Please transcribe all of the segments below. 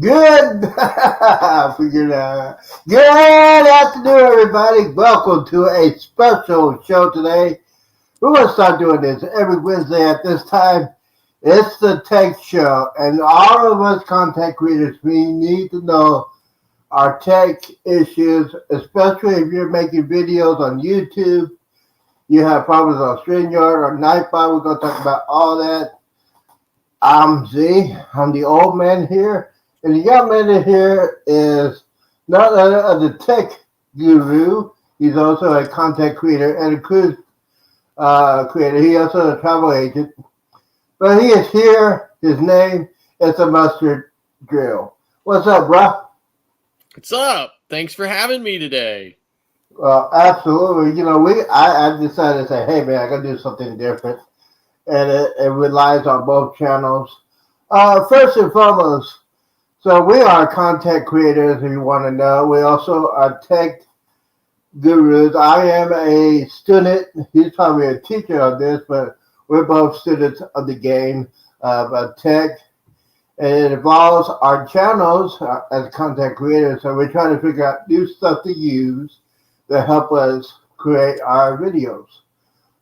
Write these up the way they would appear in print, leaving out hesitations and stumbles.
Good, I figured out. Good afternoon, everybody. Welcome to a special show today. We're going to start doing this every Wednesday at this time. It's the Tech Show, and all of us content creators, we need to know our tech issues, especially if you're making videos on YouTube. You have problems on StreamYard or Nightbot. We're going to talk about all that. I'm Z. I'm the old man here. And the young man in here is not the tech guru. He's also a content creator and a cruise creator. He also a travel agent. But he is here. His name is the Mustard Drill. What's up, bro? What's up? Thanks for having me today. Well, absolutely. You know, I decided to say, hey, man, I got to do something different. And it relies on both channels. First and foremost, so we are content creators, if you want to know. We also are tech gurus. I am a student. He's probably a teacher of this, but we're both students of the game of tech. And it involves our channels as content creators. So we're trying to figure out new stuff to use to help us create our videos.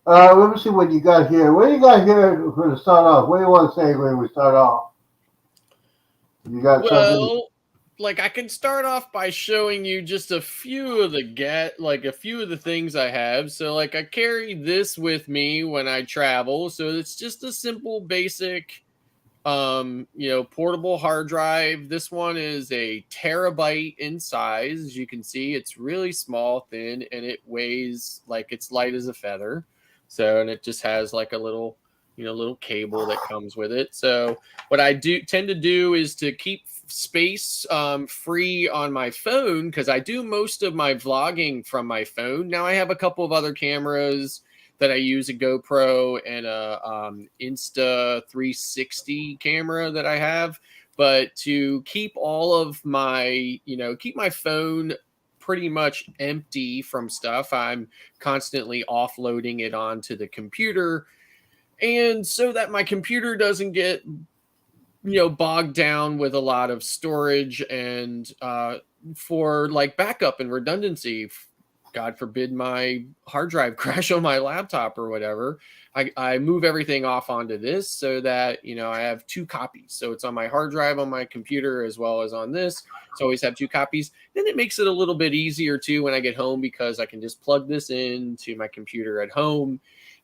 Let me see what you got here. What do you got here to start off? What do you want to say when we start off? You got something? Like I can start off by showing you just a few of the things I have. So like I carry this with me when I travel. So it's just a simple basic portable hard drive. This one is a terabyte in size. As you can see, it's really small, thin, and it weighs like it's light as a feather. So, and it just has like a little cable that comes with it. So what I tend to do is to keep space free on my phone, because I do most of my vlogging from my phone. Now I have a couple of other cameras that I use, a GoPro and a Insta360 camera that I have. But to keep all of my, keep my phone pretty much empty from stuff, I'm constantly offloading it onto the computer. And so that my computer doesn't get, bogged down with a lot of storage, and for like backup and redundancy, God forbid my hard drive crash on my laptop or whatever, I move everything off onto this so that, I have two copies. So it's on my hard drive on my computer as well as on this. So I always have two copies. Then it makes it a little bit easier too when I get home, because I can just plug this into my computer at home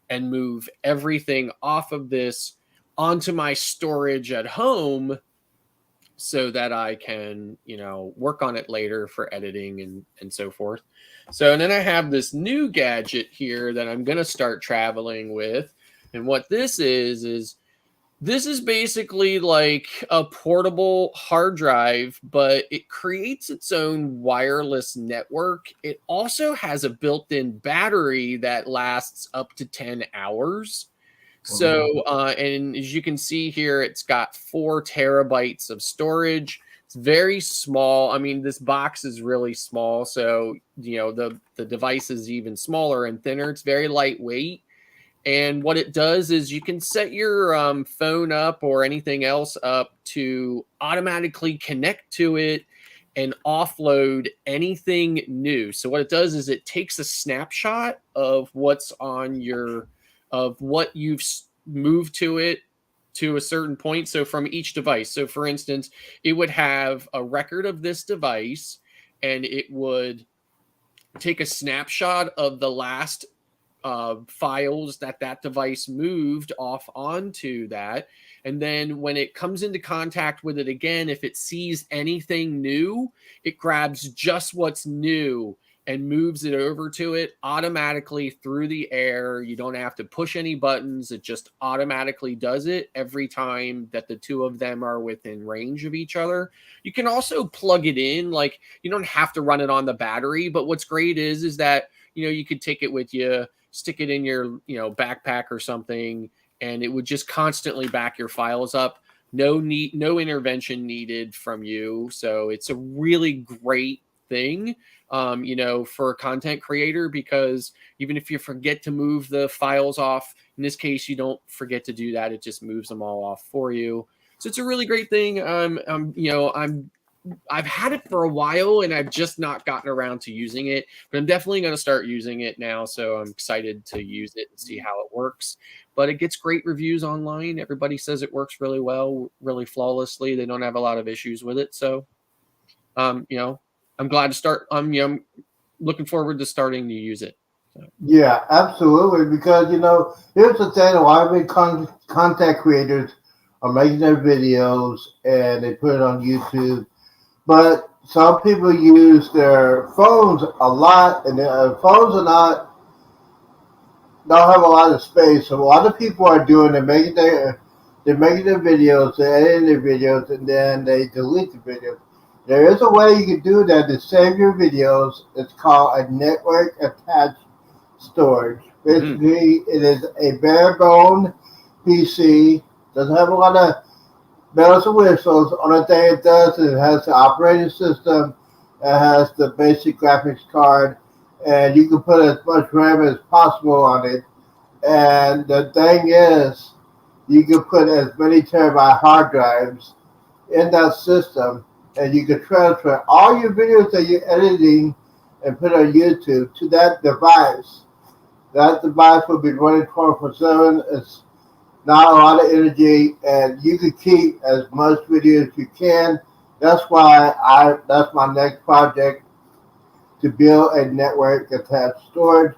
and move everything off of this onto my storage at home so that I can, work on it later for editing and so forth. So, and then I have this new gadget here that I'm going to start traveling with. And what this is this is basically like a portable hard drive, but it creates its own wireless network. It also has a built-in battery that lasts up to 10 hours. So, and as you can see here, it's got 4 terabytes of storage. It's very small. I mean, this box is really small. So, the device is even smaller and thinner. It's very lightweight. And what it does is you can set your phone up or anything else up to automatically connect to it and offload anything new. So what it does is it takes a snapshot of what's on of what you've moved to it to a certain point. So from each device. So for instance, it would have a record of this device, and it would take a snapshot of the last files that device moved off onto that. And then when it comes into contact with it again, if it sees anything new, it grabs just what's new and moves it over to it automatically through the air. You don't have to push any buttons. It just automatically does it every time that the two of them are within range of each other. You can also plug it in. Like, you don't have to run it on the battery, but what's great is that, you could take it with you, stick it in your, backpack or something, and it would just constantly back your files up. No intervention needed from you. So it's a really great thing, for a content creator, because even if you forget to move the files off, in this case, you don't forget to do that. It just moves them all off for you. So it's a really great thing. I've had it for a while and I've just not gotten around to using it, but I'm definitely going to start using it now. So I'm excited to use it and see how it works. But it gets great reviews online. Everybody says it works really well, really flawlessly. They don't have a lot of issues with it. So, I'm glad to start. I'm looking forward to starting to use it. So. Yeah, absolutely. Because here's the thing: a lot of big content creators are making their videos and they put it on YouTube, but some people use their phones a lot, and their phones are not don't have a lot of space. So a lot of people are doing they're making their videos, they're editing their videos, and then they delete the videos. There is a way you can do that to save your videos. It's called a network attached storage. Basically, it is a bare bone PC. Doesn't have a lot of bells and whistles. Only thing it does is it has the operating system, it has the basic graphics card, and you can put as much RAM as possible on it. And the thing is, you can put as many terabyte hard drives in that system, and you can transfer all your videos that you're editing and put on YouTube to that device. That device will be running 24/7. It's not a lot of energy, and you can keep as much video as you can. That's why that's my next project, to build a network attached storage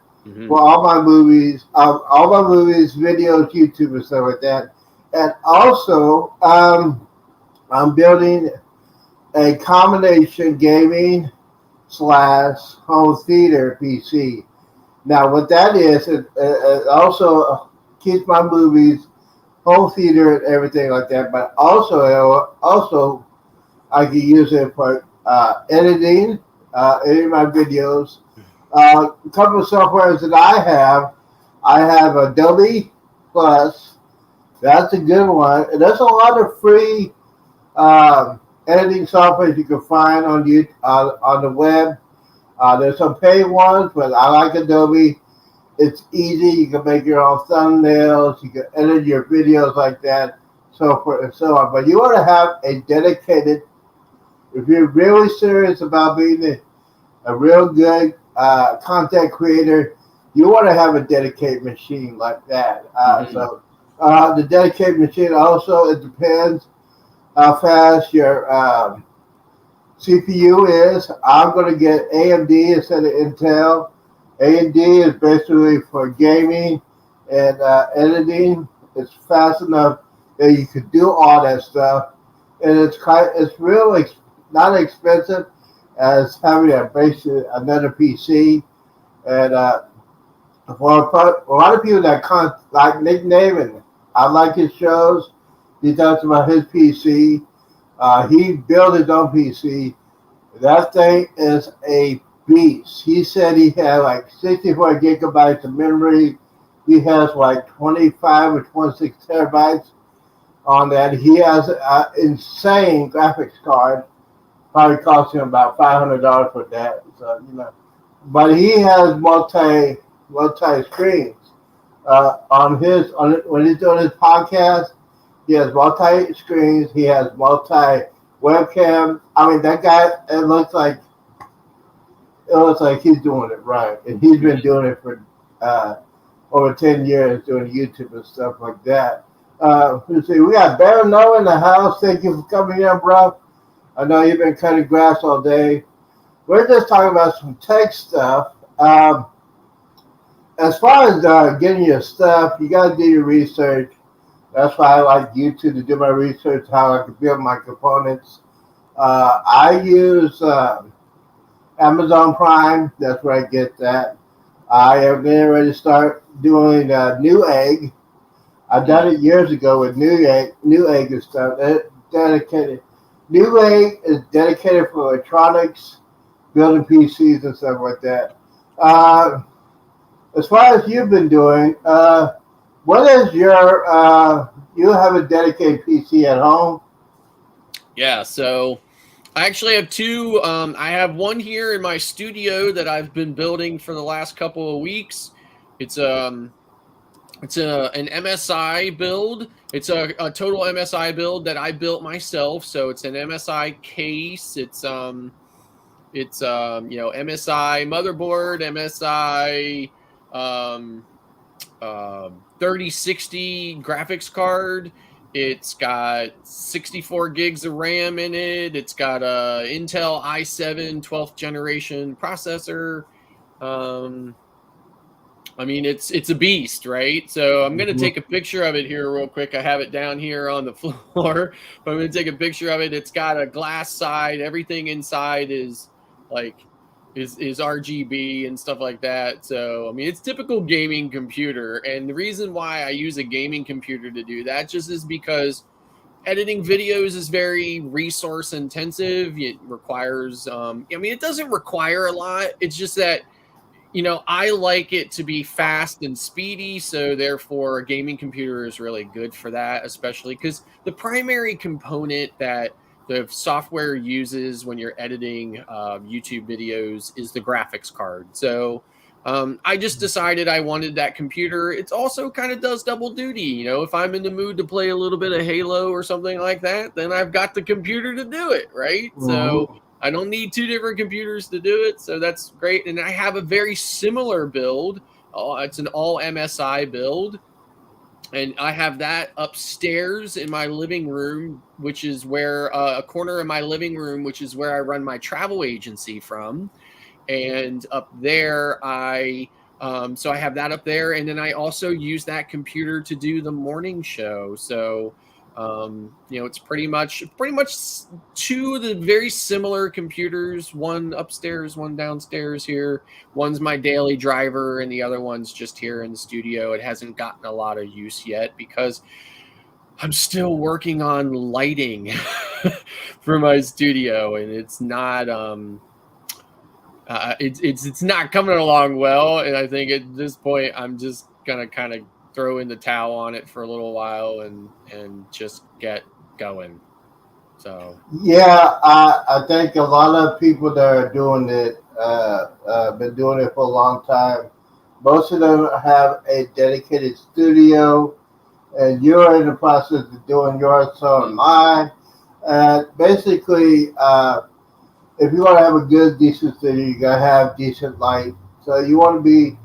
for all my movies, videos, YouTube, and stuff like that. And also, I'm building a combination gaming / home theater PC. Now, what that is, it also keeps my movies, home theater, and everything like that. But also I can use it for editing my videos. A couple of softwares that I have Adobe Plus. That's a good one. And there's a lot of free editing software you can find on the web. There's some paid ones, but I like Adobe. It's easy. You can make your own thumbnails. You can edit your videos like that, so forth and so on. But you want to have a dedicated, if you're really serious about being a real good content creator, you want to have a dedicated machine like that. So the dedicated machine also, it depends how fast your CPU is. I'm going to get AMD instead of Intel. AMD is basically for gaming and editing. It's fast enough that you could do all that stuff, and it's really not expensive as having another PC. And for a lot of people that like Nick Navin, I like his shows. He talks about his PC. He built his own PC. That thing is a beast. He said he had like 64 gigabytes of memory. He has like 25 or 26 terabytes on that. He has an insane graphics card. Probably cost him about $500 for that. So but he has multi screens when he's doing his podcast. He has multi screens. He has multi webcam. I mean, that guy. It looks like he's doing it right, and he's been doing it for over 10 years, doing YouTube and stuff like that. Let's see, we got Baron Noah in the house. Thank you for coming in, bro. I know you've been cutting grass all day. We're just talking about some tech stuff. As far as getting your stuff, you got to do your research. That's why I like YouTube, to do my research, how I can build my components. I use Amazon Prime. That's where I get that. I am getting ready to start doing Newegg. I've done it years ago with Newegg and stuff. Dedicated. Newegg is dedicated for electronics, building PCs and stuff like that. As far as you've been doing, what is your? You have a dedicated PC at home? Yeah, so I actually have two. I have one here in my studio that I've been building for the last couple of weeks. It's It's an MSI build. It's a total MSI build that I built myself. So it's an MSI case. It's MSI motherboard, MSI 3060 graphics card. It's got 64 gigs of RAM in it. It's got a Intel i7 12th generation processor. I mean, it's a beast, right? So I'm gonna take a picture of it here real quick. I have it down here on the floor, but I'm gonna take a picture of it. It's got a glass side. Everything inside is like is RGB and stuff like that. So I mean, it's typical gaming computer. And the reason why I use a gaming computer to do that just is because editing videos is very resource intensive. It requires I mean, it doesn't require a lot. It's just that I like it to be fast and speedy, so therefore a gaming computer is really good for that, especially because the primary component that the software uses when you're editing YouTube videos is the graphics card. So I just decided I wanted that computer. It also kind of does double duty. If I'm in the mood to play a little bit of Halo or something like that, then I've got the computer to do it, right? So I don't need two different computers to do it, so that's great. And I have a very similar build. It's an all MSI build, and I have that upstairs in my living room, which is where a corner of my living room, which is where I run my travel agency from. And up there, so I have that up there, and then I also use that computer to do the morning show. So it's pretty much two of the very similar computers, one upstairs, one downstairs here. One's my daily driver and the other one's just here in the studio. It hasn't gotten a lot of use yet because I'm still working on lighting for my studio, and it's not it's not coming along well. And I think at this point I'm just gonna kind of throw in the towel on it for a little while and just get going. So yeah, I think a lot of people that are doing it been doing it for a long time. Most of them have a dedicated studio, and you're in the process of doing yours, so am I. And basically, if you want to have a good, decent studio, you gotta have decent light. So you want to be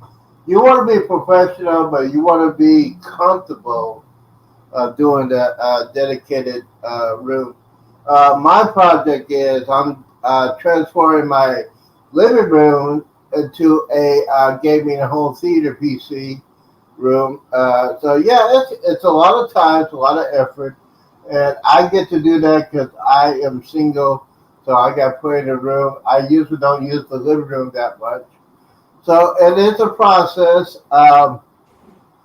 professional, but you want to be comfortable doing the dedicated room. My project is I'm transforming my living room into a gaming home theater PC room. So yeah, it's a lot of time, it's a lot of effort, and I get to do that because I am single. So I got put in a room. I usually don't use the living room that much. So it is a process.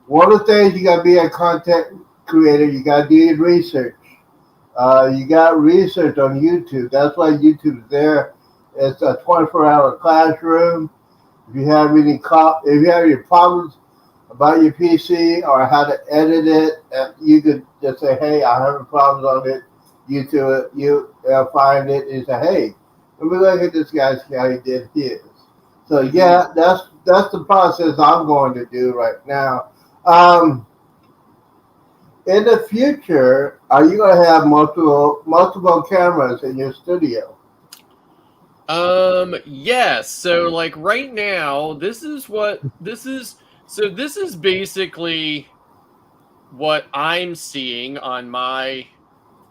One of the things you got to be a content creator. You got to do your research. You got research on YouTube. That's why YouTube is there. It's a 24-hour classroom. If you have if you have any problems about your PC or how to edit it, you could just say, "Hey, I'm having problems on it." You find it and say, "Hey, let me look at this guy's how he did his." So yeah, that's the process I'm going to do right now. In the future, are you going to have multiple cameras in your studio? yes. So like right now, this is basically what I'm seeing on my.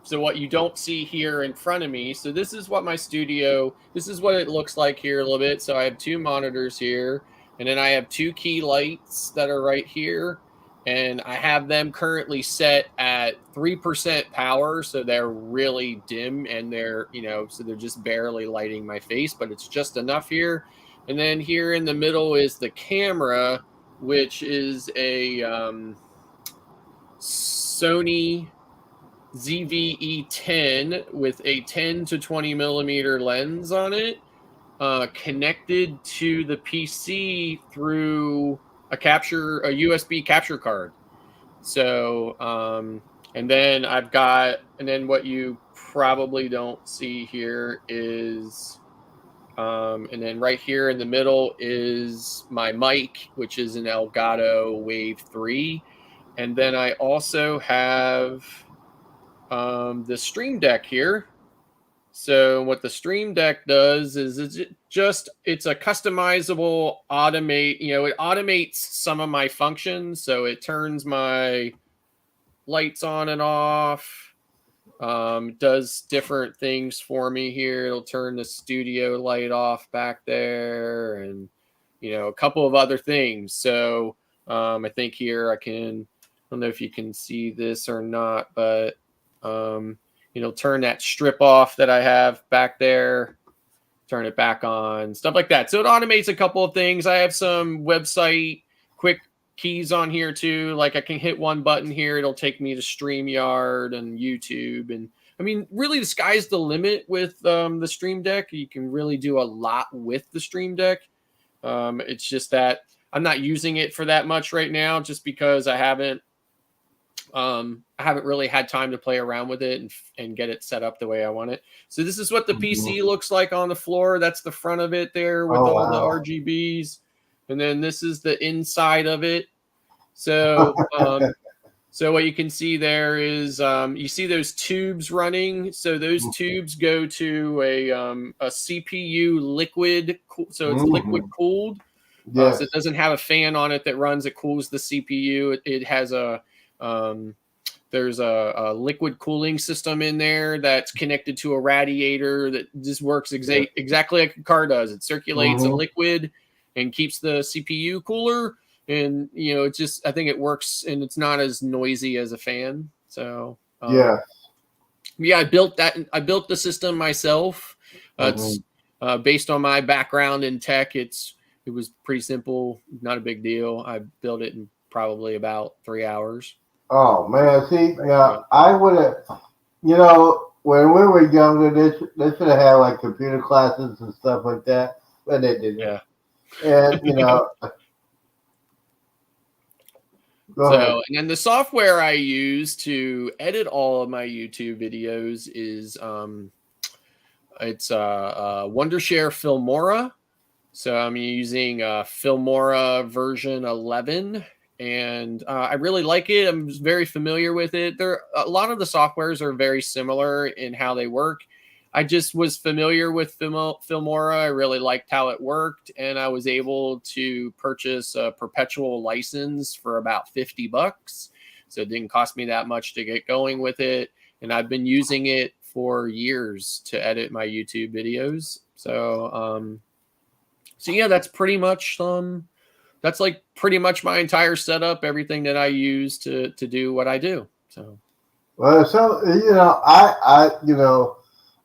So what you don't see here in front of me. So this is what this is what it looks like here a little bit. So I have two monitors here, and then I have two key lights that are right here. And I have them currently set at 3% power. So they're really dim, and so they're just barely lighting my face, but it's just enough here. And then here in the middle is the camera, which is a Sony ZVE10 with a 10 to 20 millimeter lens on it, connected to the PC through a USB capture card. So, and then what you probably don't see here is, and then right here in the middle is my mic, which is an Elgato Wave 3. And then I also have the Stream Deck here. So what the Stream Deck does is it's a customizable automate, it automates some of my functions. So it turns my lights on and off, does different things for me here. It'll turn the studio light off back there and, a couple of other things. So I think here I don't know if you can see this or not, but turn that strip off that I have back there, turn it back on, stuff like that. So it automates a couple of things. I have some website quick keys on here too. Like I can hit one button here, it'll take me to StreamYard and YouTube. And I mean, really the sky's the limit with the Stream Deck. You can really do a lot with the Stream Deck. It's just that I'm not using it for that much right now, just because I haven't really had time to play around with it and get it set up the way I want it. So this is what the PC looks like on the floor. That's the front of it there with all the RGBs. And then this is the inside of it. So, so what you can see there is, you see those tubes running. So those tubes go to a CPU liquid. So it's liquid cooled. Yes. So it doesn't have a fan on it that runs. It cools the CPU. It has there's a liquid cooling system in there that's connected to a radiator that just works exactly like a car does. It circulates a liquid and keeps the CPU cooler. And, it's just, I think it works and it's not as noisy as a fan. So, yeah, I built the system myself. It's based on my background in tech. It was pretty simple, not a big deal. I built it in probably about 3 hours. Oh man, see, I would have, when we were younger, they should have had like computer classes and stuff like that, but they didn't. Yeah. And and then the software I use to edit all of my YouTube videos is it's Wondershare Filmora. So I'm using Filmora version 11. And I really like it. I'm very familiar with it. A lot of the softwares are very similar in how they work. I just was familiar with Filmora. I really liked how it worked, and I was able to purchase a perpetual license for about $50. So it didn't cost me that much to get going with it. And I've been using it for years to edit my YouTube videos. So, yeah, that's pretty much that's like pretty much my entire setup, everything that I use to do what I do. So, well,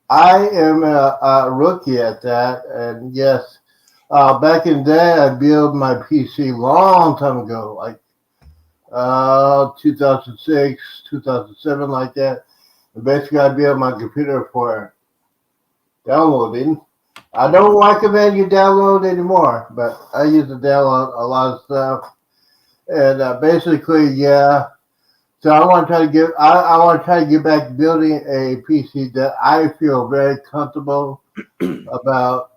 I am a rookie at that, and yes, back in the day, I built my PC long time ago, like 2006, 2007, like that. And basically, I built my computer for downloading. I don't recommend you download anymore, but I used to download a lot of stuff, and basically, yeah. So I want to try to get back to building a PC that I feel very comfortable about.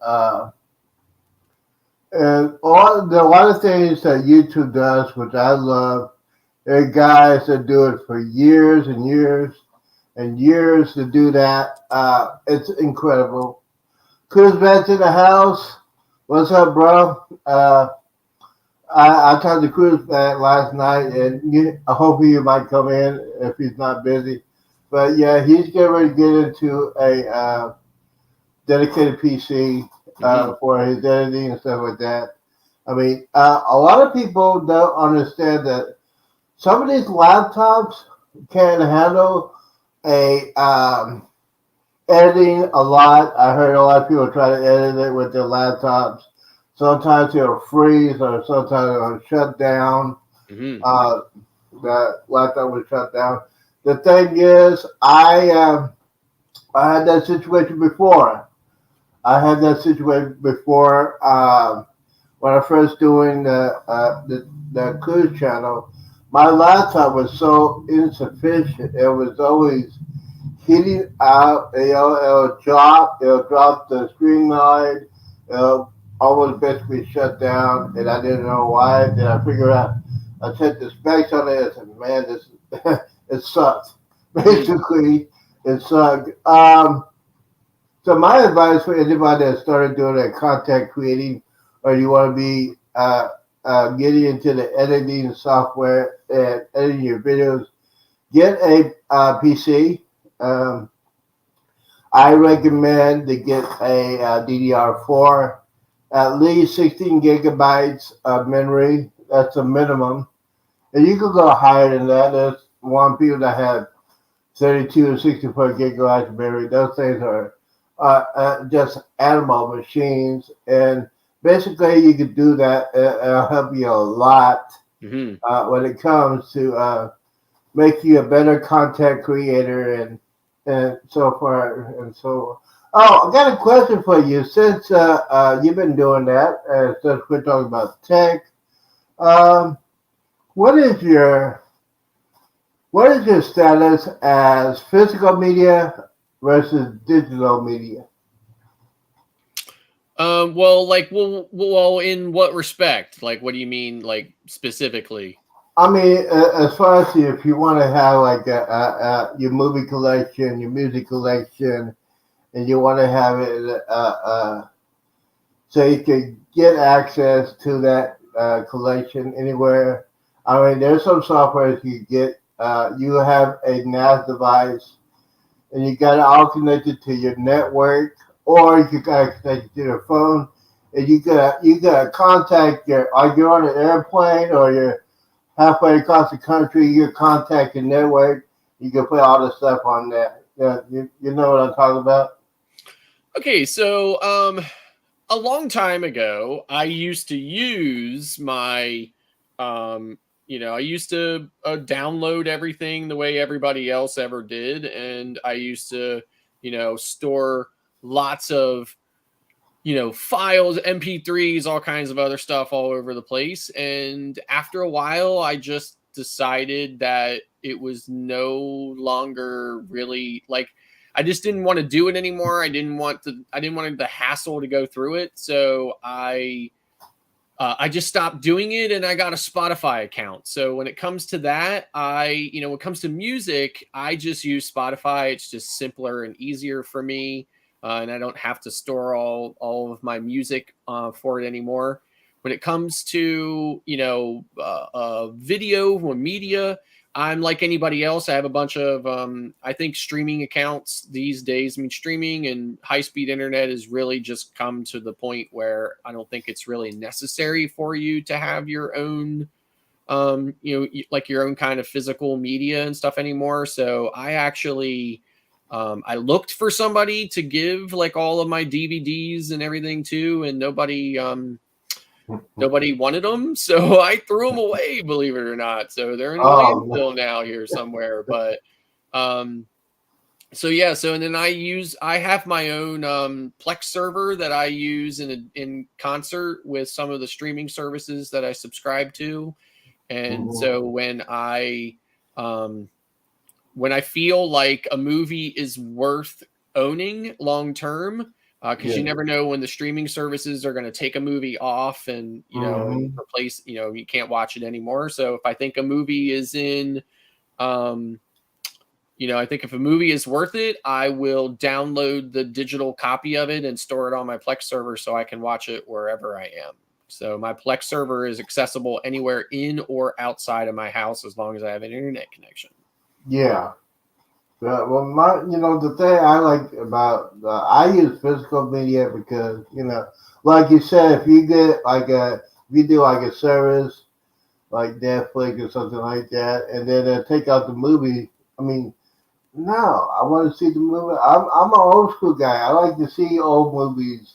And a lot of things that YouTube does, which I love, there are guys that do it for years and years and years to do that. It's incredible. Cruz back to the house. What's up, bro? I talked to Cruz last night, and hopefully you might come in if he's not busy. But yeah, he's getting ready to get into a dedicated PC for his editing and stuff like that. I mean, a lot of people don't understand that some of these laptops can handle editing a lot. I heard a lot of people try to edit it with their laptops. Sometimes it'll freeze, or sometimes it'll shut down. The laptop will shut down. The thing is, I had that situation before. When I first doing the cruise channel. My laptop was so insufficient. It was always heating out. It'll drop the screen line. It'll almost basically shut down, and I didn't know why. Then I figured out I checked the specs on it. I said, man, this it sucked. Mhm. Basically, it sucked. So my advice for anybody that started doing that content creating, or you want to be getting into the editing software and editing your videos, get a PC. Um, I recommend to get a DDR4, at least 16 gigabytes of memory. That's a minimum. And you could go higher than that. There's one people that have 32 or 64 gigabytes of memory. Those things are just animal machines. And basically, you could do that. It'll help you a lot Mhm. when it comes to make you a better content creator and so far and so on. Oh, I got a question for you. Since you've been doing that, since we're talking about tech, um, what is your what is your status as physical media versus digital media? In what respect? Like, what do you mean, like specifically? I mean, as far as if you want to have like your movie collection, your music collection, and you want to have it so you can get access to that collection anywhere. I mean, there's some software you get. You have a NAS device, and you got it all connected to your network, or you got it connected to your phone, and you got to contact your. Are you on an airplane or you're halfway across the country? You contact your network. You can put all the stuff on that. Yeah, you know what I'm talking about. Okay, so a long time ago, I used to use my, I used to download everything the way everybody else ever did, and I used to, store lots of, files, MP3s, all kinds of other stuff all over the place. And after a while, I just decided that it was no longer really like I just didn't want to do it anymore. I didn't want the hassle to go through it. So I just stopped doing it and I got a Spotify account. So when it comes to that, when it comes to music, I just use Spotify. It's just simpler and easier for me. And I don't have to store all of my music for it anymore. When it comes to, video or media, I'm like anybody else. I have a bunch of, I think streaming accounts these days. I mean, streaming and high speed internet has really just come to the point where I don't think it's really necessary for you to have your own, like your own kind of physical media and stuff anymore. So I actually, I looked for somebody to give like all of my DVDs and everything to, and nobody wanted them, so I threw them away, believe it or not. So they're in a Oh, landfill now here somewhere. But um, so yeah, so and then I have my own Plex server that I use in concert with some of the streaming services that I subscribe to. And mhm. so um, when I feel like a movie is worth owning long term, because you Yeah. never know when the streaming services are going to take a movie off and and Hmm. replace, you can't watch it anymore. So if I think a movie is in, um, I think if a movie is worth it, I will download the digital copy of it and store it on my Plex server so I can watch it wherever I am. So my Plex server is accessible anywhere in or outside of my house as long as I have an internet connection. Yeah. Well, the thing I like about I use physical media because like you said, if you get if you do like a service like Netflix or something like that, and then take out the movie. I mean, no, I want to see the movie. I'm an old school guy. I like to see old movies.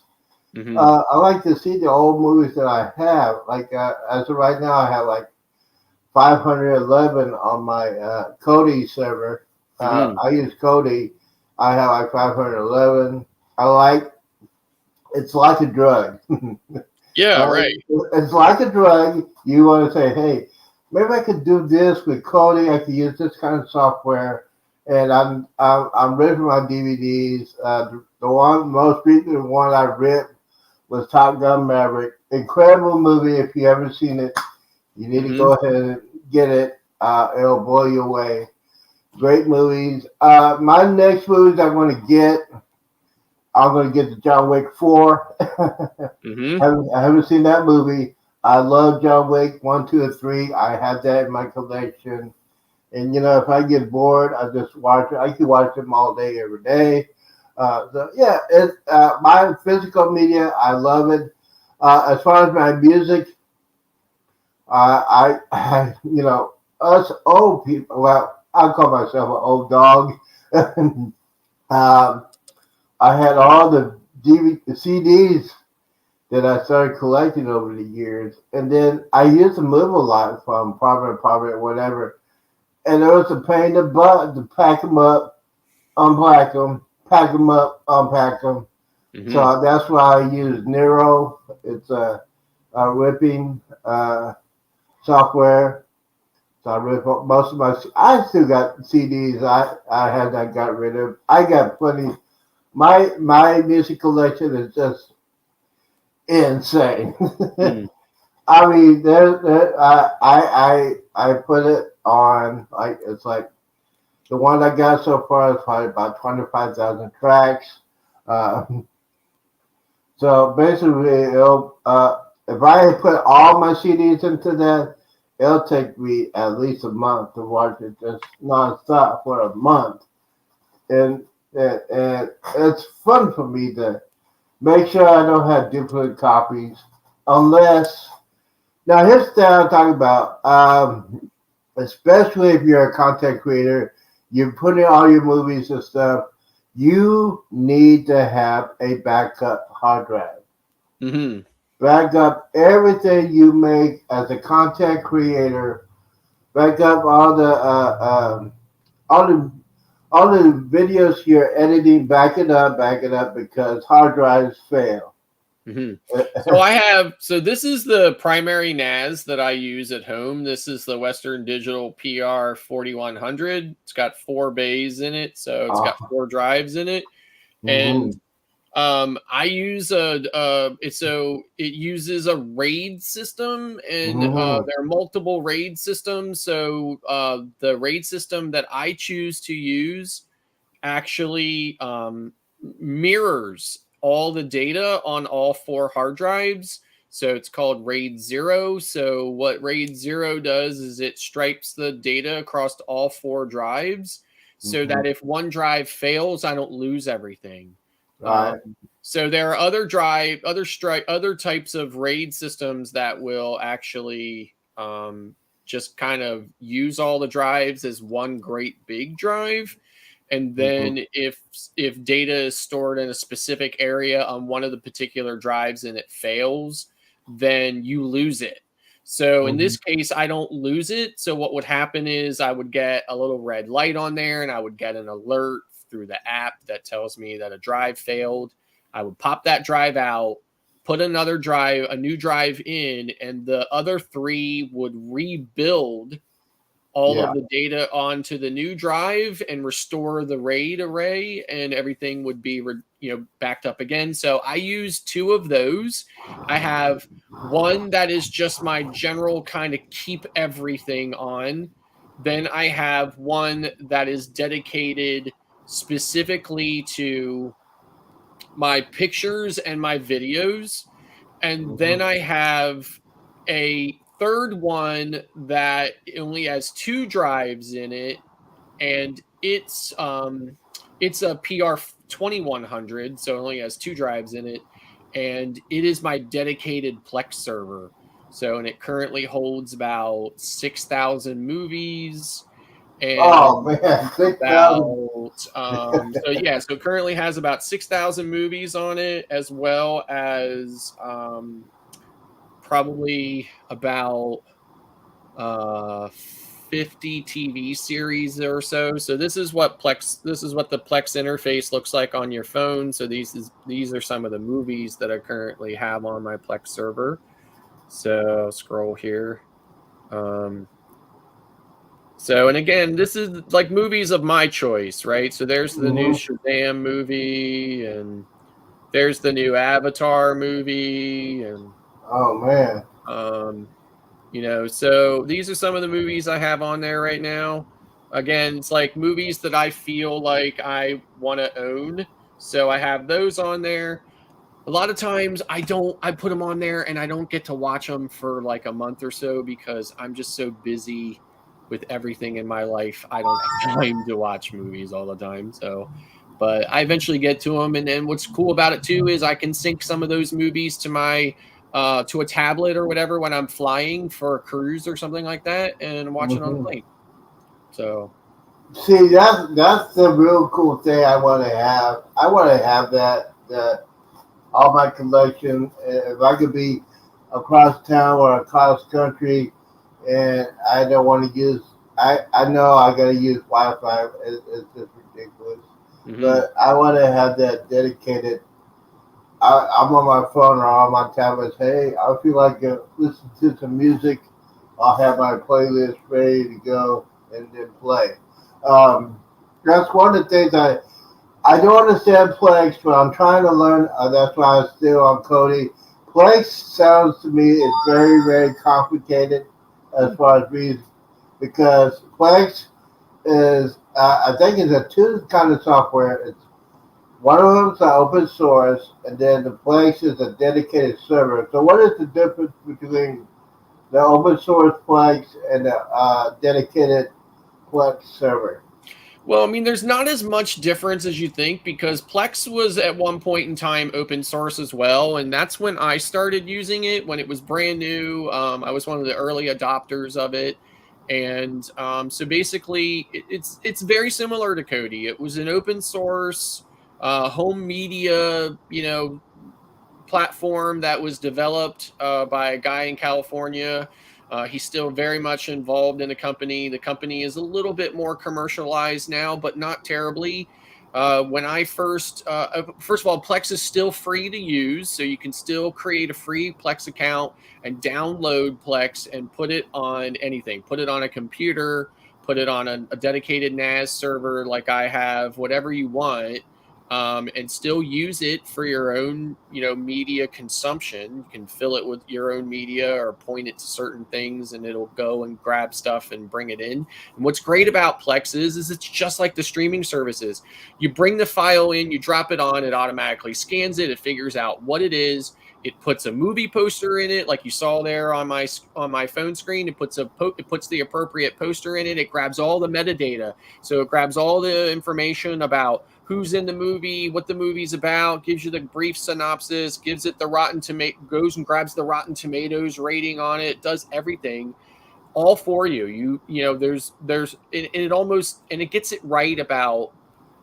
Hmm. I like to see the old movies that I have. Like as of right now, I have like 511 on my Kodi server. Hmm. I use Kodi. I have like 511. I like it's like a drug. Yeah, right. It's like a drug. You want to say, hey, maybe I could do this with Kodi. I could use this kind of software, and I'm ready for my DVDs. The one most recent one I ripped was Top Gun Maverick. Incredible movie if you ever seen it. You need to go ahead and get it. It'll blow you away. Great movies. My next movies I'm going to get the John Wick 4. I haven't seen that movie. I love John Wick 1, 2, and 3. I have that in my collection. And, if I get bored, I just watch it. I can watch them all day, every day. It's my physical media. I love it. As far as my music, us old people, well, I call myself an old dog. I had all the CDs that I started collecting over the years. And then I used to move a lot from apartment to apartment, whatever. And it was a pain in the butt to pack them up, unpack them, pack them up, unpack them. So that's why I use Nero. It's a ripping software. So I rip up most of my. I still got CDs. I had that got rid of. I got plenty. My music collection is just insane. I mean, I put it on it's like the one I got so far is probably about 25,000 tracks. So basically, if I put all my CDs into that, it'll take me at least a month to watch it just nonstop for a month, and it's fun for me to make sure I don't have duplicate copies, unless. Now here's the thing I'm talking about. Especially if you're a content creator, you're putting all your movies and stuff. You need to have a backup hard drive. Back up everything you make as a content creator. Back up all the videos you're editing. Back it up because hard drives fail. So this is the primary NAS that I use at home. This is the Western Digital PR 4100. It's got 4 bays in it, so it's got 4 drives in it. And I use it uses a RAID system, and there are multiple RAID systems. So the RAID system that I choose to use actually mirrors all the data on all 4 hard drives. So it's called RAID 0. So what RAID 0 does is it stripes the data across all 4 drives so that if one drive fails, I don't lose everything. So there are other types of RAID systems that will actually just kind of use all the drives as one great big drive. And then if data is stored in a specific area on one of the particular drives and it fails, then you lose it. So in this case, I don't lose it. So what would happen is I would get a little red light on there, and I would get an alert through the app that tells me that a drive failed. I would pop that drive out, put a new drive in, and the other 3 would rebuild all of the data onto the new drive and restore the RAID array, and everything would be backed up again. So I use 2 of those. I have one that is just my general kind of keep everything on. Then I have one that is dedicated specifically to my pictures and my videos. And then I have a third one that only has 2 drives in it, and it's a PR 2100, so it only has 2 drives in it, and it is my dedicated Plex server. So, and it currently holds about 6,000 movies. And man, 6,000. So it currently has about 6,000 movies on it, as well as probably about 50 TV series or so. So this is what the Plex interface looks like on your phone. So these are some of the movies that I currently have on my Plex server. So I'll scroll here. So, and again, this is like movies of my choice, right? So there's the new Shazam movie, and there's the new Avatar movie, and So these are some of the movies I have on there right now. Again, it's like movies that I feel like I want to own. So I have those on there. A lot of times I put them on there and I don't get to watch them for like a month or so because I'm just so busy with everything in my life. I don't have time to watch movies all the time. So, but I eventually get to them. And then what's cool about it too is I can sync some of those movies to to a tablet or whatever when I'm flying for a cruise or something like that and watch it on the plane. So, see, that's the real cool thing I want to have. I want to have that all my collection. If I could be across town or across country, and I don't want to use, I know I got to use Wi-Fi. It's just ridiculous. But I want to have that dedicated. I'm on my phone or on my tablet. Hey, I feel like listen to some music. I'll have my playlist ready to go and then play. Um, that's one of the things I don't understand Plex, but I'm trying to learn. That's why I'm still on Cody. Plex sounds to me is very, very complicated as far as reason, because Plex is, I think it's a two kind of software. It's one of them is open source, and then the Plex is a dedicated server. So what is the difference between the open source Plex and the dedicated Plex server? well, I mean, there's not as much difference as you think because Plex was at one point in time open source as well, and that's when I started using it when it was brand new. I was one of the early adopters of it, and so basically, it's very similar to Kodi. It was an open source home media, platform that was developed by a guy in California. He's still very much involved in the company. The company is a little bit more commercialized now, but not terribly. When I first of all, Plex is still free to use, so you can still create a free Plex account and download Plex and put it on anything. Put it on a computer, put it on a dedicated NAS server like I have, whatever you want. And still use it for your own, media consumption. You can fill it with your own media or point it to certain things and it'll go and grab stuff and bring it in. And what's great about Plex is it's just like the streaming services. You bring the file in, you drop it on, it automatically scans it, it figures out what it is. It puts a movie poster in it, like you saw there on my phone screen. It puts the appropriate poster in it. It grabs all the metadata, so it grabs all the information about who's in the movie, what the movie's about, gives you the brief synopsis, gives it the goes and grabs the Rotten Tomatoes rating on it, does everything all for you. There's it gets it right about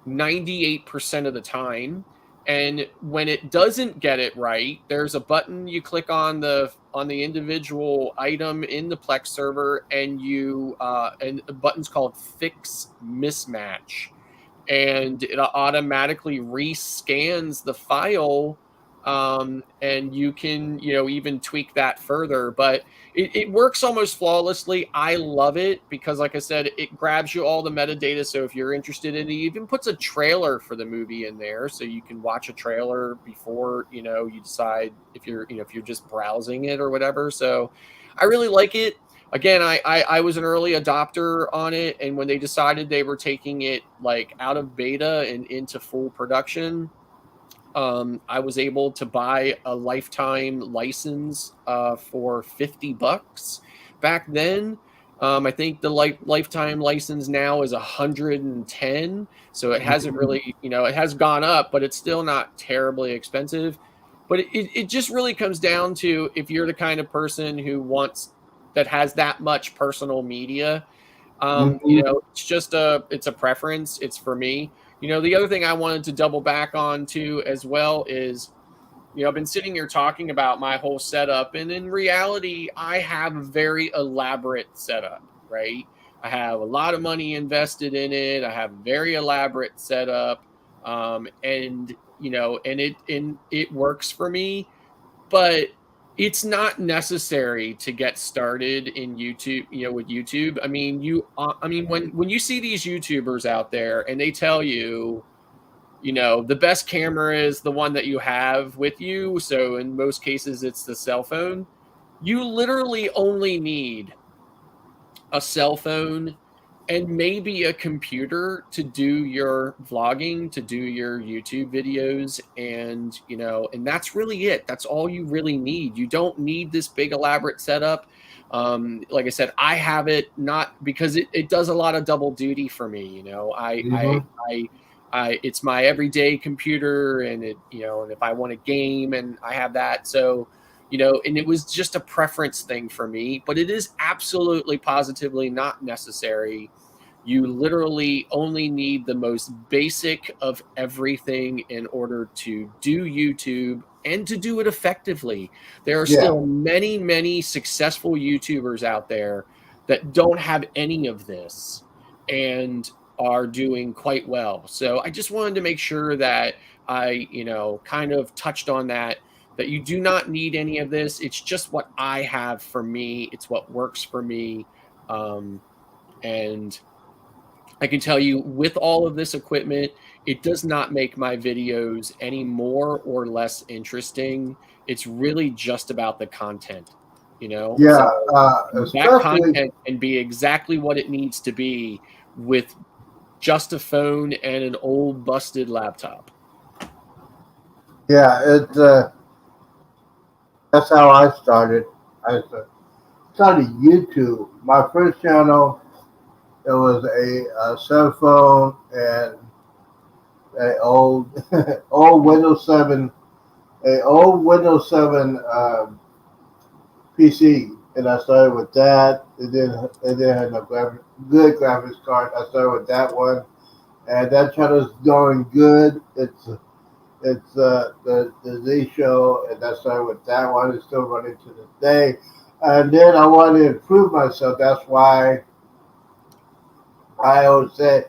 98% of the time. And when it doesn't get it right, there's a button you click on the individual item in the Plex server, and the button's called Fix Mismatch, and it automatically rescans the file, and you can even tweak that further, but it works almost flawlessly. I love it because, like I said, it grabs you all the metadata. So if you're interested in it, even puts a trailer for the movie in there, so you can watch a trailer before you decide if you're just browsing it or whatever. So I really like it. Again, I was an early adopter on it, and when they decided they were taking it like out of beta and into full production, I was able to buy a lifetime license for $50 back then. I think the lifetime license now is 110, so it hasn't really, it has gone up, but it's still not terribly expensive. But it just really comes down to if you're the kind of person that has that much personal media. It's a preference. It's for me. The other thing I wanted to double back on to as well is, I've been sitting here talking about my whole setup, and in reality, I have a very elaborate setup, right? I have a lot of money invested in it. I have a very elaborate setup, and it works for me, but it's not necessary to get started in YouTube, with YouTube. I mean, when you see these YouTubers out there and they tell you, the best camera is the one that you have with you. So in most cases, it's the cell phone. You literally only need a cell phone and maybe a computer to do your vlogging, to do your YouTube videos, and and that's really it. That's all you really need. You don't need this big elaborate setup. Like I said, I have it not because it does a lot of double duty for me. Mm-hmm. It's my everyday computer, and and if I want a game, and I have that. So and it was just a preference thing for me, but it is absolutely positively not necessary. You literally only need the most basic of everything in order to do YouTube and to do it effectively. There are Yeah. still many, many successful YouTubers out there that don't have any of this and are doing quite well. So I just wanted to make sure that I, kind of touched on that you do not need any of this. It's just what I have for me. It's what works for me. And I can tell you with all of this equipment, it does not make my videos any more or less interesting. It's really just about the content. Yeah. So that Especially. content can be exactly what it needs to be with just a phone and an old busted laptop. Yeah. That's how I started. I started YouTube. My first channel, it was a cell phone and a old old Windows 7, a old Windows 7 PC, and I started with that. It didn't have no good graphics card. I started with that one, and that channel's going good. It's the Z Show, and I started with that one. It's still running to this day. And then I wanted to improve myself. That's why I always say,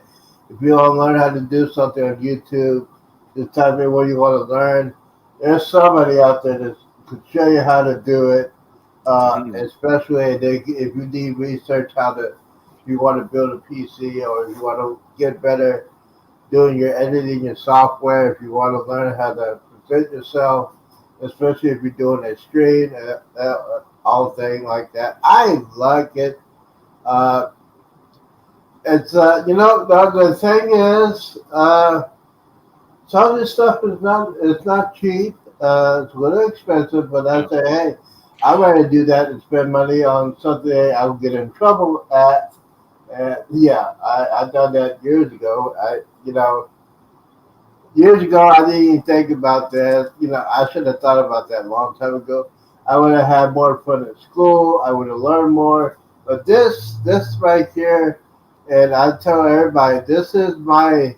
if you want to learn how to do something on YouTube, just type in what you want to learn. There's somebody out there that can show you how to do it. Mhm. Especially if you need research if you want to build a PC or if you want to get better doing your editing and software, if you want to learn how to present yourself, especially if you're doing a stream, all thing like that. I like it. Uh, the thing is, some of this stuff is not cheap. It's a little expensive, but I Yeah. say, hey, I'd rather do that and spend money on something I'll get in trouble at. Yeah, I done that years ago. Years ago, I didn't even think about that. I should have thought about that a long time ago. I would have had more fun at school. I would have learned more. But this right here, and I tell everybody, this is my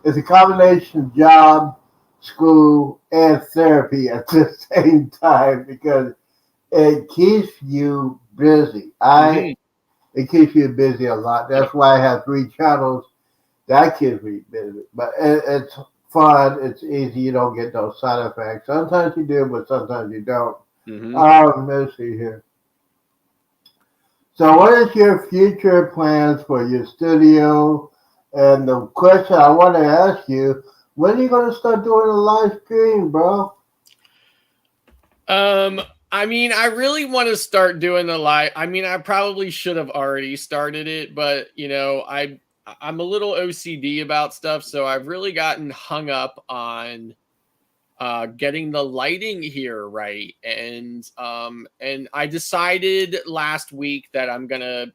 it's a combination job, school, and therapy at the same time because it keeps you busy. Mhm. It keeps you busy a lot. Yeah. That's why I have 3 channels. That keeps me busy, but it's fun. It's easy. You don't get those side effects. Sometimes you do, but sometimes you don't. Mhm. Let's see here. So, what is your future plans for your studio? And the question I want to ask you: when are you going to start doing a live stream, bro? Um, I mean, I really want to start doing the live. I mean, I probably should have already started it, but I'm a little OCD about stuff, so I've really gotten hung up on getting the lighting here right. And I decided last week that I'm gonna,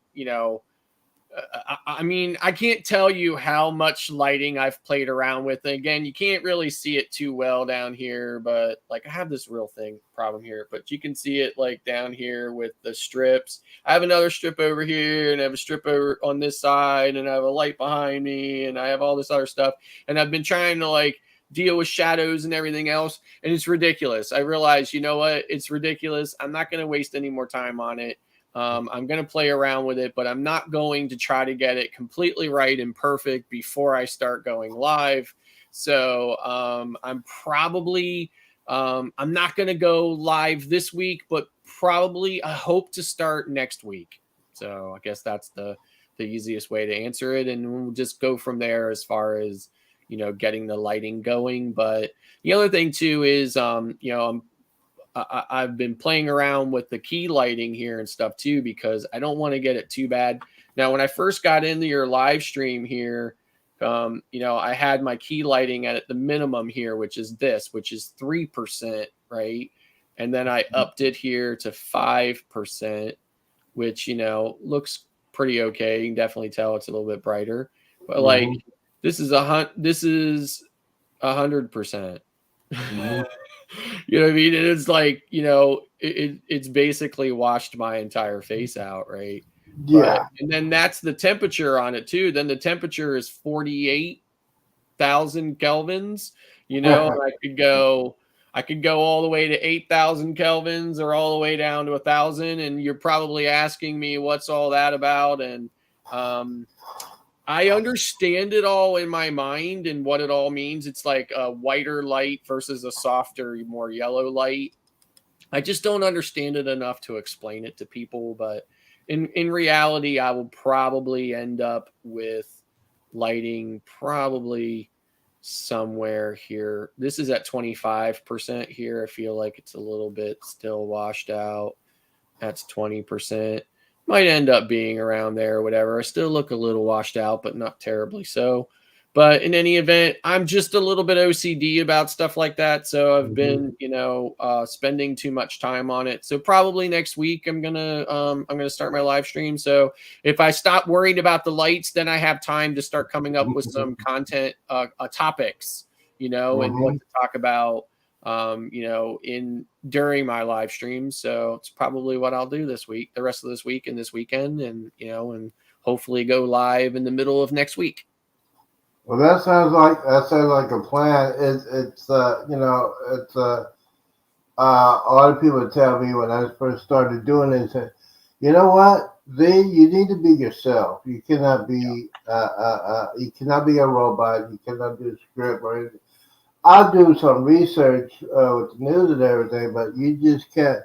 I mean, I can't tell you how much lighting I've played around with. Again, you can't really see it too well down here, but like I have this real thing problem here, but you can see it like down here with the strips. I have another strip over here, and I have a strip over on this side, and I have a light behind me, and I have all this other stuff. And I've been trying to like deal with shadows and everything else, and it's ridiculous. I realize, you know what? It's ridiculous. I'm not going to waste any more time on it. I'm going to play around with it, but I'm not going to try to get it completely right and perfect before I start going live. So I'm not going to go live this week, but probably I hope to start next week. So I guess that's the easiest way to answer it, and we'll just go from there as far as getting the lighting going. But the other thing too is I'm I've been playing around with the key lighting here and stuff too, because I don't want to get it too bad. Now, when I first got into your live stream here, I had my key lighting at the minimum here, which is 3%, right? And then I upped it here to 5%, which, looks pretty okay. You can definitely tell it's a little bit brighter, but like this is 100%. You know what I mean? And it's like, it's basically washed my entire face out, right? Yeah. And then that's the temperature on it too. Then the temperature is 48,000 kelvins. I could go all the way to 8,000 kelvins or all the way down to 1,000. And you're probably asking me what's all that about. And I understand it all in my mind and what it all means. It's like a whiter light versus a softer, more yellow light. I just don't understand it enough to explain it to people. But in reality, I will probably end up with lighting probably somewhere here. This is at 25% here. I feel like it's a little bit still washed out. That's 20%. Might end up being around there or whatever. I still look a little washed out, but not terribly so. But in any event, I'm just a little bit OCD about stuff like that. So I've been, spending too much time on it. So probably next week I'm gonna start my live stream. So if I stop worrying about the lights, then I have time to start coming up with some content topics, and what to talk about, during my live stream. So it's probably what I'll do this week, the rest of this week and this weekend, and and hopefully go live in the middle of next week. Well, that sounds like a plan. It's a lot of people tell me when I first started doing it, said, you know what, you need to be yourself. You cannot be a robot. You cannot do a script or anything. I'll do some research with the news and everything, but you just can't.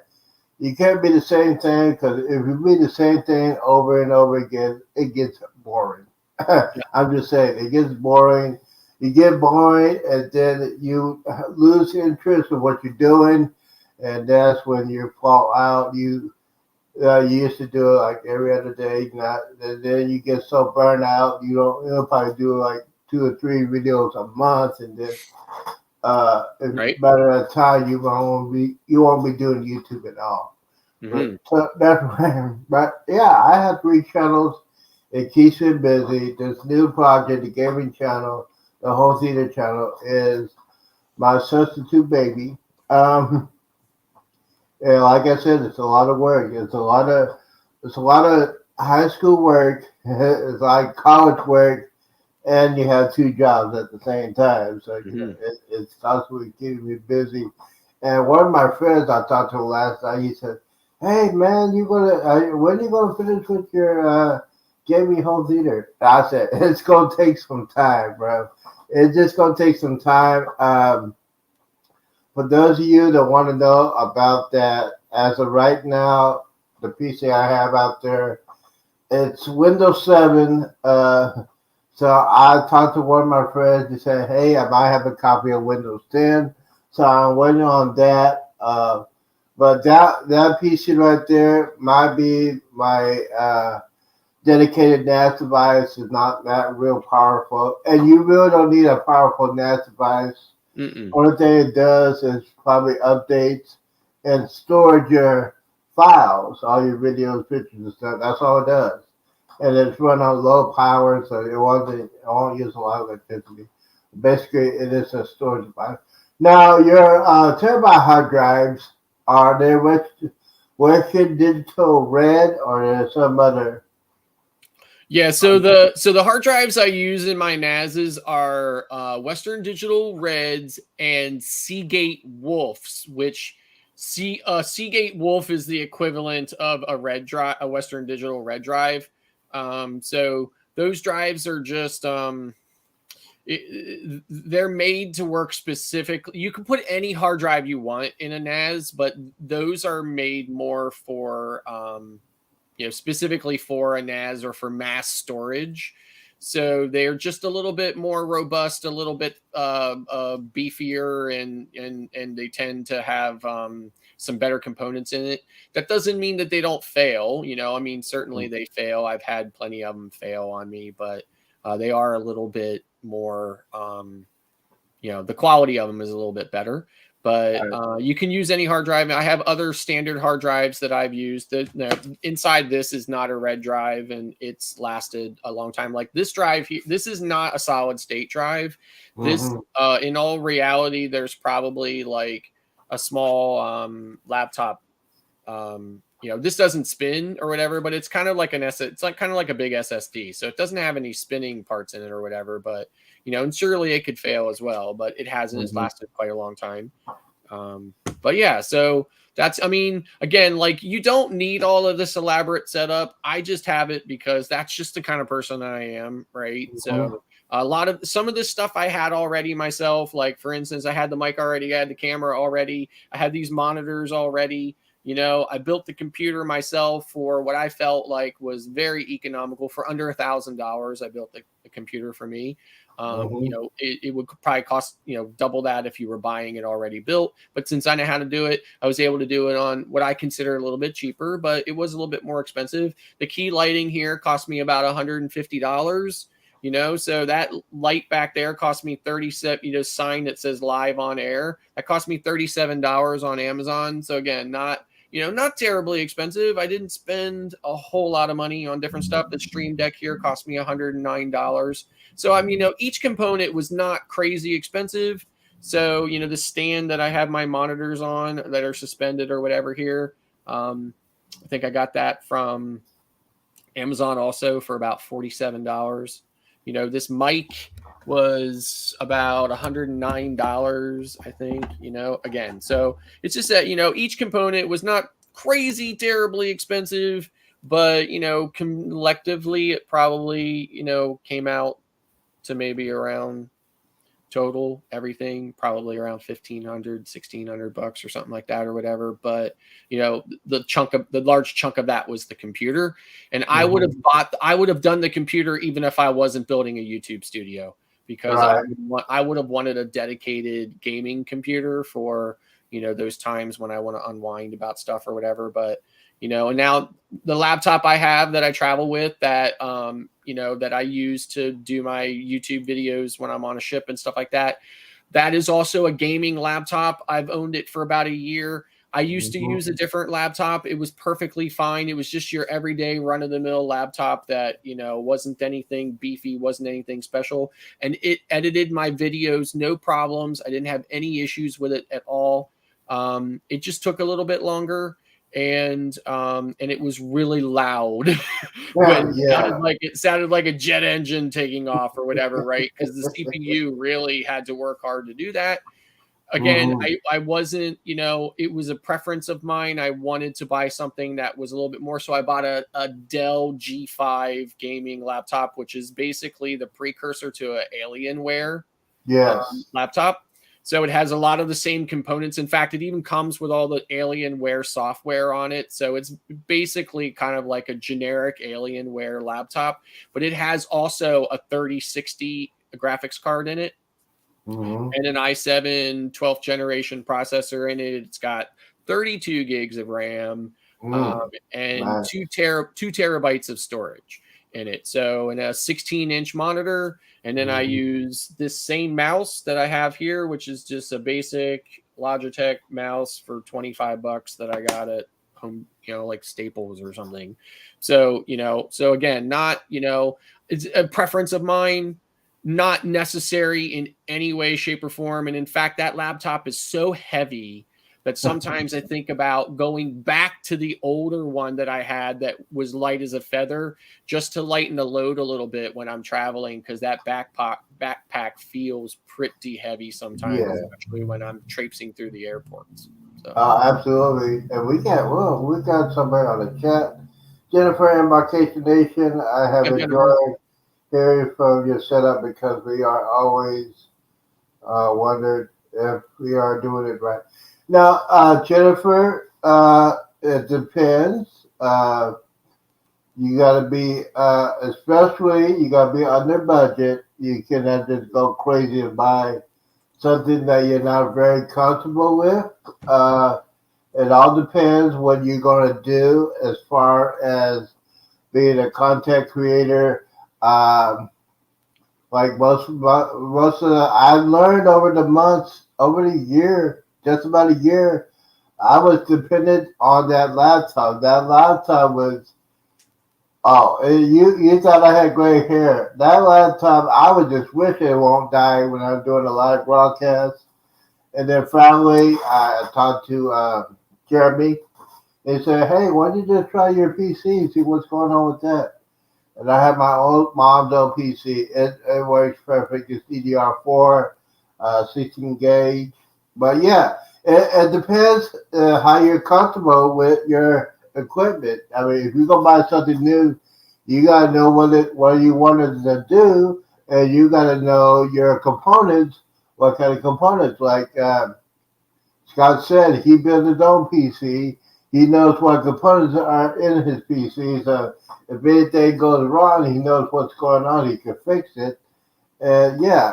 You can't be the same thing, because if you be the same thing over and over again, it gets boring. I'm just saying, it gets boring. You get boring, and then you lose interest in what you're doing, and that's when you fall out. You used to do it like every other day, and then you get so burned out. You'll probably do like 2 or 3 videos a month, and then Right. by that time you won't be doing YouTube at all. So that's but yeah, I have 3 channels. It keeps me busy. This new project, the gaming channel, the Home Theater channel, is my substitute baby. And like I said, it's a lot of work. It's a lot of high school work. It's like college work, and you have 2 jobs at the same time. So it's constantly keeping me busy. And one of my friends I talked to last night, he said, "Hey man, when are you gonna finish with your gaming home theater?" I said, "It's gonna take some time, bro. It's just gonna take some time." For those of you that want to know about that, as of right now, the PC I have out there, it's Windows 7. So I talked to one of my friends. He said, "Hey, I might have a copy of Windows 10." So I'm waiting on that. But that PC right there might be my dedicated NAS device. Is not that real powerful, and you really don't need a powerful NAS device. Only thing it does is probably updates and store your files, all your videos, pictures, and stuff. That's all it does. And it's run on low power, so it won't use a lot of electricity. Basically, it is a storage device. Now, your terabyte hard drives, are they Western Digital Red, or is some other? Yeah, so the hard drives I use in my NASs are Western Digital Reds and Seagate Wolves, which Seagate Wolf is the equivalent of a red drive, a Western Digital Red drive. So those drives are just they're made to work specifically. You can put any hard drive you want in a NAS, but those are made more for specifically for a NAS or for mass storage. So they're just a little bit more robust, a little bit beefier, and they tend to have some better components in it. That doesn't mean that they don't fail. I mean, certainly they fail. I've had plenty of them fail on me, but they are a little bit more, the quality of them is a little bit better. But you can use any hard drive. I have other standard hard drives that I've used. Inside this is not a red drive, and it's lasted a long time. Like this drive here, this is not a solid state drive. This, in all reality, there's probably like a small laptop. This doesn't spin or whatever, but it's kind of like it's like kind of like a big SSD. So it doesn't have any spinning parts in it or whatever, but and surely it could fail as well, but it hasn't. It's lasted quite a long time. But yeah, so that's, I mean, again, like you don't need all of this elaborate setup. I just have it because that's just the kind of person I am, right? So some of this stuff I had already myself. Like for instance, I had the mic already, I had the camera already, I had these monitors already. I built the computer myself for what I felt like was very economical. For under $1,000, I built the computer for me. It would probably cost, double that if you were buying it already built. But since I know how to do it, I was able to do it on what I consider a little bit cheaper, but it was a little bit more expensive. The key lighting here cost me about $150. So that light back there cost me $37, sign that says live on air. That cost me $37 on Amazon. So again, not terribly expensive. I didn't spend a whole lot of money on different stuff. The Stream Deck here cost me $109. So, I mean, each component was not crazy expensive. So, the stand that I have my monitors on that are suspended or whatever here, I think I got that from Amazon also for about $47. This mic was about $109, I think, again. So it's just that, each component was not crazy, terribly expensive, but, collectively it probably, came out to maybe around total everything, probably around $1,500-$1,600 or something like that or whatever. But the large chunk of that was the computer. And I would have done the computer even if I wasn't building a YouTube studio, because I would have wanted a dedicated gaming computer for, those times when I want to unwind about stuff or whatever. But, and now the laptop I have that I travel with that, that I use to do my YouTube videos when I'm on a ship and stuff like that, that is also a gaming laptop. I've owned it for about a year. I used to use a different laptop. It was perfectly fine. It was just your everyday run-of-the-mill laptop that, wasn't anything beefy, wasn't anything special. And it edited my videos, no problems. I didn't have any issues with it at all. It just took a little bit longer. And it was really loud. It sounded like a jet engine taking off or whatever, right? Because the CPU really had to work hard to do that. Again, I wasn't, it was a preference of mine. I wanted to buy something that was a little bit more. So I bought a Dell G5 gaming laptop, which is basically the precursor to an Alienware laptop. So it has a lot of the same components. In fact, it even comes with all the Alienware software on it. So it's basically kind of like a generic Alienware laptop, but it has also a 3060 graphics card in it. And an i7 12th generation processor in it. It's got 32 gigs of RAM and 2 terabytes of storage in it. So, and a 16-inch monitor. And then I use this same mouse that I have here, which is just a basic Logitech mouse for $25 that I got at home, like Staples or something. So, so again, not, it's a preference of mine. Not necessary in any way, shape, or form. And in fact, that laptop is so heavy that sometimes I think about going back to the older one that I had that was light as a feather, just to lighten the load a little bit when I'm traveling, because that backpack feels pretty heavy sometimes, especially when I'm traipsing through the airports. So. Absolutely. And we got somebody on the chat. Jennifer, Embarkation Nation, I have enjoyed hearing from your setup, because we are always wondered if we are doing it right. Now, Jennifer, it depends. You got to be, especially, you got to be under budget. You cannot just go crazy and buy something that you're not very comfortable with. It all depends what you're going to do as far as being a content creator. Um, like most of the, I learned over the months, over the year, just about a year, I was dependent on that laptop. That laptop was, oh, you thought I had gray hair. That laptop, I would just wish it won't die when I'm doing a live broadcast. And then finally, I talked to Jeremy. They said, "Hey, why don't you just try your PC and see what's going on with that?" And I have my old mom's old PC. It works perfect. It's DDR4, 16 gauge. But yeah, it depends how you're comfortable with your equipment. I mean, if you're gonna buy something new, you gotta know what you wanted to do, and you gotta know your components. What kind of components? Like Scott said, he built his own PC. He knows what components are in his PC. So if anything goes wrong, he knows what's going on. He can fix it. And yeah,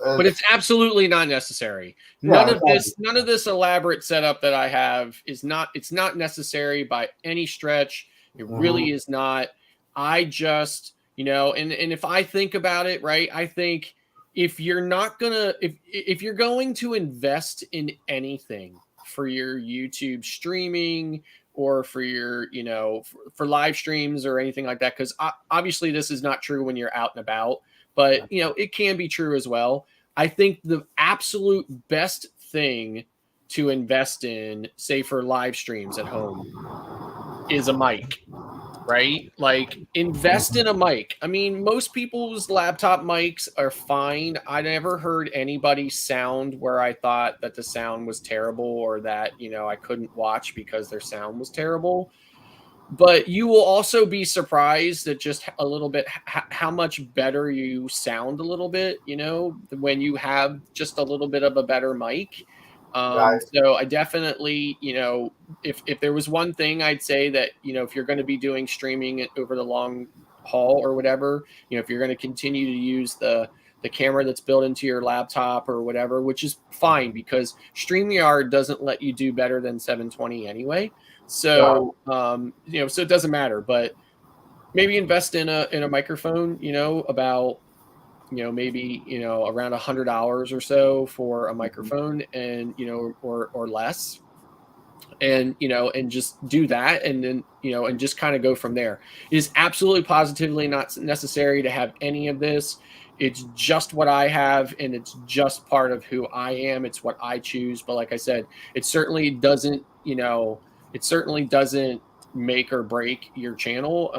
but it's absolutely not necessary. yeah, None of this elaborate setup that I have is not. It's not necessary by any stretch. It really is not. I just, and if I think about it, right, I think if you're not gonna, if you're going to invest in anything for your YouTube streaming or for your, for live streams or anything like that, because obviously this is not true when you're out and about, but it can be true as well. I think the absolute best thing to invest in, say for live streams at home, is a mic, right? Like invest in a mic. I mean, most people's laptop mics are fine. I never heard anybody sound where I thought that the sound was terrible or that, I couldn't watch because their sound was terrible. But you will also be surprised at just a little bit how much better you sound a little bit, when you have just a little bit of a better mic. right. So I definitely, if there was one thing I'd say that, if you're going to be doing streaming over the long haul or whatever, if you're going to continue to use the camera that's built into your laptop or whatever, which is fine because StreamYard doesn't let you do better than 720 anyway. So, so it doesn't matter, but maybe invest in a microphone, about, maybe, around $100 or so for a microphone and, or less. And, and just do that. And then, and just kind of go from there. It is absolutely positively not necessary to have any of this. It's just what I have, and it's just part of who I am. It's what I choose. But like I said, it certainly doesn't, make or break your channel.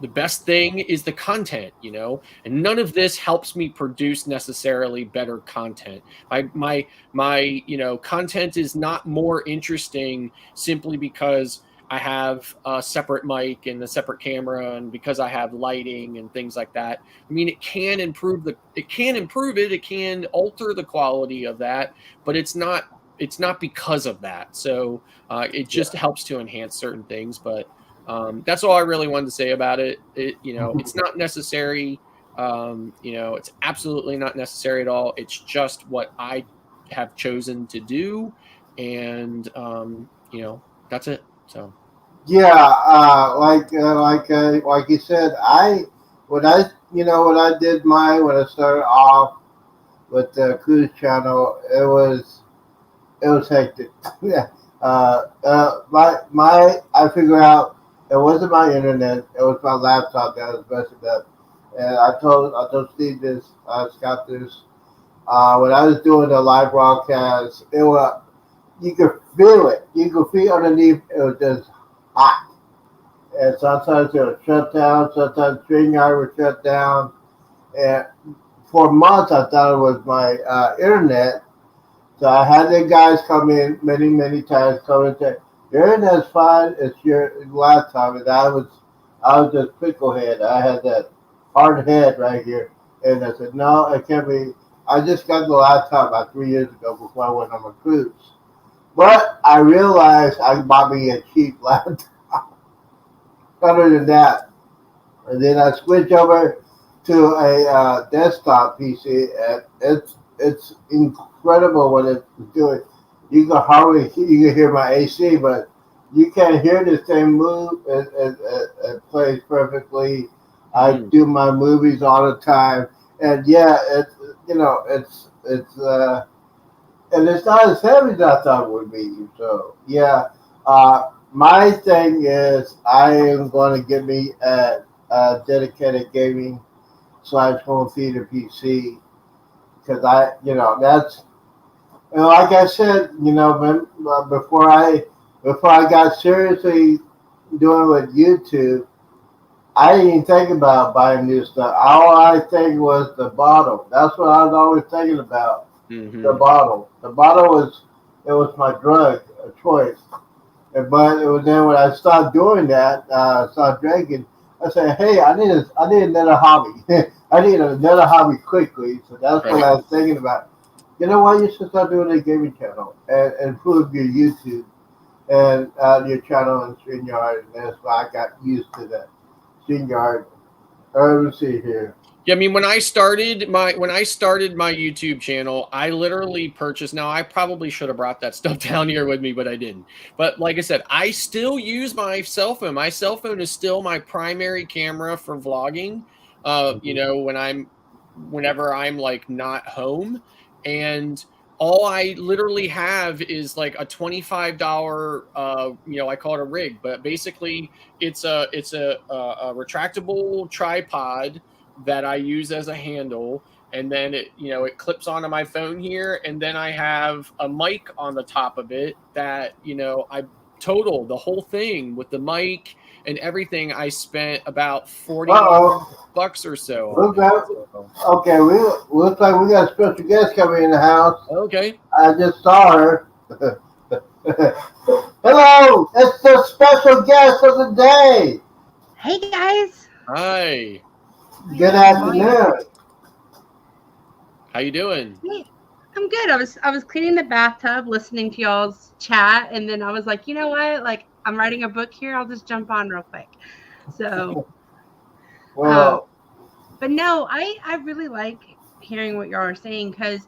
The best thing is the content, and none of this helps me produce necessarily better content. My content is not more interesting simply because I have a separate mic and a separate camera and because I have lighting and things like that. I mean, it can improve it, it can alter the quality of that, but it's not because of that. So it just helps to enhance certain things, but that's all I really wanted to say about it. It's not necessary. It's absolutely not necessary at all. It's just what I have chosen to do, and that's it. So Yeah, like you said, when I did mine when I started off with the cruise channel, it was hectic. Yeah, I figured out it wasn't my internet, it was my laptop that was messing up, and I told Steve this, Scott this, when I was doing the live broadcast, you could feel it, you could feel underneath, it was just hot. And sometimes it would shut down. Sometimes StreamYard would shut down. And for months, I thought it was my internet. So I had the guys come in many, many times, come and say, "Your internet's fine. It's your laptop." And I was just picklehead. I had that hard head right here, and I said, "No, it can't be." I just got the laptop about 3 years ago before I went on my cruise. But I realized I bought me a cheap laptop. Other than that, and then I switch over to a desktop PC, and it's incredible what it's doing. you can hear my AC, but you can't hear this thing move. It plays perfectly. I Mhm. do my movies all the time, and yeah, and it's not as heavy as I thought it would be. So yeah, my thing is I am going to get me a dedicated gaming slash home theater PC because that's like I said, before I got seriously doing with YouTube, I didn't even think about buying new stuff. All I think was the bottle. That's what I was always thinking about. The Mhm. bottle. The bottle was it was my drug of choice. But it was then when I started doing that, started drinking. I said, "Hey, I need another hobby. I need another hobby quickly." So that's what Right. I was thinking about. You know what? You should start doing a gaming channel and improve your YouTube and your channel in StreamYard. And that's why I got used to that StreamYard. Let me see here. Yeah, I mean, when I started my YouTube channel, I literally purchased. Now, I probably should have brought that stuff down here with me, but I didn't. But like I said, I still use my cell phone. My cell phone is still my primary camera for vlogging. Whenever I'm like not home, and all I literally have is like a $25. I call it a rig, but basically it's a retractable tripod that I use as a handle, and then it clips onto my phone here, and then I have a mic on the top of it that I total the whole thing with the mic and everything. I spent about Uh 40 oh. bucks or so on Look that. out. So, Okay, looks like we got a special guest coming in the house. okay. I just saw her. Hello, it's the special guest of the day. Hey guys. Hi. Good How are you? afternoon. How you doing? Hey, I'm good. I was cleaning the bathtub, listening to y'all's chat, and then I was like, you know what? Like I'm writing a book here. I'll just jump on real quick. So, uh, Well, but no, I really like hearing what y'all are saying because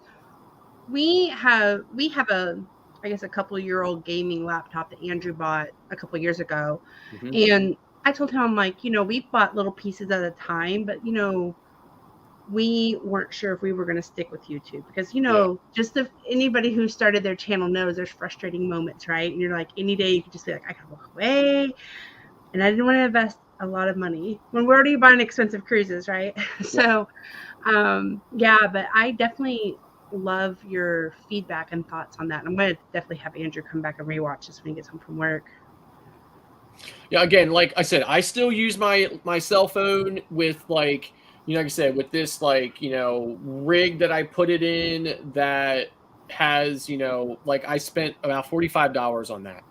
we have a I guess a couple-year old gaming laptop that Andrew bought a couple years ago, Hmm. and I told him I'm like, we bought little pieces at a time, but we weren't sure if we were going to stick with YouTube because, Yeah. just if anybody who started their channel knows there's frustrating moments, right? And you're like, any day you could just be like, I could walk away. And I didn't want to invest a lot of money when we're already buying expensive cruises, right? Yeah. So, yeah, but I definitely love your feedback and thoughts on that. I'm going to definitely have Andrew come back and rewatch this when he gets home from work. Yeah, again, like I said, I still use my cell phone with like I said, with this rig that I put it in that has like I spent about $45 on that.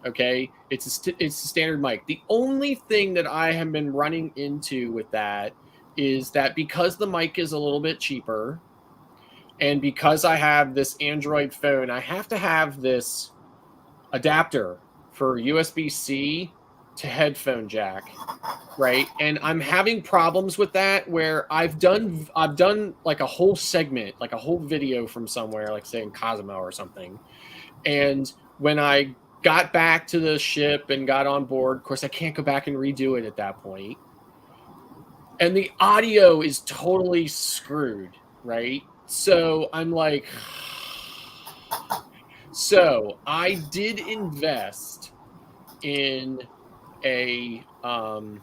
Okay, it's a standard mic. The only thing that I have been running into with that is that because the mic is a little bit cheaper, and because I have this Android phone, I have to have this adapter for USB-C to headphone jack, right? And I'm having problems with that where I've done like a whole segment, like a whole video from somewhere, like say in Cosmo or something. And when I got back to the ship and got on board, of course I can't go back and redo it at that point. And the audio is totally screwed, right? So I'm like, so I did invest in a um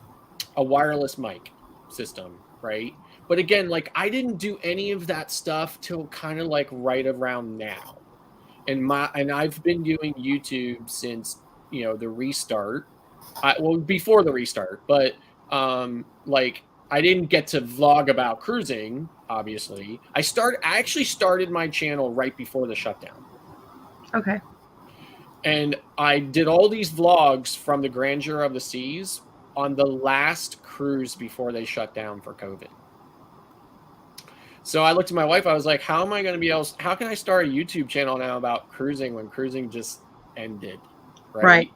a wireless mic system, right? But again, like I didn't do any of that stuff till kind of like right around now. And I've been doing YouTube since, the restart. Well, before the restart, but like I didn't get to vlog about cruising, obviously. I actually started my channel right before the shutdown. Okay. And I did all these vlogs from the grandeur of the seas on the last cruise before they shut down for COVID. So I looked at my wife. I was like, "How am I going to be able? How can I start a YouTube channel now about cruising when cruising just ended, Right.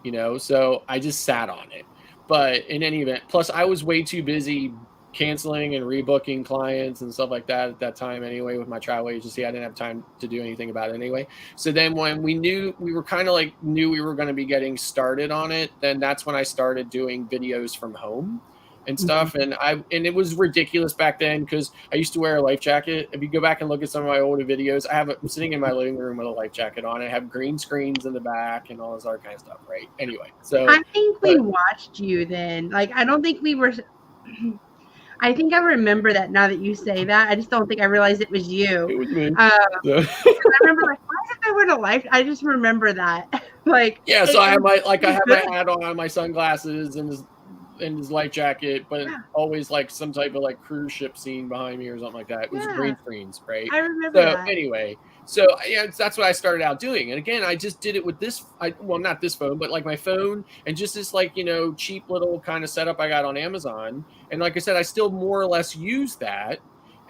right? Like, So I just sat on it. But in any event, plus I was way too busy canceling and rebooking clients and stuff like that at that time anyway with my travel agency. I didn't have time to do anything about it anyway. So then when we knew we were going to be getting started on it, then that's when I started doing videos from home and stuff. And it was ridiculous back then because I used to wear a life jacket. If you go back and look at some of my older videos, I'm sitting in my living room with a life jacket on. I have green screens in the back and all this other kind of stuff, right? Anyway, so I think we watched you then. Like, I don't think we were. I think I remember that now that you say that. I just don't think I realized it was you. It was me. I remember, like, why is it I wear a life? I just remember that. Like, yeah, so I have my hat on, my sunglasses, and his life jacket, but always like some type of like cruise ship scene behind me or something like that. It was green screens, right? I remember that. Anyway, so yeah, that's what I started out doing. And again, I just did it with this, not this phone, but like my phone and just this like, cheap little kind of setup I got on Amazon. And like I said, I still more or less use that.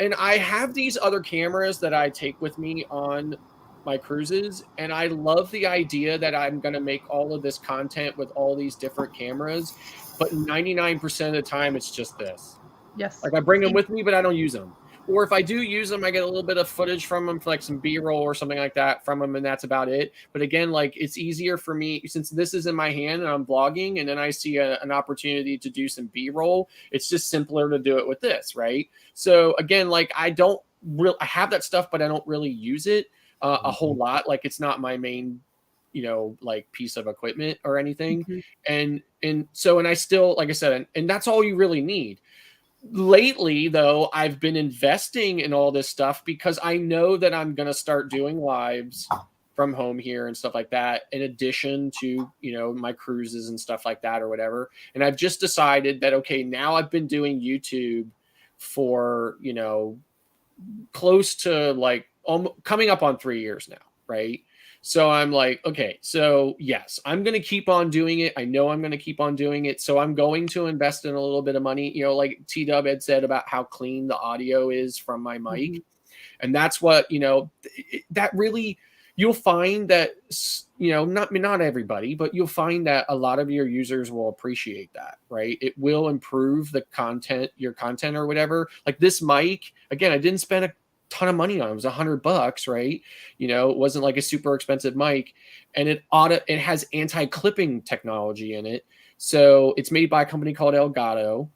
And I have these other cameras that I take with me on my cruises. And I love the idea that I'm going to make all of this content with all these different cameras. But 99% of the time, it's just this. Yes. Like I bring them with me, but I don't use them. Or if I do use them, I get a little bit of footage from them for like some B-roll or something like that from them. And that's about it. But again, like it's easier for me since this is in my hand and I'm vlogging and then I see an opportunity to do some B-roll. It's just simpler to do it with this. Right. So again, like I have that stuff, but I don't really use it a whole lot. Like it's not my main like piece of equipment or anything. And I still, like I said, and that's all you really need. Lately, though, I've been investing in all this stuff because I know that I'm going to start doing lives from home here and stuff like that, in addition to, my cruises and stuff like that or whatever. And I've just decided that, okay, now I've been doing YouTube for, close to like coming up on 3 years now. Right. So I'm like, okay, so yes, I'm going to keep on doing it. I know I'm going to keep on doing it. So I'm going to invest in a little bit of money, like T-Dub had said about how clean the audio is from my mic. And that's what, that really, you'll find that, not everybody, but you'll find that a lot of your users will appreciate that, right? It will improve your content or whatever. Like this mic, again, I didn't spend a ton of money on it. It was $100, right? It wasn't like a super expensive mic, and it has anti-clipping technology in it. So it's made by a company called Elgato,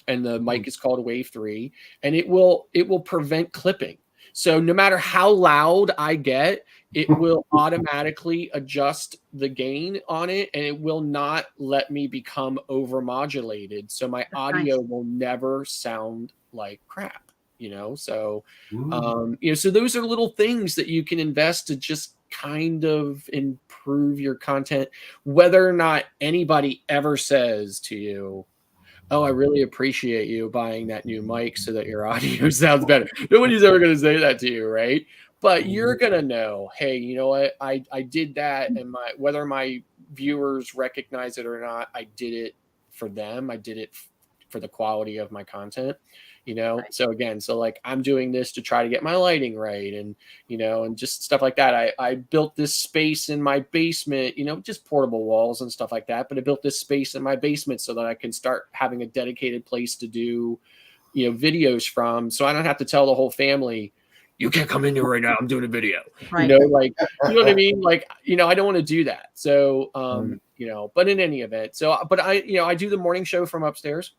and the mic is called Wave 3, and it will prevent clipping. So no matter how loud I get, it will automatically adjust the gain on it, and it will not let me become overmodulated. So my audio will never sound like crap. So those are little things that you can invest to just kind of improve your content, whether or not anybody ever says to you, oh, I really appreciate you buying that new mic so that your audio sounds better. Nobody's ever going to say that to you, right? But you're going to know, hey, you know what? I did that, and whether my viewers recognize it or not, I did it for them. I did it for the quality of my content. So again, like I'm doing this to try to get my lighting right and, and just stuff like that. I built this space in my basement, just portable walls and stuff like that. But I built this space in my basement so that I can start having a dedicated place to do, videos from. So I don't have to tell the whole family, you can't come in here right now. I'm doing a video, right. Like, you know what I mean? Like, I don't want to do that. So, but in any event, but I do the morning show from upstairs.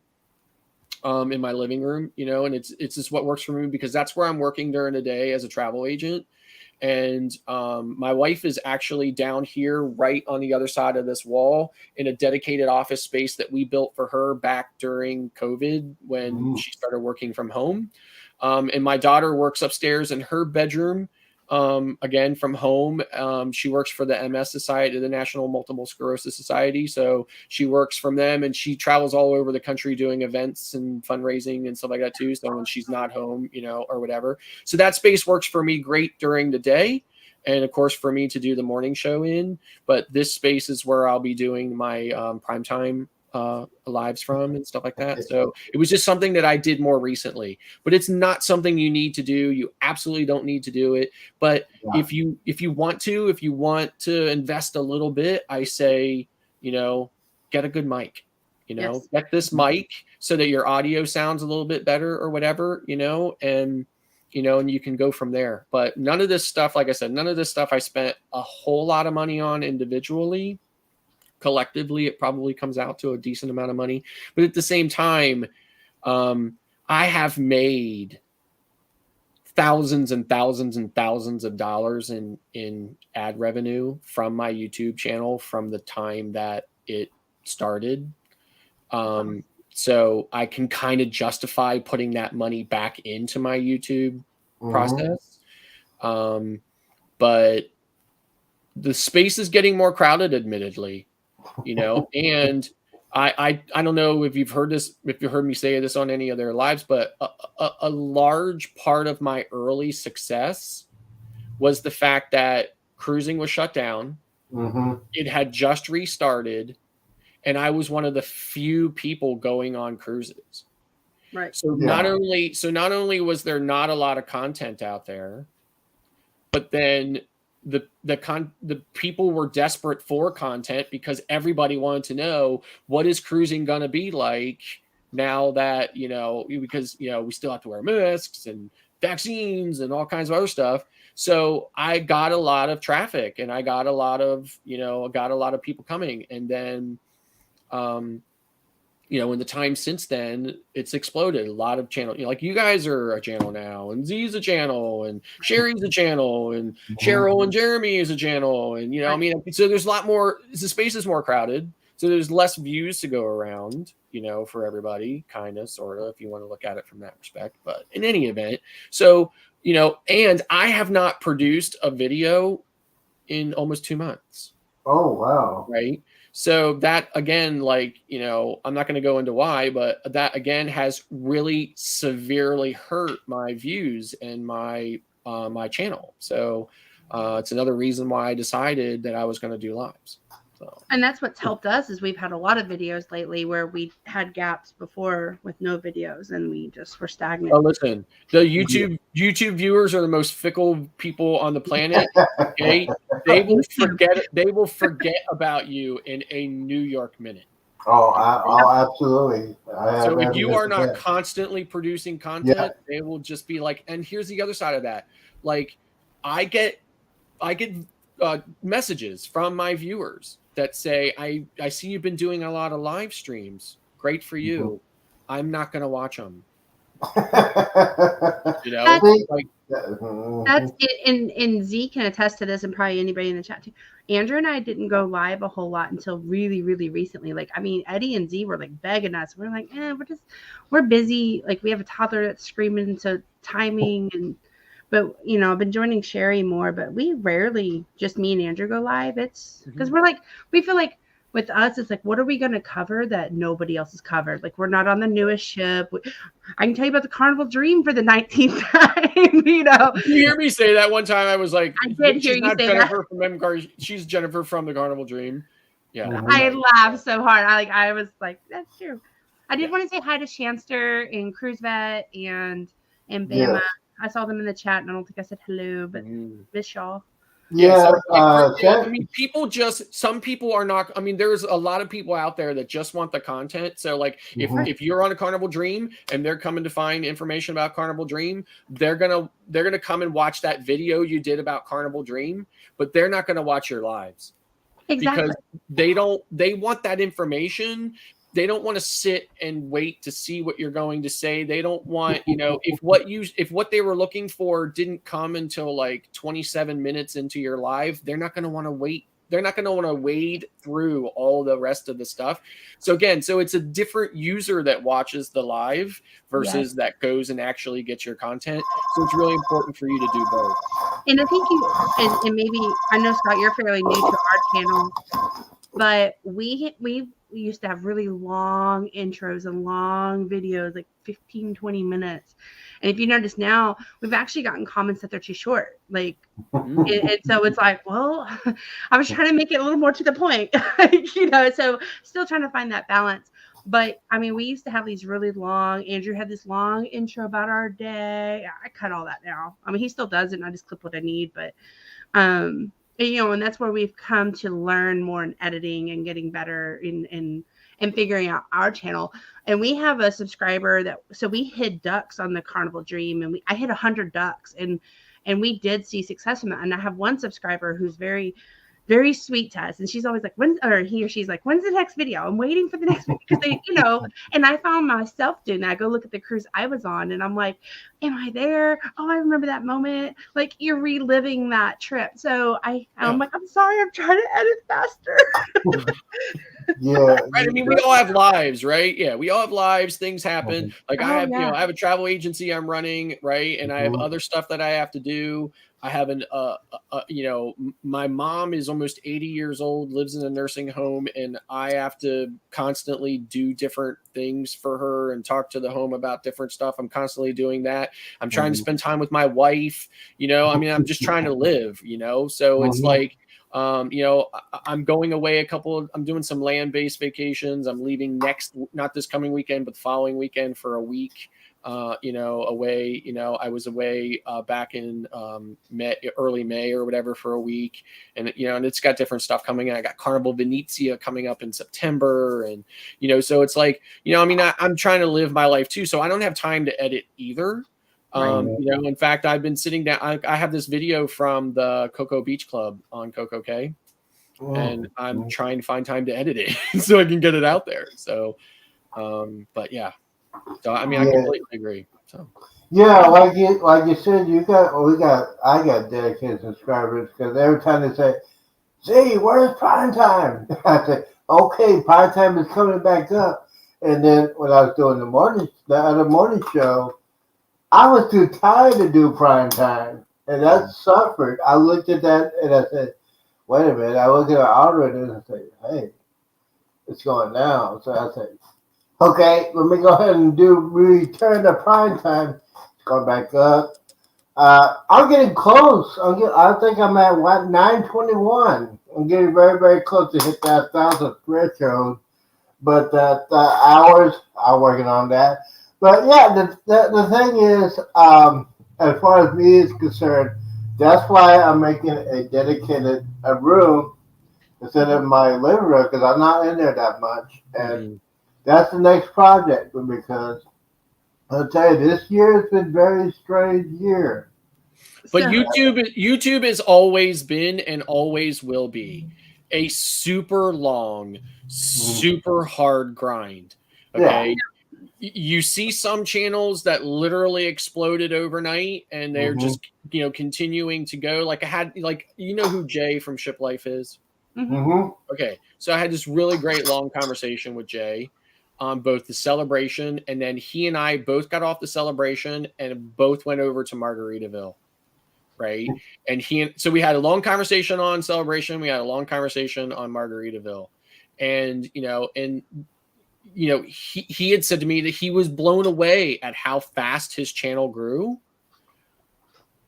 In my living room, and it's just what works for me because that's where I'm working during the day as a travel agent. And my wife is actually down here right on the other side of this wall in a dedicated office space that we built for her back during COVID when she started working from home. And my daughter works upstairs in her bedroom. Again, from home. She works for the MS Society, the National Multiple Sclerosis Society. So she works from them and she travels all over the country doing events and fundraising and stuff like that too. So when she's not home, or whatever. So that space works for me great during the day. And of course, for me to do the morning show in, but this space is where I'll be doing my primetime lives from and stuff like that. So it was just something that I did more recently, but it's not something you need to do. You absolutely don't need to do it. But if you want to invest a little bit, I say, get a good mic, get this mic so that your audio sounds a little bit better or whatever, and you can go from there. But none of this stuff, like I said, none of this stuff I spent a whole lot of money on individually. Collectively, it probably comes out to a decent amount of money. But at the same time, I have made thousands and thousands and thousands of dollars in ad revenue from my YouTube channel from the time that it started. So I can kind of justify putting that money back into my YouTube process. But the space is getting more crowded, admittedly, and I don't know if you've heard me say this on any of their lives, but a large part of my early success was the fact that cruising was shut down. It had just restarted, and I was one of the few people going on cruises. Right. So not only was there not a lot of content out there, but then the people were desperate for content because everybody wanted to know what is cruising going to be like now that, because, we still have to wear masks and vaccines and all kinds of other stuff. So I got a lot of traffic and I got a lot of people coming. And then, in the time since then, it's exploded. A lot of channels, like you guys are a channel now, and Z's a channel, and Sherry's a channel, and Cheryl and Jeremy is a channel, and so there's a lot more. The space is more crowded, so there's less views to go around, for everybody, kind of, sort of, if you want to look at it from that respect. But in any event, so and I have not produced a video in almost 2 months. Oh wow! Right. So that, again, I'm not going to go into why, but that, again, has really severely hurt my views and my channel. So it's another reason why I decided that I was going to do lives. So. And that's what's helped us is we've had a lot of videos lately where we had gaps before with no videos and we just were stagnant. Oh, listen, the YouTube viewers are the most fickle people on the planet. Okay, they will forget about you in a New York minute. Oh, absolutely. So if you are not constantly producing content, they will just be like, and here's the other side of that. Like, I get messages from my viewers that say, I see you've been doing a lot of live streams. Great for you. I'm not going to watch them. That's it. And Z can attest to this, and probably anybody in the chat too. Andrew and I didn't go live a whole lot until really, really recently. Eddie and Z were begging us. We're like, we're busy. Like, we have a toddler that's screaming, so timing but I've been joining Sherry more, but we rarely, just me and Andrew, go live. It's because we feel like with us, it's like, what are we going to cover that nobody else has covered? Like, we're not on the newest ship. I can tell you about the Carnival Dream for the 19th time, Did you hear me say that one time? I was like, I did hear you say Jennifer that. She's Jennifer from the Carnival Dream. Yeah. I laughed so hard. I was like, that's true. I did want to say hi to Shanster and Cruise Vet and Bama. Yeah. I saw them in the chat, and I don't think I said hello, but miss y'all. Yeah. Some people are not. There's a lot of people out there that just want the content. So, if you're on a Carnival Dream and they're coming to find information about Carnival Dream, they're gonna come and watch that video you did about Carnival Dream, but they're not gonna watch your lives. Exactly. Because they want that information. They don't want to sit and wait to see what you're going to say. They don't want, if what they were looking for didn't come until 27 minutes into your live, they're not going to want to wait. They're not going to want to wade through all the rest of the stuff. So again, it's a different user that watches the live versus that goes and actually gets your content. So it's really important for you to do both. And I think and maybe, I know, Scott, you're fairly new to our channel, but we used to have really long intros and long videos, like 15, 20 minutes. And if you notice now, we've actually gotten comments that they're too short. And so it's like, well, I was trying to make it a little more to the point, so still trying to find that balance. But we used to have these really long, Andrew had this long intro about our day. I cut all that now. He still does it, and I just clip what I need, but, and that's where we've come to learn more in editing and getting better and and figuring out our channel. And we have a subscriber so we hid ducks on the Carnival Dream, and I hit 100 ducks, and we did see success from that. And I have one subscriber who's very, very sweet to us, and she's always like, he or she's like, when's the next video? I'm waiting for the next video, because they, and I found myself doing that. I go look at the cruise I was on, and I'm like, am I there? Oh, I remember that moment. Like, you're reliving that trip. So I'm like, I'm sorry, I'm trying to edit faster. Yeah. Right. I mean, we all have lives, right? Yeah, we all have lives. Things happen. Like I have a travel agency I'm running, right? And I have other stuff that I have to do. I have my mom is almost 80 years old, lives in a nursing home, and I have to constantly do different things for her and talk to the home about different stuff. I'm constantly doing that. I'm trying to spend time with my wife, I mean, I'm just trying to live, so it's like, I'm going away I'm doing some land-based vacations. I'm leaving not this coming weekend, but the following weekend for a week. Away, I was away back in early May or whatever for a week. And, and it's got different stuff coming in. I got Carnival Venezia coming up in September. And, so it's like, I mean, I'm trying to live my life too. So I don't have time to edit either. In fact, I've been sitting down. I have this video from the Cocoa Beach Club on Coco Cay, and I'm trying to find time to edit it so I can get it out there. So, but yeah. So I mean, I completely agree. So yeah, like you said, I got dedicated subscribers, because every time they say, "See, where's prime time?" I say, "Okay, prime time is coming back up." And then when I was doing the other morning show, I was too tired to do prime time, and that suffered. I looked at that and I said, "Wait a minute." I looked at the algorithm and I said, "Hey, it's going down." So I said, "Okay, let me go ahead and return to prime time." It's going back up. I'm getting close. I think I'm at 921. I'm getting very, very close to hit that 1,000 threshold. But the hours, I'm working on that. But yeah, the thing is, as far as me is concerned, that's why I'm making a dedicated room instead of my living room, because I'm not in there that much. And that's the next project, because I'll tell you, this year has been a very strange year. But YouTube has always been and always will be a super long, super hard grind. Okay. Yeah. You see some channels that literally exploded overnight, and they're just, continuing to go. Like who Jay from Ship Life is? Okay. So I had this really great long conversation with Jay on both the celebration, and then he and I both got off the celebration and both went over to Margaritaville. Right. And so we had a long conversation on celebration. We had a long conversation on Margaritaville, and, he had said to me that he was blown away at how fast his channel grew.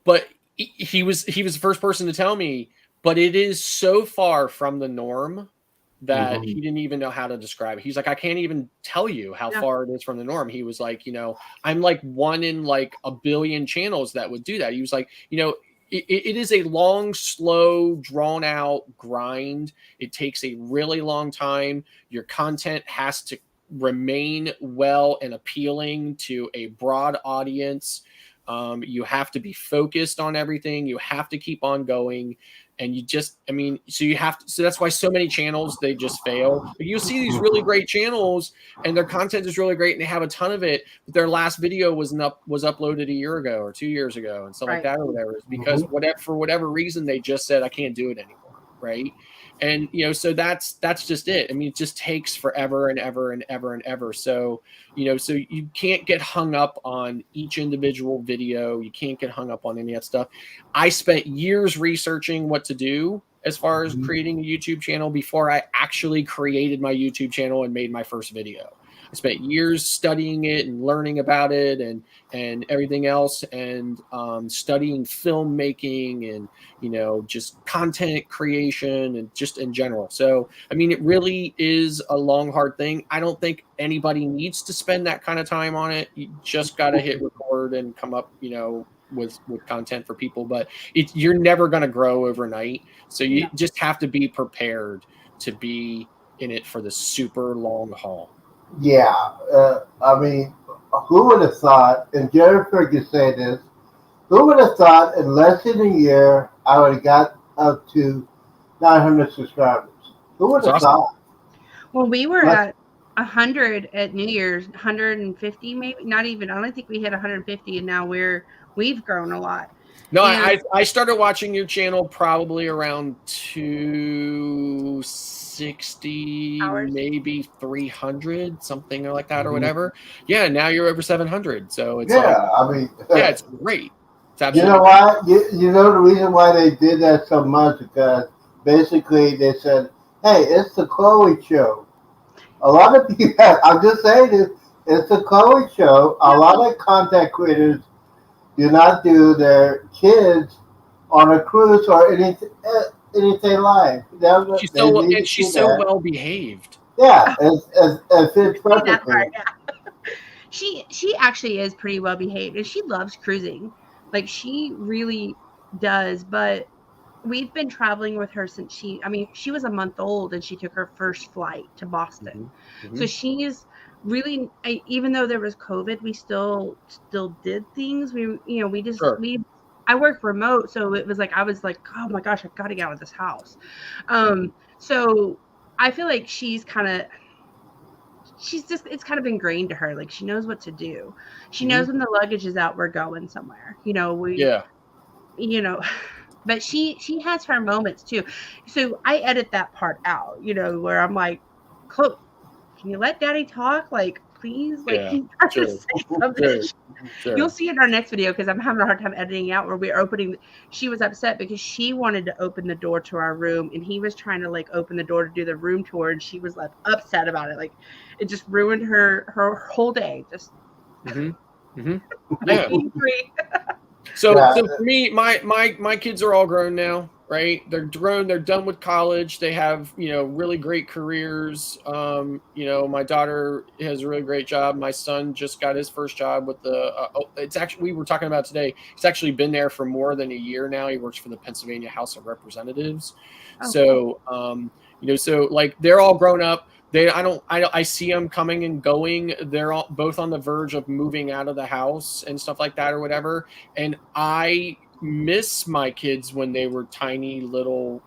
But he was the first person to tell me, but it is so far from the norm that he didn't even know how to describe it. He's like, I can't even tell you how far it is from the norm. He was like, I'm like one in like a billion channels that would do that. He was like, it is a long, slow, drawn out grind. It takes a really long time. Your content has to remain well and appealing to a broad audience. You have to be focused on everything. You have to keep on going. And so that's why so many channels, they just fail. But you see these really great channels and their content is really great and they have a ton of it, but their last video was uploaded a year ago or 2 years ago and stuff like that or whatever. It's because for whatever reason, they just said, I can't do it anymore. Right. And, so that's just it. I mean, it just takes forever and ever and ever and ever. So, so you can't get hung up on each individual video. You can't get hung up on any of that stuff. I spent years researching what to do as far as creating a YouTube channel before I actually created my YouTube channel and made my first video. I spent years studying it and learning about it and everything else, and studying filmmaking and, just content creation and just in general. So, I mean, it really is a long, hard thing. I don't think anybody needs to spend that kind of time on it. You just got to hit record and come up, with content for people, but you're never going to grow overnight. So you just have to be prepared to be in it for the super long haul. Yeah, I mean, who would have thought? And Jennifer could say this. Who would have thought in less than a year I would have got up to 900 subscribers? Who would have That's awesome. thought? Well, we were What? at 100 at New Year's, 150 maybe, not even. I don't think we hit 150, and now we've grown a lot. No, Yeah. I started watching your channel probably around 260, Hours. maybe 300, something like that, or Mhm. whatever. Yeah, now you're over 700, so it's Yeah, I mean, yeah, it's great. It's you absolutely know why? You know the reason why they did that so much because basically they said, "Hey, it's the Chloe show." A lot of people, I'm just saying this, it's the Chloe show. A lot of content creators do not do their kids on a cruise or anything live. she's They so need and to she's see so that. well behaved. Yeah, it fits See that perfectly. part, yeah. She actually is pretty well behaved, and she loves cruising. Like she really does. But we've been traveling with her since she was a month old, and she took her first flight to Boston. Mhm. So she's really, even though there was COVID, we still did things. Sure. I work remote, so it was like I was like, oh my gosh, I've got to get out of this house. So I feel like it's kind of ingrained to her. Like she knows what to do. She knows when the luggage is out, we're going somewhere. Yeah. But she has her moments too. So I edit that part out, where I'm like, Chloe, can you let daddy talk? Like, please, like, Yeah, he has sure. to say something. Sure. You'll see in our next video because I'm having a hard time editing out where we're opening. She was upset because she wanted to open the door to our room, and he was trying to like open the door to do the room tour, and she was like upset about it. Like, it just ruined her whole day. Just Yeah. angry. So Yeah. for me, my kids are all grown now, right? They're grown. They're done with college. They have really great careers. My daughter has a really great job. My son just got his first job with it's actually, we were talking about today. He's actually been there for more than a year now. He works for the Pennsylvania House of Representatives. Oh, So so like they're all grown up. I see them coming and going. They're all both on the verge of moving out of the house and stuff like that or whatever. And I miss my kids when they were tiny little,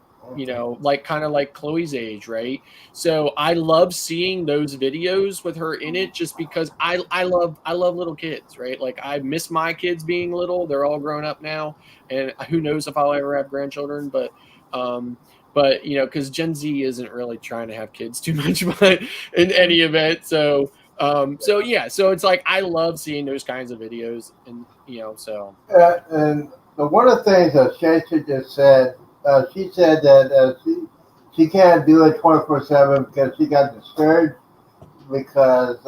like kind of like Chloe's age, right? So I love seeing those videos with her in it just because I love little kids, right? Like I miss my kids being little. They're all grown up now, and who knows if I'll ever have grandchildren, but because Gen Z isn't really trying to have kids too much, but in any event, so it's like I love seeing those kinds of videos, and so And one of the things that Shaysha just said, she said that she can't do it 24/7 because she got discouraged because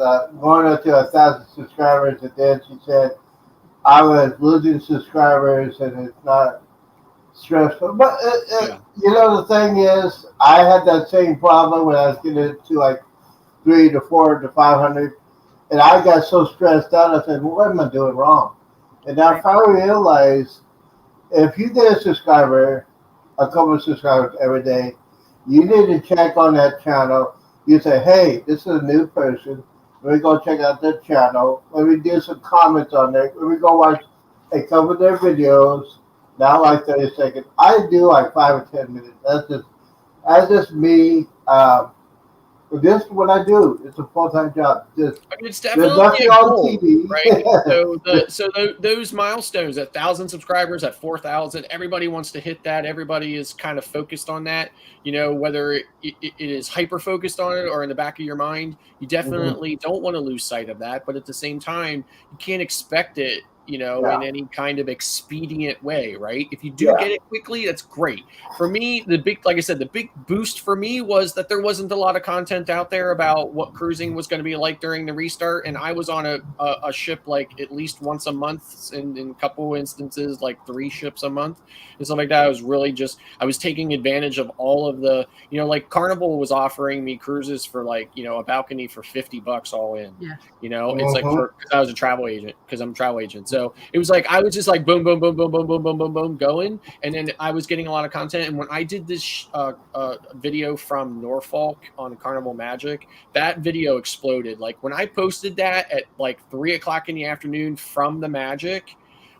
going up to 1,000 subscribers, and then she said I was losing subscribers and it's not stressful. But the thing is, I had that same problem when I was getting to like 300 to 400 to 500, and I got so stressed out. I said, well, "What am I doing wrong?" And I finally realized if you get a subscriber, a couple of subscribers every day, you need to check on that channel. You say, "Hey, this is a new person. Let me go check out their channel. Let me do some comments on there. Let me go watch a couple of their videos." Not like 30 seconds. I do like 5 or 10 minutes. That's just me. This is what I do. It's a full-time job. It's there's definitely nothing a on goal, TV. right? So those milestones, 1,000 subscribers, at 4,000, everybody wants to hit that. Everybody is kind of focused on that. Whether it is hyper focused on it or in the back of your mind, you definitely don't want to lose sight of that. But at the same time, you can't expect it. In any kind of expedient way, right? If you do get it quickly, that's great. For me, like I said, the big boost for me was that there wasn't a lot of content out there about what cruising was going to be like during the restart. And I was on a ship like at least once a month, and in a couple instances, like 3 ships a month and stuff like that. I was taking advantage of all of the, like Carnival was offering me cruises for like, a balcony for $50 all in. Yeah. It's like because I was a travel agent, because I'm a travel agent. So So it was like I was just like boom, boom, boom, boom, boom, boom, boom, boom, boom, going, and then I was getting a lot of content. And when I did this video from Norfolk on Carnival Magic, that video exploded. Like when I posted that at like 3:00 in the afternoon from the Magic,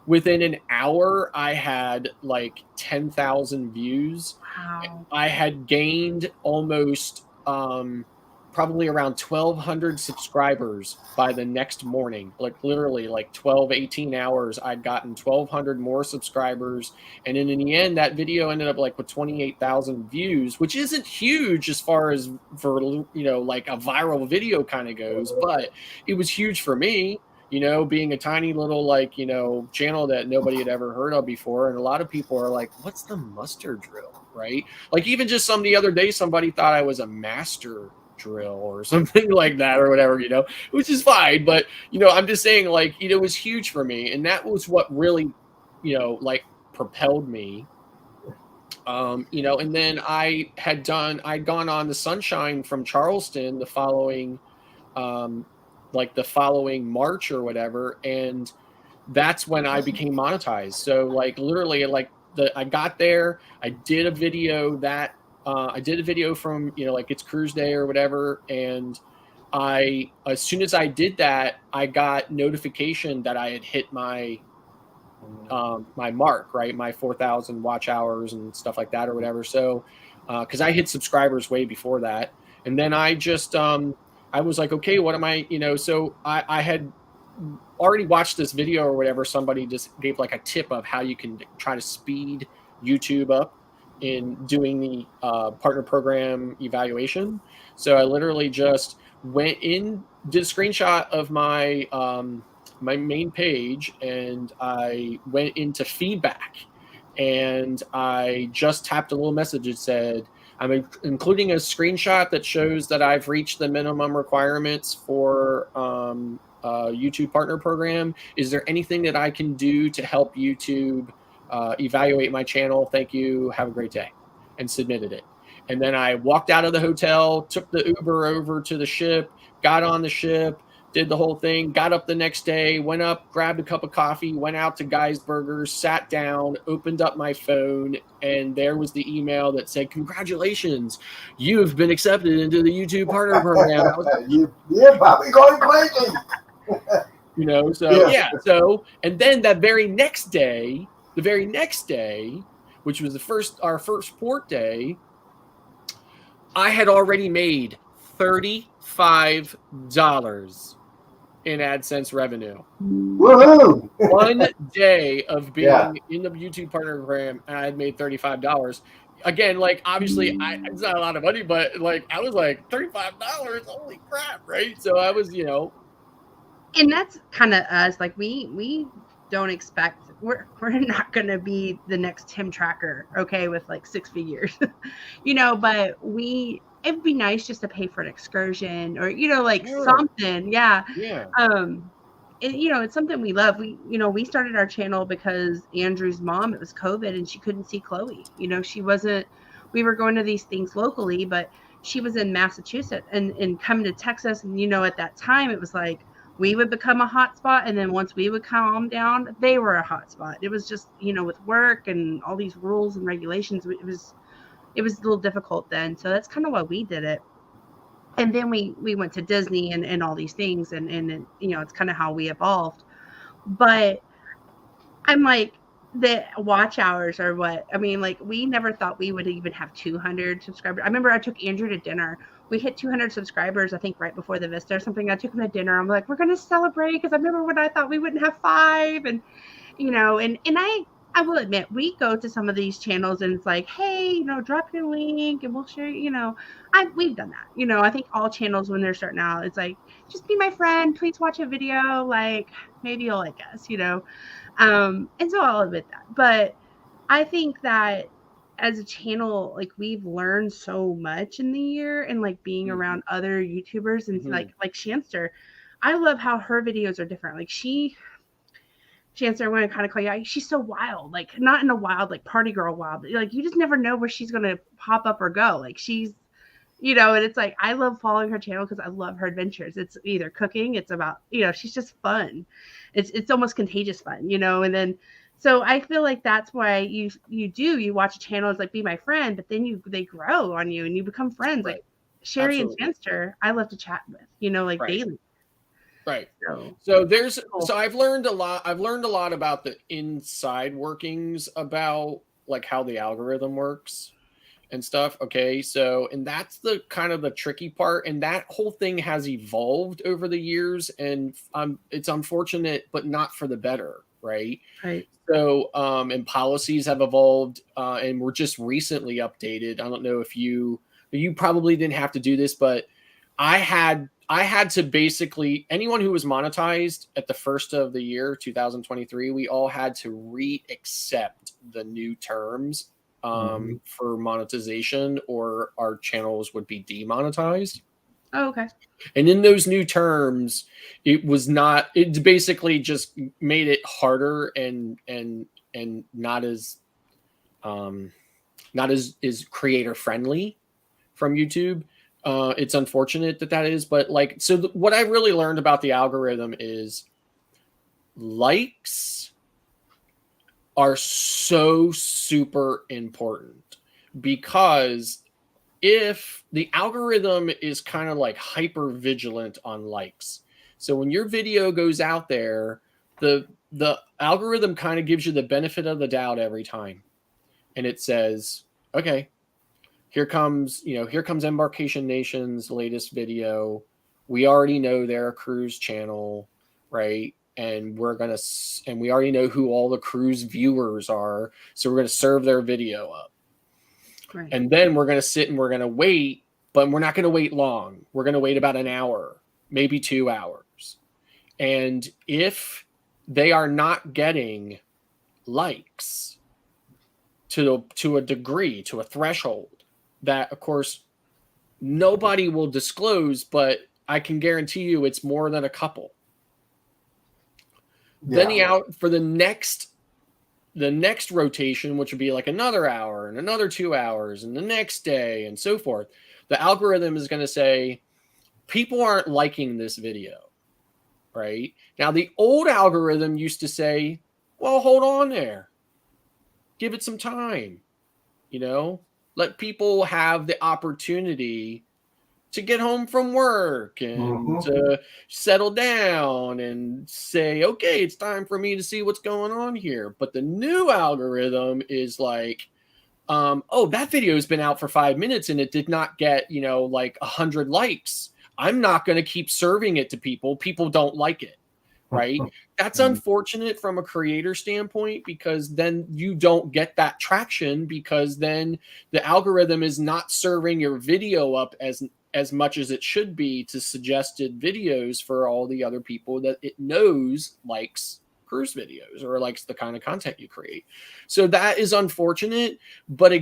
within an hour, I had like 10,000 views. Wow. I had gained almost probably around 1,200 subscribers by the next morning. Like literally like 12, 18 hours, I'd gotten 1,200 more subscribers. And then in the end, that video ended up like with 28,000 views, which isn't huge as far as for, like a viral video kind of goes, but it was huge for me. Being a tiny little channel that nobody had ever heard of before. And a lot of people are like, what's the muster drill? Right? Like even just the other day, somebody thought I was a master drill or something like that or whatever, which is fine. But, I'm just saying it was huge for me. And that was what really, propelled me. And then I'd gone on the Sunshine from Charleston the following March or whatever, and that's when I became monetized. So literally I got there, I did a video from it's cruise day or whatever, and as soon as I did that, I got notification that I had hit my my mark, right, my 4,000 watch hours and stuff like that or whatever. So because I hit subscribers way before that, and then I just I was like, okay, what am I, so I had already watched this video or whatever. Somebody just gave like a tip of how you can try to speed YouTube up in doing the partner program evaluation. So I literally just went in, did a screenshot of my my main page, and I went into feedback, and I just tapped a little message that said, I'm including a screenshot that shows that I've reached the minimum requirements for YouTube Partner Program. Is there anything that I can do to help YouTube evaluate my channel? Thank you. Have a great day. And submitted it. And then I walked out of the hotel, took the Uber over to the ship, got on the ship, did the whole thing, got up the next day, went up, grabbed a cup of coffee, went out to Guy's Burgers, sat down, opened up my phone, and there was the email that said, congratulations, you have been accepted into the YouTube Partner Program. I was like, you're probably going crazy. So, and then the very next day, which was our first port day, I had already made $35 in AdSense revenue. Woohoo! 1 day of being in the YouTube Partner Program, and I had made $35. Again, obviously, it's not a lot of money, but I was like, $35, holy crap, right? So I was, And that's kind of us. We don't expect, we're not going to be the next Tim Tracker, okay, with 6 figures, but it'd be nice just to pay for an excursion or, Sure. something. Yeah. Yeah. It's something we love. We started our channel because Andrew's mom, it was COVID and she couldn't see Chloe. We were going to these things locally, but she was in Massachusetts and coming to Texas. And, at that time it was we would become a hot spot. And then once we would calm down, they were a hot spot. It was just, with work and all these rules and regulations, it was a little difficult then. So that's kind of why we did it. And then we went to Disney and all these things. And it's kind of how we evolved. But I'm the watch hours are what, we never thought we would even have 200 subscribers. I remember I took Andrew to dinner. We hit 200 subscribers, I think right before the Vista or something. I took him to dinner. I'm like, we're going to celebrate. Because I remember when I thought we wouldn't have 5. And, and I will admit, we go to some of these channels and it's like, hey, drop your link and we'll share, we've done that. I think all channels when they're starting out, it's like, just be my friend, please watch a video, maybe you'll like us, and so I'll admit that. But I think that as a channel, we've learned so much in the year and being around other YouTubers and like Shanster. I love how her videos are different. Shanster, I'm going to kind of call you out. She's so wild, not in a wild, party girl wild. You just never know where she's going to pop up or go. She's you know, and it's like I love following her channel because I love her adventures. It's either cooking, it's about, you know, she's just fun. It's almost contagious fun, you know, and then so I feel like that's why you watch a channel as like be my friend, but then they grow on you and you become friends. Right. Like Sherry Absolutely. and Spencer, I love to chat with, you know, like Right. daily. Right. So So I've learned a lot. I've learned a lot about the inside workings about like how the algorithm works and stuff. Okay. So, and that's the kind of the tricky part. And that whole thing has evolved over the years. And it's unfortunate, but not for the better. Right. right. So, and policies have evolved and were just recently updated. I don't know if you probably didn't have to do this, but I had to basically, anyone who was monetized at the first of the year 2023, we all had to re-accept the new terms for monetization, or our channels would be demonetized. Oh, okay. And in those new terms, it basically just made it harder and not as is creator friendly from YouTube. It's unfortunate that is, but like, so what I really learned about the algorithm is likes are so super important, because if the algorithm is kind of like hyper vigilant on likes, so when your video goes out there, the algorithm kind of gives you the benefit of the doubt every time, and it says, okay, here comes Embarkation Nation's latest video. We already know they're a cruise channel, right? And we already know who all the cruise viewers are, so we're going to serve their video up. Right. And then we're going to sit and we're going to wait, but we're not going to wait long. We're going to wait about an hour, maybe 2 hours. And if they are not getting likes to a degree, to a threshold that, of course, nobody will disclose, but I can guarantee you it's more than a couple. Yeah. Then for the next rotation, which would be like another hour and another 2 hours and the next day and so forth, the algorithm is going to say, people aren't liking this video, right? Now, the old algorithm used to say, well, hold on there. Give it some time, you know? Let people have the opportunity to get home from work and to settle down and say, okay, it's time for me to see what's going on here. But the new algorithm is like, oh, that video has been out for 5 minutes and it did not get, like 100 likes. I'm not going to keep serving it to people. People don't like it. Right. That's unfortunate from a creator standpoint, because then you don't get that traction, because then the algorithm is not serving your video up as much as it should be to suggested videos for all the other people that it knows likes cruise videos or likes the kind of content you create. So that is unfortunate, but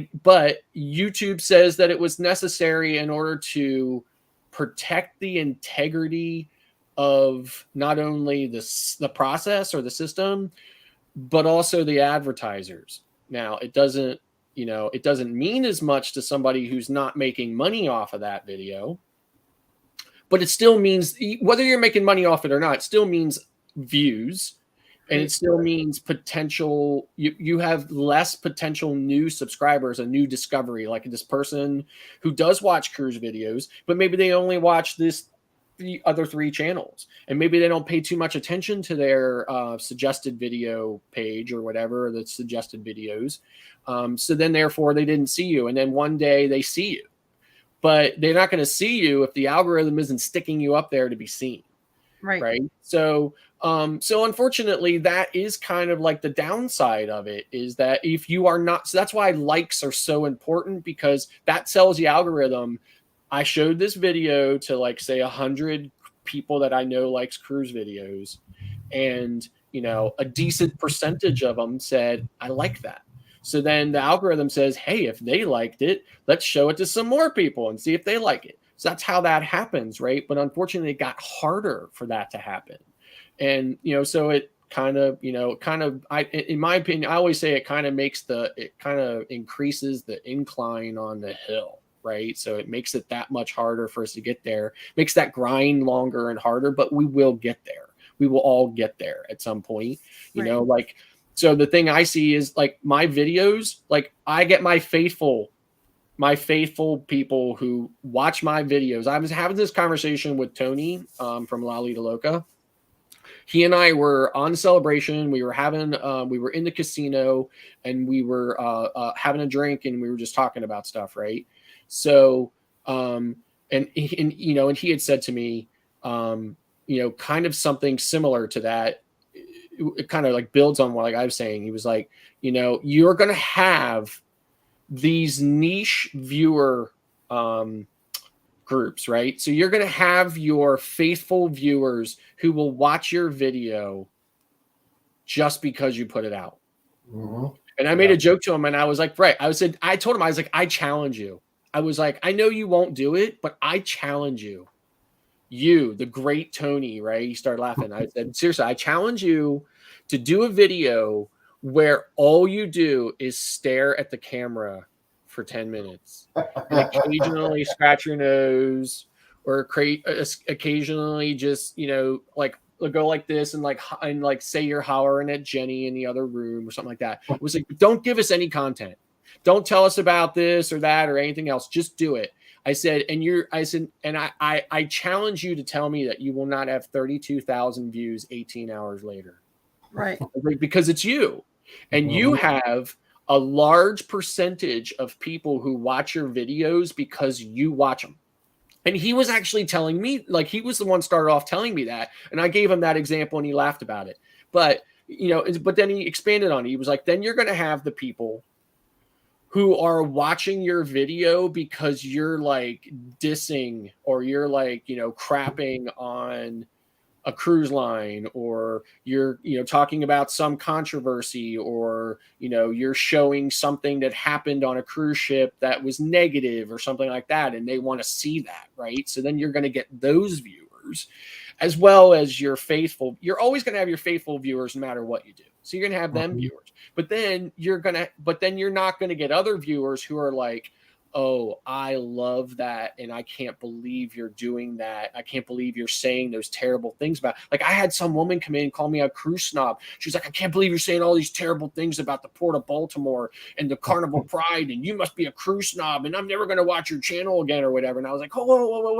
YouTube says that it was necessary in order to protect the integrity of not only the process or the system, but also the advertisers. Now, it doesn't mean as much to somebody who's not making money off of that video, but it still means, whether you're making money off it or not, it still means views, and it still means potential. You have less potential new subscribers, a new discovery, like this person who does watch cruise videos, but maybe they only watch the other 3 channels, and maybe they don't pay too much attention to their suggested video page or whatever, the suggested videos. So then therefore they didn't see you. And then one day they see you, but they're not going to see you if the algorithm isn't sticking you up there to be seen. Right. So unfortunately, that is kind of like the downside of it, is that if you are not, so that's why likes are so important, because that tells the algorithm, I showed this video to, like, say 100 people that I know likes cruise videos, and a decent percentage of them said, I like that. So then the algorithm says, hey, if they liked it, let's show it to some more people and see if they like it. So that's how that happens, right? But unfortunately, it got harder for that to happen. And so it kind of in my opinion, I always say it kind of increases the incline on the hill. right? So it makes it that much harder for us to get there, makes that grind longer and harder, but we will get there. We will all get there at some point, you know, like, so the thing I see is like my videos, like I get my faithful people who watch my videos. I was having this conversation with Tony from La Lita Loca. He and I were on Celebration. We were having, we were in the casino and we were having a drink and we were just talking about stuff. Right. So, and you know, and he had said to me, you know, kind of something similar to that. It kind of like builds on what like I was saying. He was like, you know, you're going to have these niche viewer groups, right? So you're going to have your faithful viewers who will watch your video just because you put it out. Mm-hmm. And I made a joke to him and I was like, right. I told him, I was like, I challenge you. I was like, I know you won't do it, but I challenge you. You, the great Tony, right? He started laughing. I said, seriously, I challenge you to do a video where all you do is stare at the camera for 10 minutes and occasionally scratch your nose or occasionally just, you know, like go like this and like say you're hollering at Jenny in the other room or something like that. It was like, don't give us any content. Don't tell us about this or that or anything else. Just do it. I said, and I challenge you to tell me that you will not have 32,000 views 18 hours later. Right. Because it's you. And you have a large percentage of people who watch your videos because you watch them. And he was actually telling me, like, he was the one started off telling me that. And I gave him that example and he laughed about it. But, you know, but then he expanded on it. He was like, then you're going to have the people who are watching your video because you're like dissing or you're like, you know, crapping on a cruise line or you're, you know, talking about some controversy or, you know, you're showing something that happened on a cruise ship that was negative or something like that. And they want to see that. Right. So then you're going to get those viewers as well as your faithful. You're always going to have your faithful viewers no matter what you do. So you're going to have them viewers, but then you're not going to get other viewers who are like, oh, I love that. And I can't believe you're doing that. I can't believe you're saying those terrible things about, like, I had some woman come in and call me a cruise snob. She was like, I can't believe you're saying all these terrible things about the Port of Baltimore and the Carnival Pride. And you must be a cruise snob and I'm never going to watch your channel again or whatever. And I was like, oh,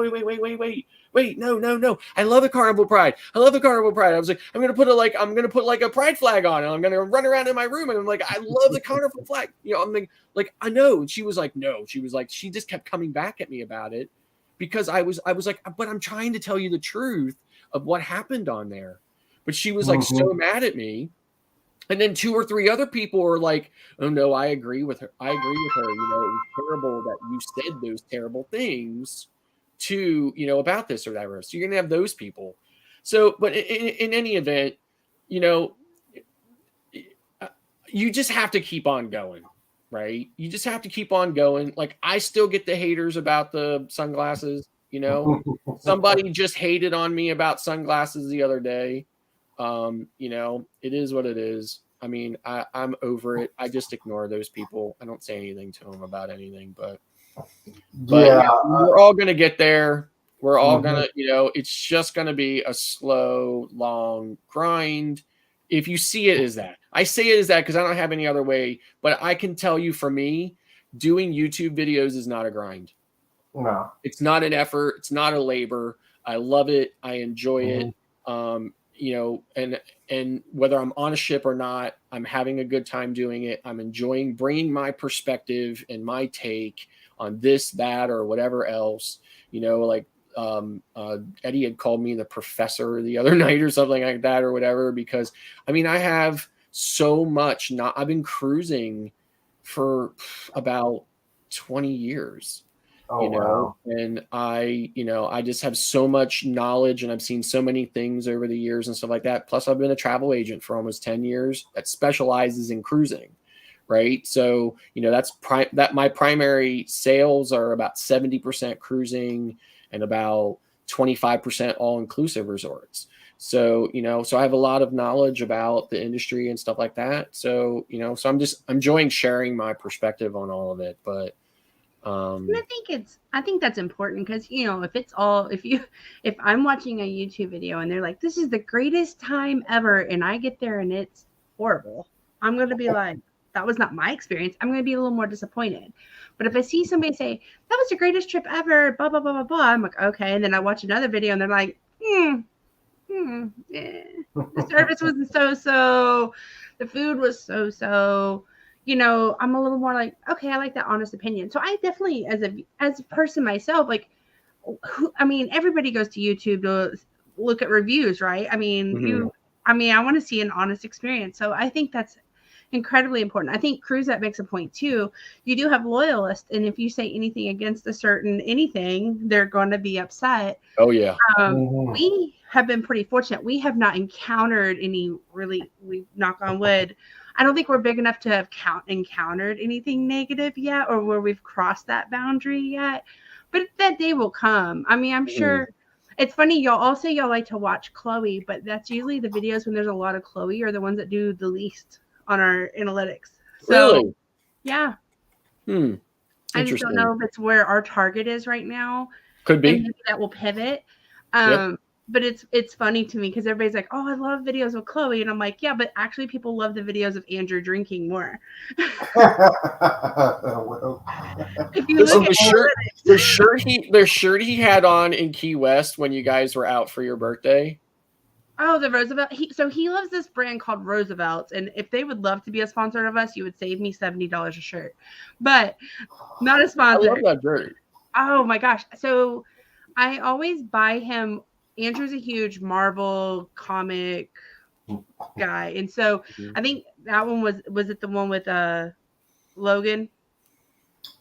wait, no. I love the Carnival Pride. I was like, I'm going to put like a pride flag on and I'm going to run around in my room. And I'm like, I love the Carnival flag. You know, I'm like, I know. And she was like, no, she just kept coming back at me about it because I was like, but I'm trying to tell you the truth of what happened on there. But she was like so mad at me. And then 2 or 3 other people were like, oh no, I agree with her. You know, it was terrible that you said those terrible things to, you know, about this or whatever. So you're going to have those people. So, but in any event, you know, you just have to keep on going, right? You just have to keep on going. Like, I still get the haters about the sunglasses, you know, somebody just hated on me about sunglasses the other day. You know, it is what it is. I mean, I'm over it. I just ignore those people. I don't say anything to them about anything, but yeah, we're all going to get there. We're all going to, you know, it's just going to be a slow, long grind. If you see it as that, I say it as that because I don't have any other way, but I can tell you for me, doing YouTube videos is not a grind. No, it's not an effort. It's not a labor. I love it. I enjoy it. You know, and whether I'm on a ship or not, I'm having a good time doing it. I'm enjoying bringing my perspective and my take on this, that, or whatever else, you know, like, Eddie had called me the professor the other night or something like that or whatever, because I mean, I have so much I've been cruising for about 20 years, you know, wow. And I just have so much knowledge and I've seen so many things over the years and stuff like that. Plus I've been a travel agent for almost 10 years that specializes in cruising. Right. So, you know, that my primary sales are about 70% cruising and about 25% all-inclusive resorts. So, you know, so I have a lot of knowledge about the industry and stuff like that. So, you know, so I'm just enjoying sharing my perspective on all of it. But And I think that's important because if I'm watching a YouTube video and they're like, this is the greatest time ever, and I get there and it's horrible, I'm going to be like, that was not my experience. I'm going to be a little more disappointed. But if I see somebody say, that was the greatest trip ever, blah, blah, blah, blah, blah, I'm like, okay. And then I watch another video and they're like, the service wasn't so, the food was so, I'm a little more like, okay, I like that honest opinion. So I definitely, as a person myself, like, everybody goes to YouTube to look at reviews, right? I want to see an honest experience. So I think that's incredibly important. I think Cruzette makes a point too. You do have loyalists, and if you say anything against a certain anything, they're going to be upset. Oh yeah. We have been pretty fortunate. We have not encountered any really. We knock on wood. I don't think we're big enough to have encountered anything negative yet, or where we've crossed that boundary yet. But that day will come. I'm sure. It's funny, y'all all say y'all like to watch Chloe, but that's usually the videos when there's a lot of Chloe are the ones that do the least on our analytics. So, really? Yeah. I just don't know if it's where our target is right now. Could be. And maybe that will pivot. But it's funny to me because everybody's like, oh, I love videos of Chloe. And I'm like, yeah, but actually people love the videos of Andrew drinking more. Well, If you look at the shirt he had on in Key West when you guys were out for your birthday. Oh, the Roosevelt. He loves this brand called Roosevelt's, and if they would love to be a sponsor of us, you would save me $70 a shirt, but not a sponsor. I love that shirt. Oh my gosh! So I always buy him. Andrew's a huge Marvel comic guy, and so I think that one was it the one with Logan?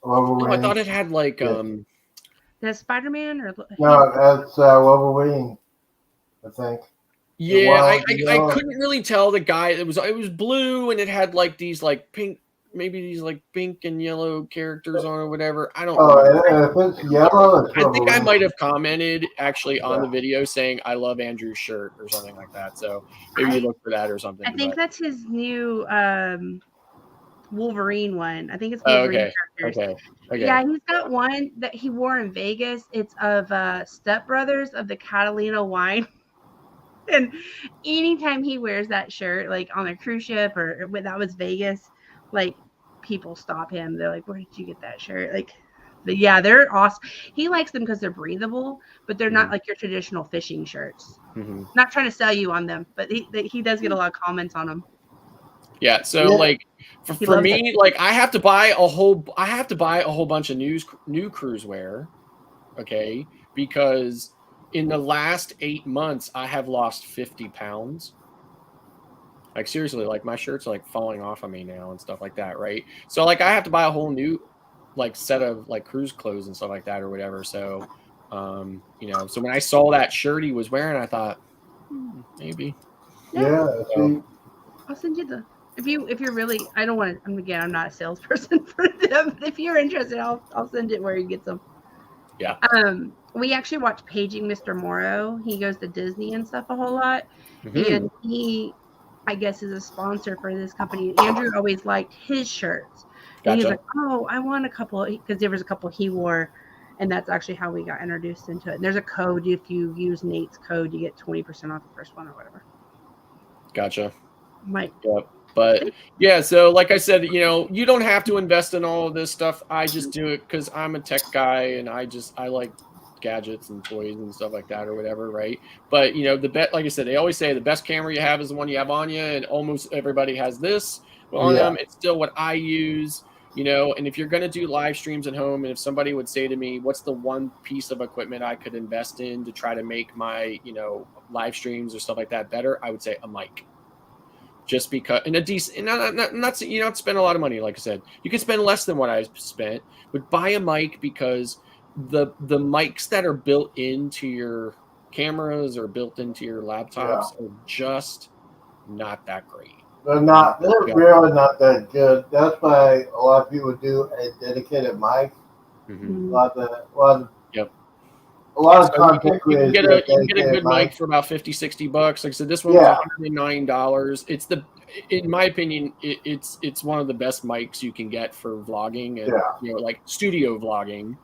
Oh, I thought it had like the Spider-Man or no, that's Wolverine, I think. Yeah, I couldn't really tell the guy. It was blue and it had like these like pink, maybe these like pink and yellow characters on or whatever. I don't. If it's yellow, I think I might have commented actually on the video saying I love Andrew's shirt or something like that. So maybe you look for that or something. I think that's his new Wolverine one. I think it's Wolverine characters. Okay. Yeah, he's got one that he wore in Vegas. It's of Step Brothers of the Catalina wine. And anytime he wears that shirt, like on a cruise ship or when that was Vegas, like people stop him. They're like, where did you get that shirt? Like, but yeah, they're awesome. He likes them because they're breathable, but they're not like your traditional fishing shirts. Not trying to sell you on them, but he does get a lot of comments on them. Yeah. So like for me, like I have to buy a whole bunch of new cruise wear. Okay. Because in the last 8 months, I have lost 50 pounds. Like seriously, like my shirts are like falling off of me now and stuff like that, right? So like I have to buy a whole new like set of like cruise clothes and stuff like that or whatever. So, so when I saw that shirt he was wearing, I thought maybe. Yeah. I'll send you if you're really. I don't want to. I'm not a salesperson for them. If you're interested, I'll send it where you get some. Yeah. We actually watch Paging Mr. Morrow. He goes to Disney and stuff a whole lot. And he, I guess, is a sponsor for this company. Andrew always liked his shirts. And he's like, oh, I want a couple, because there was a couple he wore. And that's actually how we got introduced into it. And there's a code. If you use Nate's code, you get 20% off the first one or whatever. Gotcha. Mike. Yep. But yeah, so like I said, you don't have to invest in all of this stuff. I just do it because I'm a tech guy and I like gadgets and toys and stuff like that or whatever, right? But like I said, they always say the best camera you have is the one you have on you, and almost everybody has this. Well, on them, it's still what I use, and if you're going to do live streams at home, and if somebody would say to me, what's the one piece of equipment I could invest in to try to make my, live streams or stuff like that better, I would say a mic. Just because, and a decent, not you don't spend a lot of money. Like I said, you can spend less than what I spent, but buy a mic because the mics that are built into your cameras or built into your laptops are just not that great. They're really not that good. That's why a lot of people do a dedicated mic. A lot of content creators. You can get a good mic for about $50-$60. Like I said, this one was $109. in my opinion, it's one of the best mics you can get for vlogging and like studio vlogging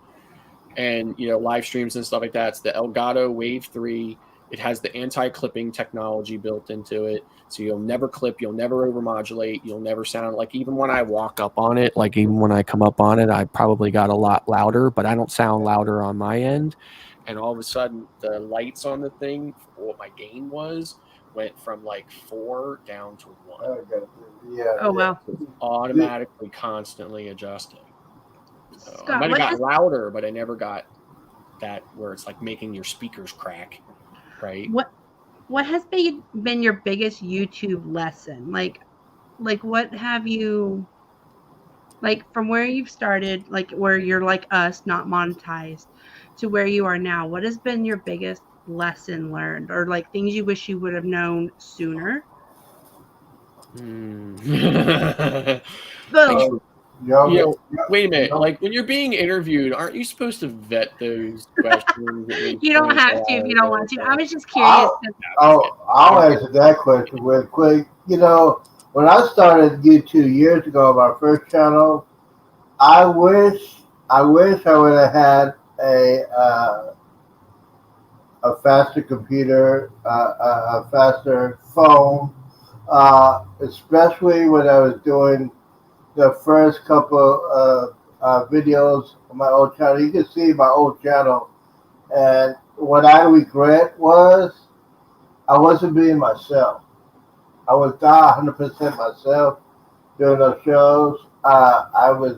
and live streams and stuff like that. It's the Elgato Wave 3. It has the anti-clipping technology built into it, so you'll never clip, you'll never overmodulate, you'll never sound like, even when I walk up on it, like even when I come up on it, I probably got a lot louder, but I don't sound louder on my end. And all of a sudden, the lights on the thing, what my gain was, went from like 4 down to 1. Oh wow! It's automatically, constantly adjusting. So Scott, I might have got louder, but I never got that where it's like making your speakers crack. Right. What has been your biggest YouTube lesson? Like what have you, like, from where you've started, like where you're like us, not monetized, to where you are now? What has been your biggest lesson learned, or like things you wish you would have known sooner? Boom. Wait a minute. Like when you're being interviewed, aren't you supposed to vet those questions? You don't have to if you don't want to. I was just curious. I'll answer that question real quick. When I started YouTube years ago, my first channel, I wish I would have had a faster computer, a faster phone, especially when I was doing the first couple of videos on my old channel. You can see my old channel, and what I regret was I wasn't being myself. I was not 100% myself doing those shows. I was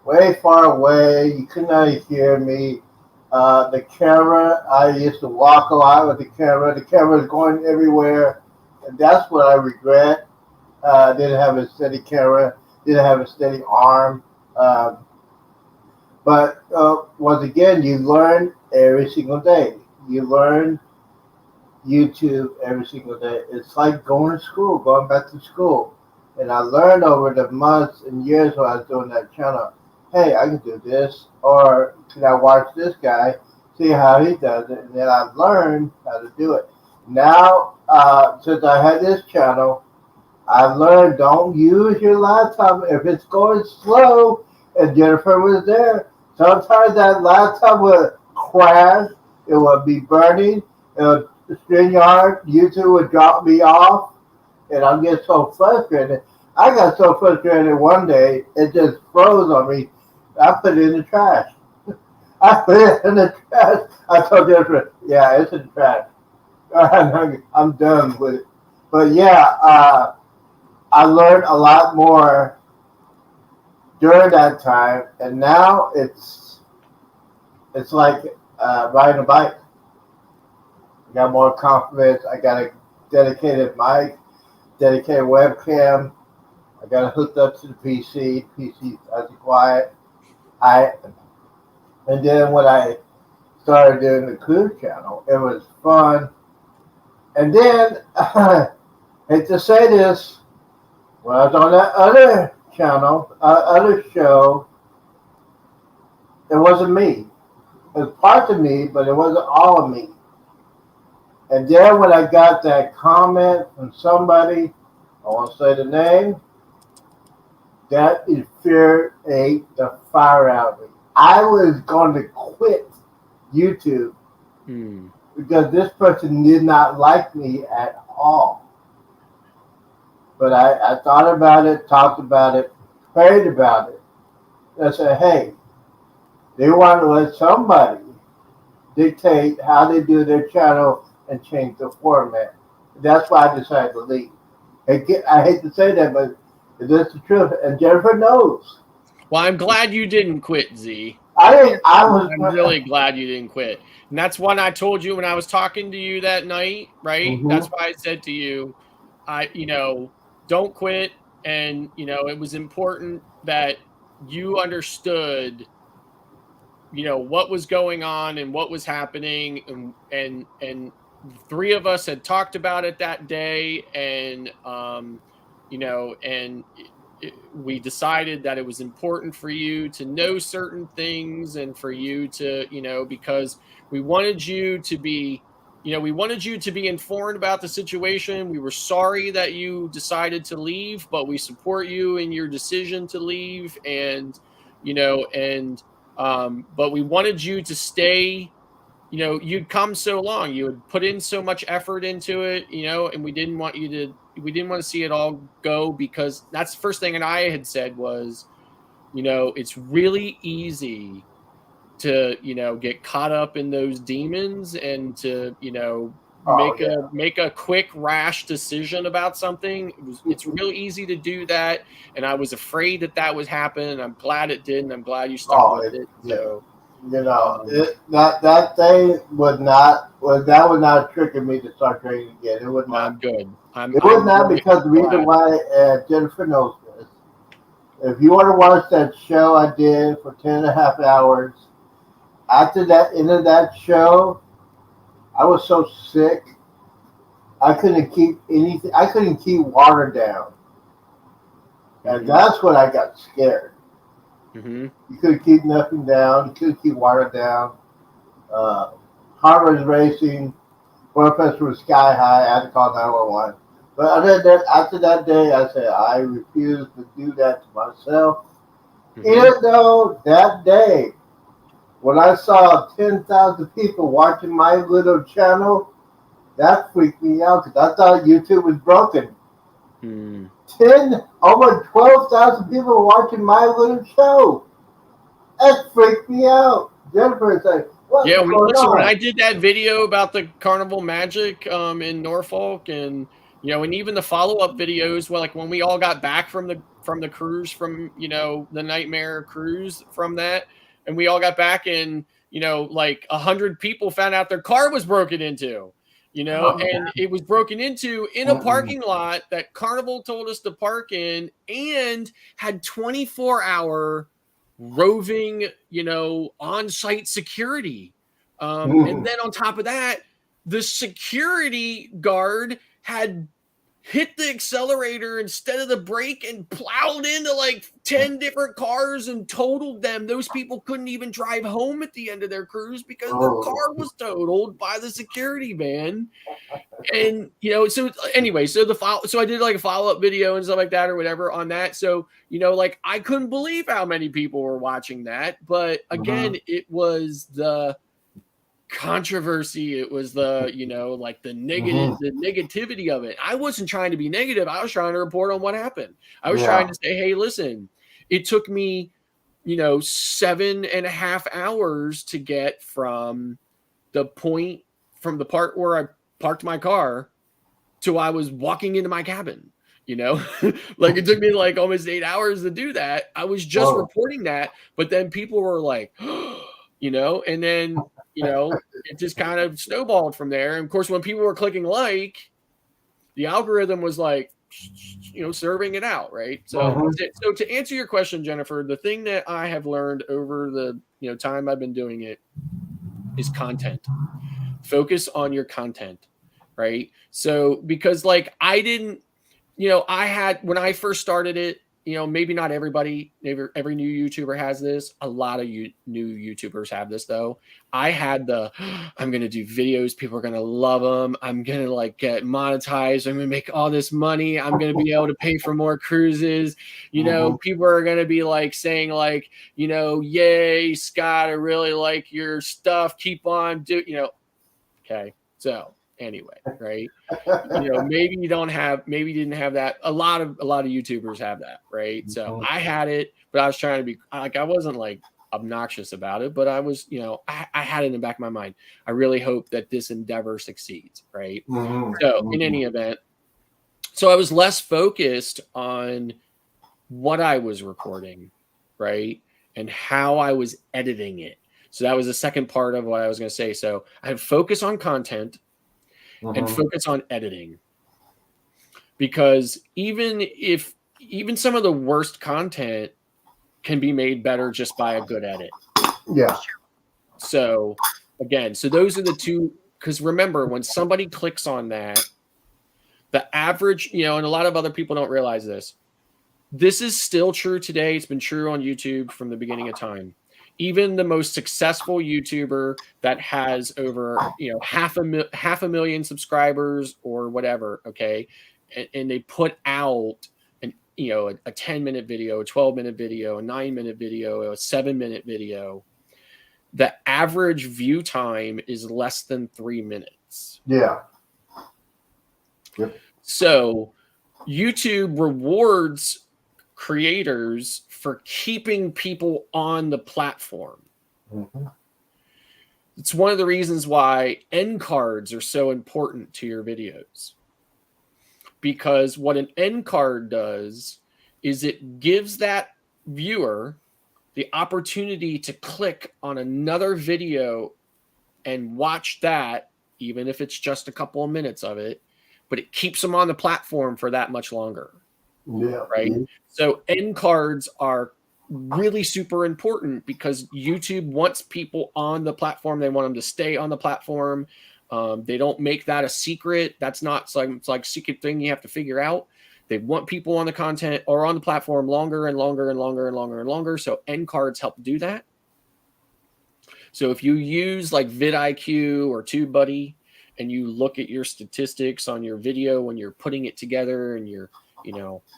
way far away. You could not hear me. The camera, I used to walk a lot with the camera. The camera was going everywhere, and that's what I regret. Didn't have a steady camera. Didn't have a steady arm. But once again, you learn every single day. You learn YouTube every single day. It's like going to school, going back to school. And I learned over the months and years when I was doing that channel, hey, I can do this, or can I watch this guy, see how he does it, and then I learned how to do it. Now, since I had this channel, I learned don't use your laptop if it's going slow, and Jennifer was there. Sometimes that laptop would crash, it would be burning, StreamYard, YouTube would drop me off, and I'd get so frustrated. I got so frustrated one day, it just froze on me. I put it in the trash. I told Jennifer, yeah, it's in the trash. I'm done with it. But yeah, I learned a lot more during that time, and now it's like riding a bike. I got more confidence. I got a dedicated mic, dedicated webcam. I got it hooked up to the PC. PC nice and quiet. And then when I started doing the cruise channel, it was fun. And then, hate to say this, when I was on that other channel, other show, it wasn't me. It was parts of me, but it wasn't all of me. And then when I got that comment from somebody, I won't say the name, that infuriated the fire out of me. I was going to quit YouTube because this person did not like me at all. But I thought about it, talked about it, prayed about it. And I said, hey, they want to let somebody dictate how they do their channel and change the format. That's why I decided to leave. I hate to say that, but that's the truth. And Jennifer knows. Well, I'm glad you didn't quit, Z. I'm really glad you didn't quit. And that's what I told you when I was talking to you that night, right? Mm-hmm. That's why I said to you, don't quit. And, it was important that you understood, what was going on and what was happening. And 3 of us had talked about it that day. And, we decided that it was important for you to know certain things and for you to, because we wanted you to be we wanted you to be informed about the situation. We were sorry that you decided to leave, but we support you in your decision to leave. And, but we wanted you to stay. You'd come so long, you had put in so much effort into it, and we didn't want to see it all go, because that's the first thing that I had said was, it's really easy to, get caught up in those demons and to, make a quick rash decision about something. It's real easy to do that. And I was afraid that would happen. I'm glad it did. And I'm glad you stuck with it. So, that thing would not trigger me to start training again. It would not. I'm good. It would not, because the reason why, Jennifer knows this. If you want to watch that show I did for 10.5 hours, after that end of that show, I was so sick. I couldn't keep anything. I couldn't keep water down, and that's when I got scared. Mm-hmm. You couldn't keep nothing down. You couldn't keep water down. Heart was racing. Blood pressure was sky high. I had to call 911. But other than that, after that day, I said I refuse to do that to myself. Mm-hmm. Even though that day, when I saw 10,000 people watching my little channel, that freaked me out, because I thought YouTube was broken. Over 12,000 people watching my little show. That freaked me out. Jennifer said, when I did that video about the Carnival Magic in Norfolk, and and even the follow-up videos, like when we all got back from the cruise, from the Nightmare cruise, from that, and we all got back, and like 100 people found out their car was broken into. And it was broken into in a parking lot that Carnival told us to park in, and had 24-hour roving, on-site security. And then on top of that, the security guard had hit the accelerator instead of the brake and plowed into like 10 different cars and totaled them. Those people couldn't even drive home at the end of their cruise because their car was totaled by the security van. And so anyway, so I did like a follow-up video and stuff like that, or whatever, on that. So like, I couldn't believe how many people were watching that. But again, it was the controversy, it was the like the negative the negativity of it. I wasn't trying to be negative. I was trying to report on what happened. I was trying to say, hey, listen, it took me 7.5 hours to get from the part where I parked my car to I was walking into my cabin. Like, it took me like almost 8 hours to do that. I was just reporting that, but then people were like, and then it just kind of snowballed from there. And of course, when people were clicking like, the algorithm was like, serving it out, right? So, so to answer your question, Jennifer, the thing that I have learned over the time I've been doing it is content. Focus on your content, right? So, because like I didn't, I had, when I first started it, maybe not everybody, every new YouTuber has this. A lot of new YouTubers have this, though. I had I'm going to do videos. People are going to love them. I'm going to like get monetized. I'm going to make all this money. I'm going to be able to pay for more cruises. People are going to be like saying like, yay, Scott, I really like your stuff. Keep on okay. So anyway, right? Maybe you didn't have that. A lot of YouTubers have that, right? So I had it, but I was trying to be like, I wasn't like obnoxious about it, but I was, I had it in the back of my mind. I really hope that this endeavor succeeds, right? So in any event, so I was less focused on what I was recording, right? And how I was editing it. So that was the second part of what I was going to say. So I had focus on content and focus on editing, because even some of the worst content can be made better just by a good edit. Yeah. So again, so those are the two, because remember, when somebody clicks on that, the average, and a lot of other people don't realize this. This is still true today. It's been true on YouTube from the beginning of time. even the most successful YouTuber that has over, half a million subscribers or whatever, okay, and they put out a 10-minute video, a 12-minute video, a 9-minute video, a 7-minute video, the average view time is less than 3 minutes. Yeah. Yep. So YouTube rewards creators for keeping people on the platform. Mm-hmm. It's one of the reasons why end cards are so important to your videos. Because what an end card does is it gives that viewer the opportunity to click on another video and watch that, even if it's just a couple of minutes of it, but it keeps them on the platform for that much longer. Yeah. Right. Mm-hmm. So end cards are really super important because YouTube wants people on the platform. They want them to stay on the platform. They don't make that a secret. That's not it's like secret thing you have to figure out. They want people on the content or on the platform longer and longer and longer and longer and longer. So end cards help do that. So if you use like vidIQ or TubeBuddy and you look at your statistics on your video when you're putting it together and you're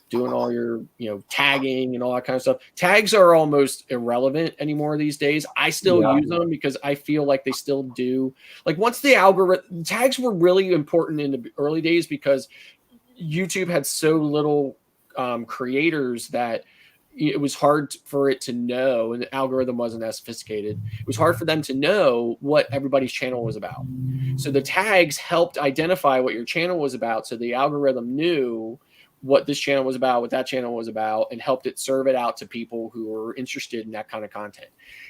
doing all your, tagging and all that kind of stuff. Tags are almost irrelevant anymore these days. I still use them because I feel like they still do. Like once the algorithm, tags were really important in the early days because YouTube had so little creators that it was hard for it to know, and the algorithm wasn't as sophisticated. It was hard for them to know what everybody's channel was about. So the tags helped identify what your channel was about. So the algorithm knew what this channel was about, what that channel was about, and helped it serve it out to people who were interested in that kind of content.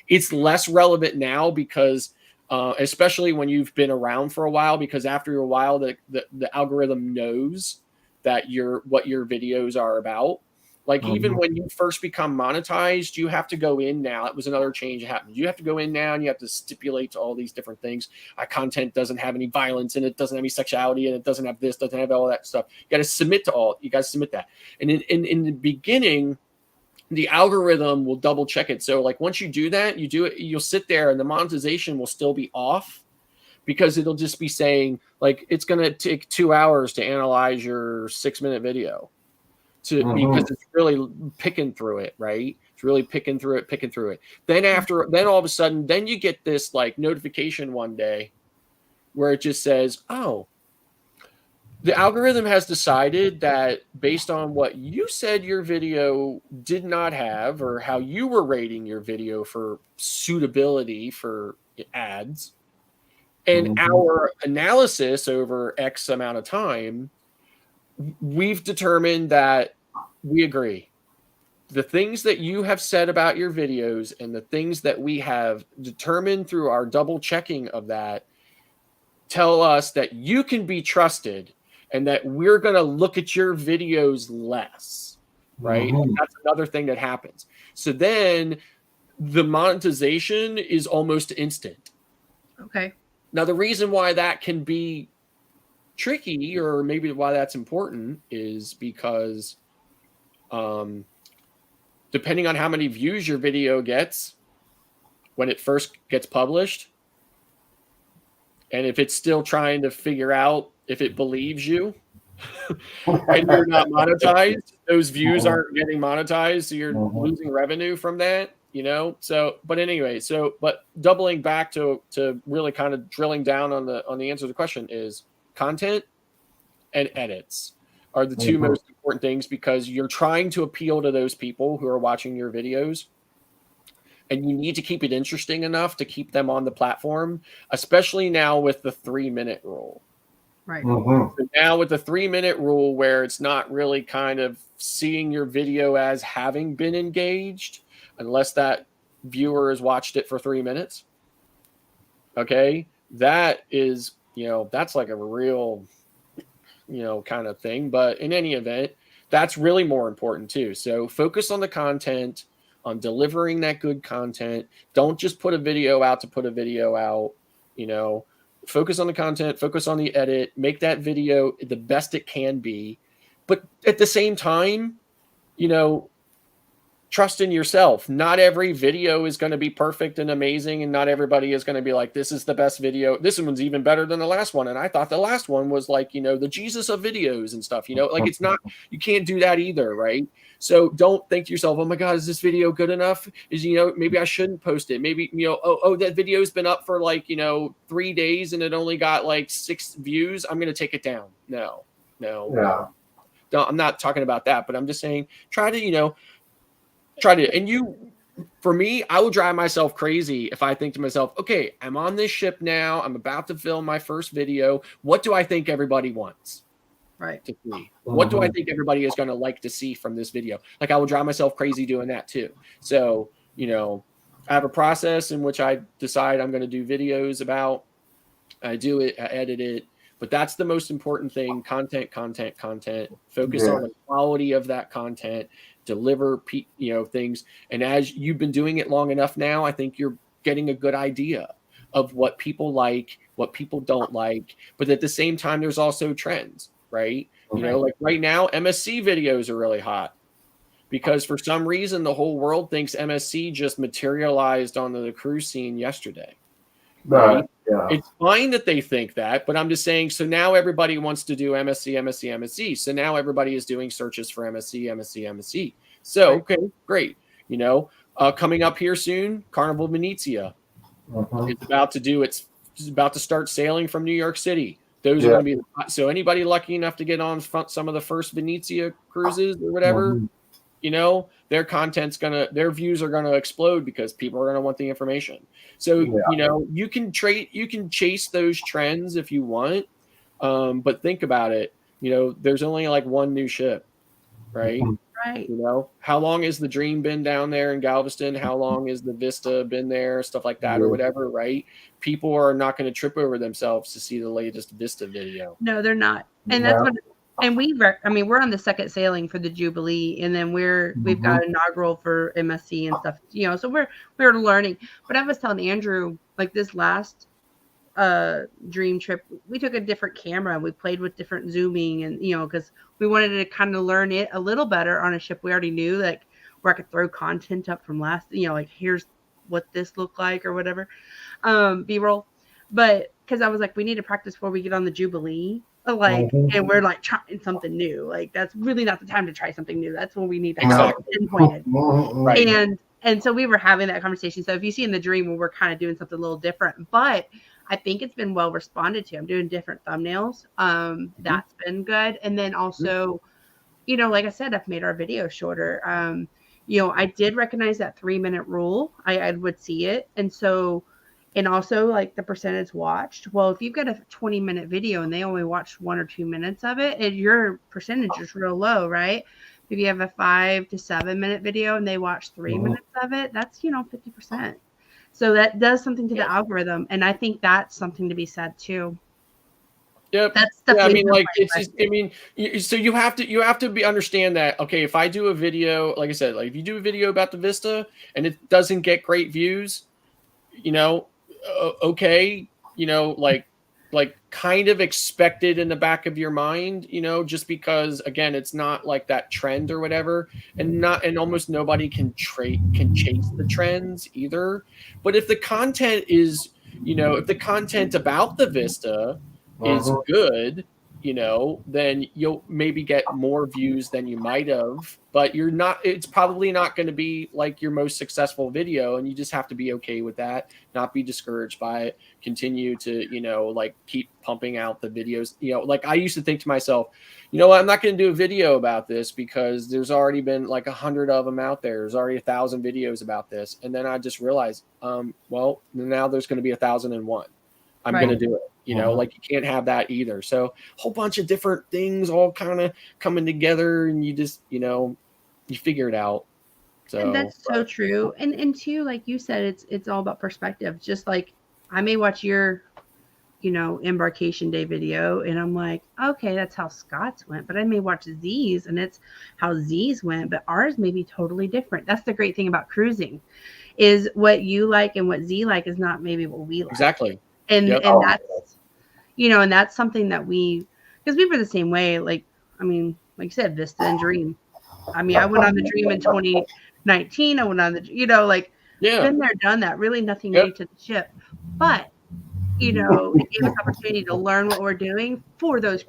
It's less relevant now because, especially when you've been around for a while, because after a while, the algorithm knows that what your videos are about. Like even when you first become monetized, you have to go in now. It was another change that happened. You have to go in now and you have to stipulate to all these different things. Our content doesn't have any violence in it, doesn't have any sexuality, and it doesn't have this, doesn't have all that stuff. You got to submit to all. You got to submit that. And in the beginning, the algorithm will double check it. So like once you do that, you'll sit there and the monetization will still be off because it'll just be saying like it's going to take 2 hours to analyze your 6-minute video. Because it's really picking through it, right? It's really picking through it. Then all of a sudden, then you get this like notification one day where it just says, oh, the algorithm has decided that based on what you said your video did not have or how you were rating your video for suitability for ads and our analysis over X amount of time, we've determined that we agree. The things that you have said about your videos and the things that we have determined through our double checking of that tell us that you can be trusted and that we're going to look at your videos less, right? That's another thing that happens. So then the monetization is almost instant. Okay. Now, the reason why that can be tricky, or maybe why that's important, is because depending on how many views your video gets when it first gets published, and if it's still trying to figure out if it believes you and you're not monetized, those views aren't getting monetized, so you're losing revenue from that, so but doubling back to really kind of drilling down on the answer to the question is content and edits are the two most important things, because you're trying to appeal to those people who are watching your videos, and you need to keep it interesting enough to keep them on the platform, especially now with the 3-minute rule. Right. So now with the 3-minute rule, where it's not really kind of seeing your video as having been engaged unless that viewer has watched it for 3 minutes. Okay. That is, that's like a real, kind of thing. But in any event, that's really more important too. So focus on the content, on delivering that good content. Don't just put a video out to put a video out, focus on the content, focus on the edit, make that video the best it can be. But at the same time, trust in yourself. Not every video is going to be perfect and amazing, and not everybody is going to be like, this is the best video. This one's even better than the last one. And I thought the last one was like, the Jesus of videos and stuff, like it's not, you can't do that either. Right. So don't think to yourself, oh my God, is this video good enough? Is, maybe I shouldn't post it. Maybe, that video's been up for like, 3 days and it only got like 6 views. I'm going to take it down. No. Yeah. I'm not talking about that, but I'm just saying, try to, for me, I will drive myself crazy if I think to myself, okay, I'm on this ship now. I'm about to film my first video. What do I think everybody wants? Right. To see? What do I think everybody is going to like to see from this video? Like, I will drive myself crazy doing that too. So, I have a process in which I decide I'm going to do videos about. I do it, I edit it. But that's the most important thing. Content. Focus on the quality of that content. Deliver, things. And as you've been doing it long enough now, I think you're getting a good idea of what people like, what people don't like. But at the same time, there's also trends, right? Like right now, MSC videos are really hot because for some reason, the whole world thinks MSC just materialized onto the cruise scene yesterday. Right? Yeah. It's fine that they think that, but I'm just saying, so now everybody wants to do MSC. So now everybody is doing searches for MSC. So, okay, great. Coming up here soon, Carnival Venezia. It's about to start sailing from New York City. Those are going to be, so anybody lucky enough to get on some of the first Venezia cruises or whatever, their their views are going to explode because people are going to want the information. So, you can chase those trends if you want. But think about it, there's only like one new ship, right? Right. How long has the Dream been down there in Galveston? How long has the Vista been there? Stuff like that or whatever, right? People are not going to trip over themselves to see the latest Vista video. No, they're not. And that's what, and we're on the second sailing for the Jubilee, and then we've got inaugural for MSC and stuff, so we're learning. But I was telling Andrew, like this last Dream trip, we took a different camera and we played with different zooming and because we wanted to kind of learn it a little better on a ship we already knew, like where I could throw content up from last, like here's what this looked like or whatever, B-roll. But because I was like, we need to practice before we get on the Jubilee, and we're like trying something new. Like that's really not the time to try something new. That's when we need to pinpoint it. Right. And so we were having that conversation. So if you see in the Dream where we're kind of doing something a little different, but I think it's been well responded to. I'm doing different thumbnails. That's been good. And then also, like I said, I've made our video shorter. I did recognize that 3-minute rule. I would see it. And so, and also like the percentage watched. Well, if you've got a 20-minute video and they only watched 1 or 2 minutes of it, and your percentage is real low, right? If you have a 5 to 7 minute video and they watch 3 minutes of it, that's, 50%. So that does something to the algorithm. And I think that's something to be said too. Yep. That's the so you have to understand that, okay, if I do a video, like I said, like if you do a video about the Vista and it doesn't get great views, okay, like kind of expected in the back of your mind, just because again, it's not like that trend or whatever, and almost nobody can chase the trends either. But if the content is, if the content about the Vista is good, then you'll maybe get more views than you might have, but it's probably not going to be like your most successful video. And you just have to be okay with that, not be discouraged by it, continue to, like keep pumping out the videos. Like I used to think to myself, I'm not going to do a video about this because there's already been like 100 of them out there. There's already 1,000 videos about this. And then I just realized, well, now there's going to be 1,001. I'm going to do it. Like you can't have that either. So a whole bunch of different things all kind of coming together and you just, you figure it out. So and that's so true. And too, like you said, it's all about perspective. Just like I may watch your, embarkation day video and I'm like, okay, that's how Scott's went. But I may watch Z's and it's how Z's went, but ours may be totally different. That's the great thing about cruising is what you like and what Z like is not maybe what we like. Exactly. And that's, and that's something that because we were the same way. Like, I mean, like you said, Vista and Dream. I mean, I went on the Dream in 19. I went on the, you know, like, Yeah. been there, done that. Really nothing Yep. new to the ship. But, you know, it gave us opportunity to learn what we're doing for those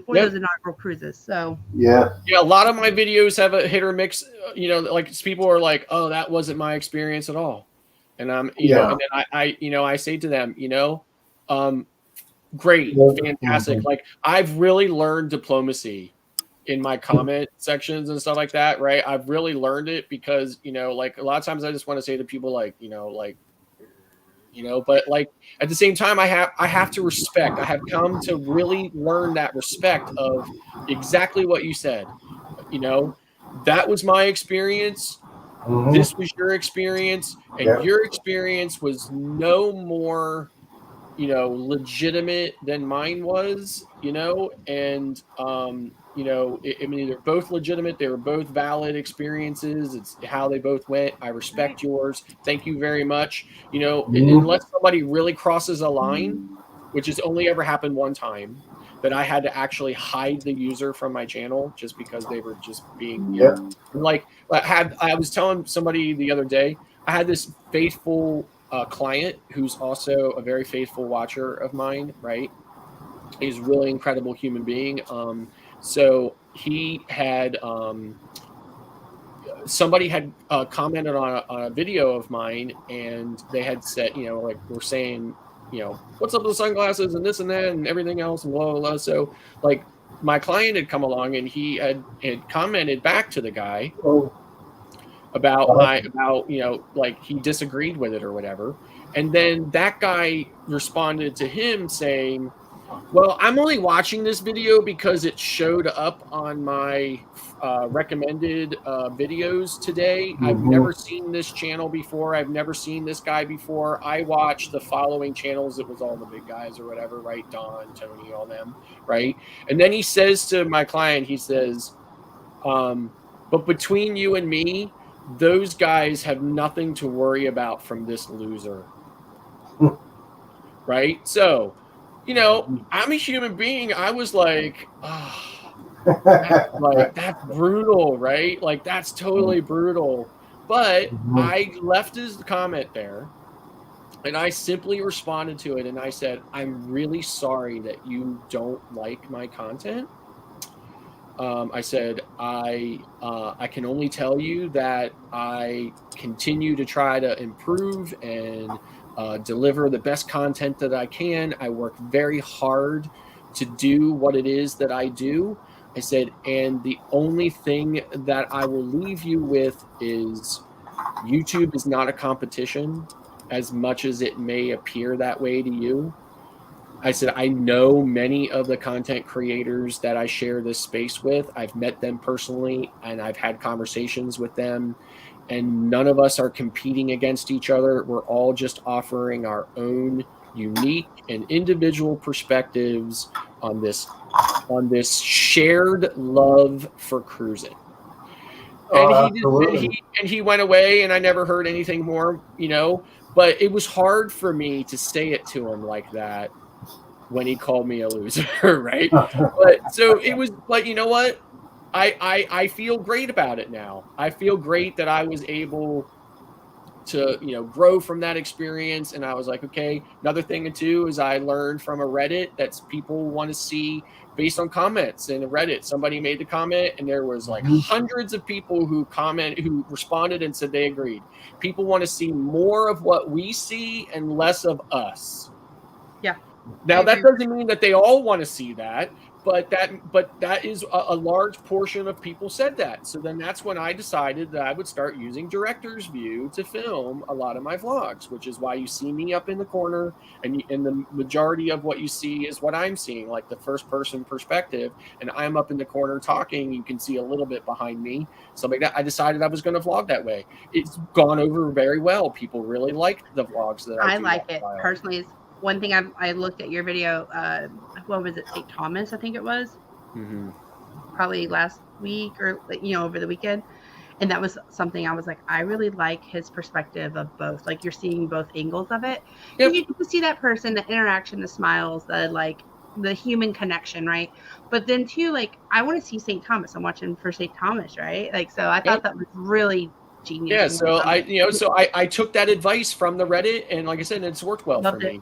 those inaugural cruises. So Yeah. Yeah, a lot of my videos have a hit or mix. You know, like people are like, "Oh, that wasn't my experience at all," and you know, and then I say to them, you know, great, fantastic. Like I've really learned diplomacy in my comment sections and stuff like that, right? I've really learned it because, you know, like a lot of times I just want to say to people like, but like at the same time I have to respect. I have come to really learn that respect of exactly what you said. You know, that was my experience. This was your experience, and your experience was no more, you know, legitimate than mine was, you know, and you know, I mean, they're both legitimate, they were both valid experiences, it's how they both went. I respect yours, thank you very much. You know, unless somebody really crosses a line, which has only ever happened one time, that I had to actually hide the user from my channel just because they were just being, you know, like I was telling somebody the other day, I had this faithful client who's also a very faithful watcher of mine, right? He's a really incredible human being. So he had somebody had commented on a video of mine, and they had said, you know, like we're saying, you know, what's up with the sunglasses and this and that and everything else and blah blah blah. So like my client had come along and he had commented back to the guy about you know, like he disagreed with it or whatever. And then that guy responded to him saying, well, I'm only watching this video because it showed up on my recommended videos today. I've never seen this channel before. I've never seen this guy before. I watch the following channels. It was all the big guys or whatever, right? Don, Tony, all them, right? And then he says to my client, he says, but between you and me, those guys have nothing to worry about from this loser. Right? So, you know, I'm a human being. I was like, that's brutal, right? Like that's totally brutal. But I left his comment there and I simply responded to it and I said, I'm really sorry that you don't like my content. I said, I can only tell you that I continue to try to improve and deliver the best content that I can. I work very hard to do what it is that I do. I said, and the only thing that I will leave you with is YouTube is not a competition as much as it may appear that way to you. I said, I know many of the content creators that I share this space with. I've met them personally and I've had conversations with them, and none of us are competing against each other. We're all just offering our own unique and individual perspectives on this shared love for cruising. And he went away and I never heard anything more, you know, but it was hard for me to say it to him like that when he called me a loser, right? But so it was, but you know what? I feel great about it now. I feel great that I was able to, you know, grow from that experience. And I was like, okay, another thing too is I learned from a Reddit that's people want to see based on comments in a Reddit. Somebody made the comment and there was like hundreds of people who responded and said they agreed. People want to see more of what we see and less of us. Yeah. Now that doesn't mean that they all want to see that, but that is a large portion of people said that. So then that's when I decided that I would start using director's view to film a lot of my vlogs, which is why you see me up in the corner, and the majority of what you see is what I'm seeing, like the first person perspective, and I'm up in the corner talking. You can see a little bit behind me, something like that. I decided I was going to vlog that way. It's gone over very well. People really liked the vlogs that I do like it style. Personally. It's one thing I looked at your video, what was it, St. Thomas, I think it was, probably last week or, you know, over the weekend. And that was something I was like, I really like his perspective of both. Like you're seeing both angles of it. Yep. And you get to see that person, the interaction, the smiles, the like, the human connection, right? But then too, like I want to see St. Thomas. I'm watching for St. Thomas, right? Like so I thought that was really genius. Yeah, so I took that advice from the Reddit, and like I said, it's worked well for me.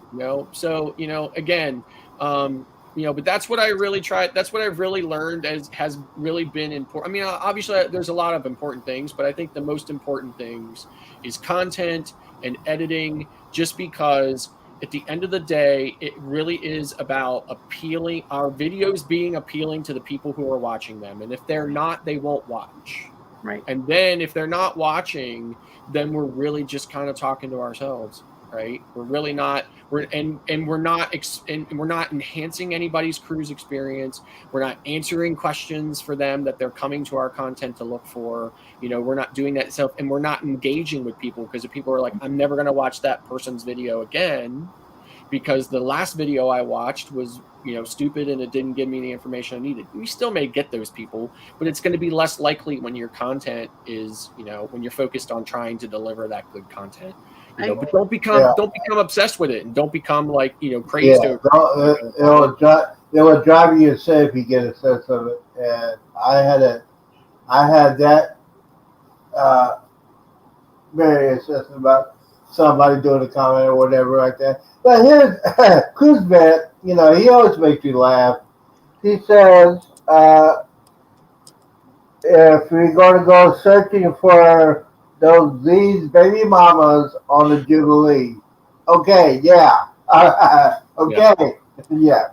So again, but that's what I really tried. That's what I've really learned has really been important. I mean, obviously, there's a lot of important things, but I think the most important things is content and editing. Just because at the end of the day, it really is about appealing our videos being appealing to the people who are watching them, and if they're not, they won't watch. Right. And then if they're not watching, then we're really just kind of talking to ourselves. Right, we're really not. We're not enhancing anybody's cruise experience. We're not answering questions for them that they're coming to our content to look for. We're not doing that self, and we're not engaging with people because if people are like, I'm never going to watch that person's video again because the last video I watched was stupid and it didn't give me the information I needed. We still may get those people, but it's going to be less likely when your content is when you're focused on trying to deliver that good content. But don't become obsessed with it, and don't become like crazy. Yeah, it will drive you insane if you get a sense of it. And I had that very assessment about somebody doing a comment or whatever like that. But here's Kuzmet. He always makes me laugh. He says, if we're going to go searching for these baby mamas on the Jubilee. Okay, yeah. Okay, yeah.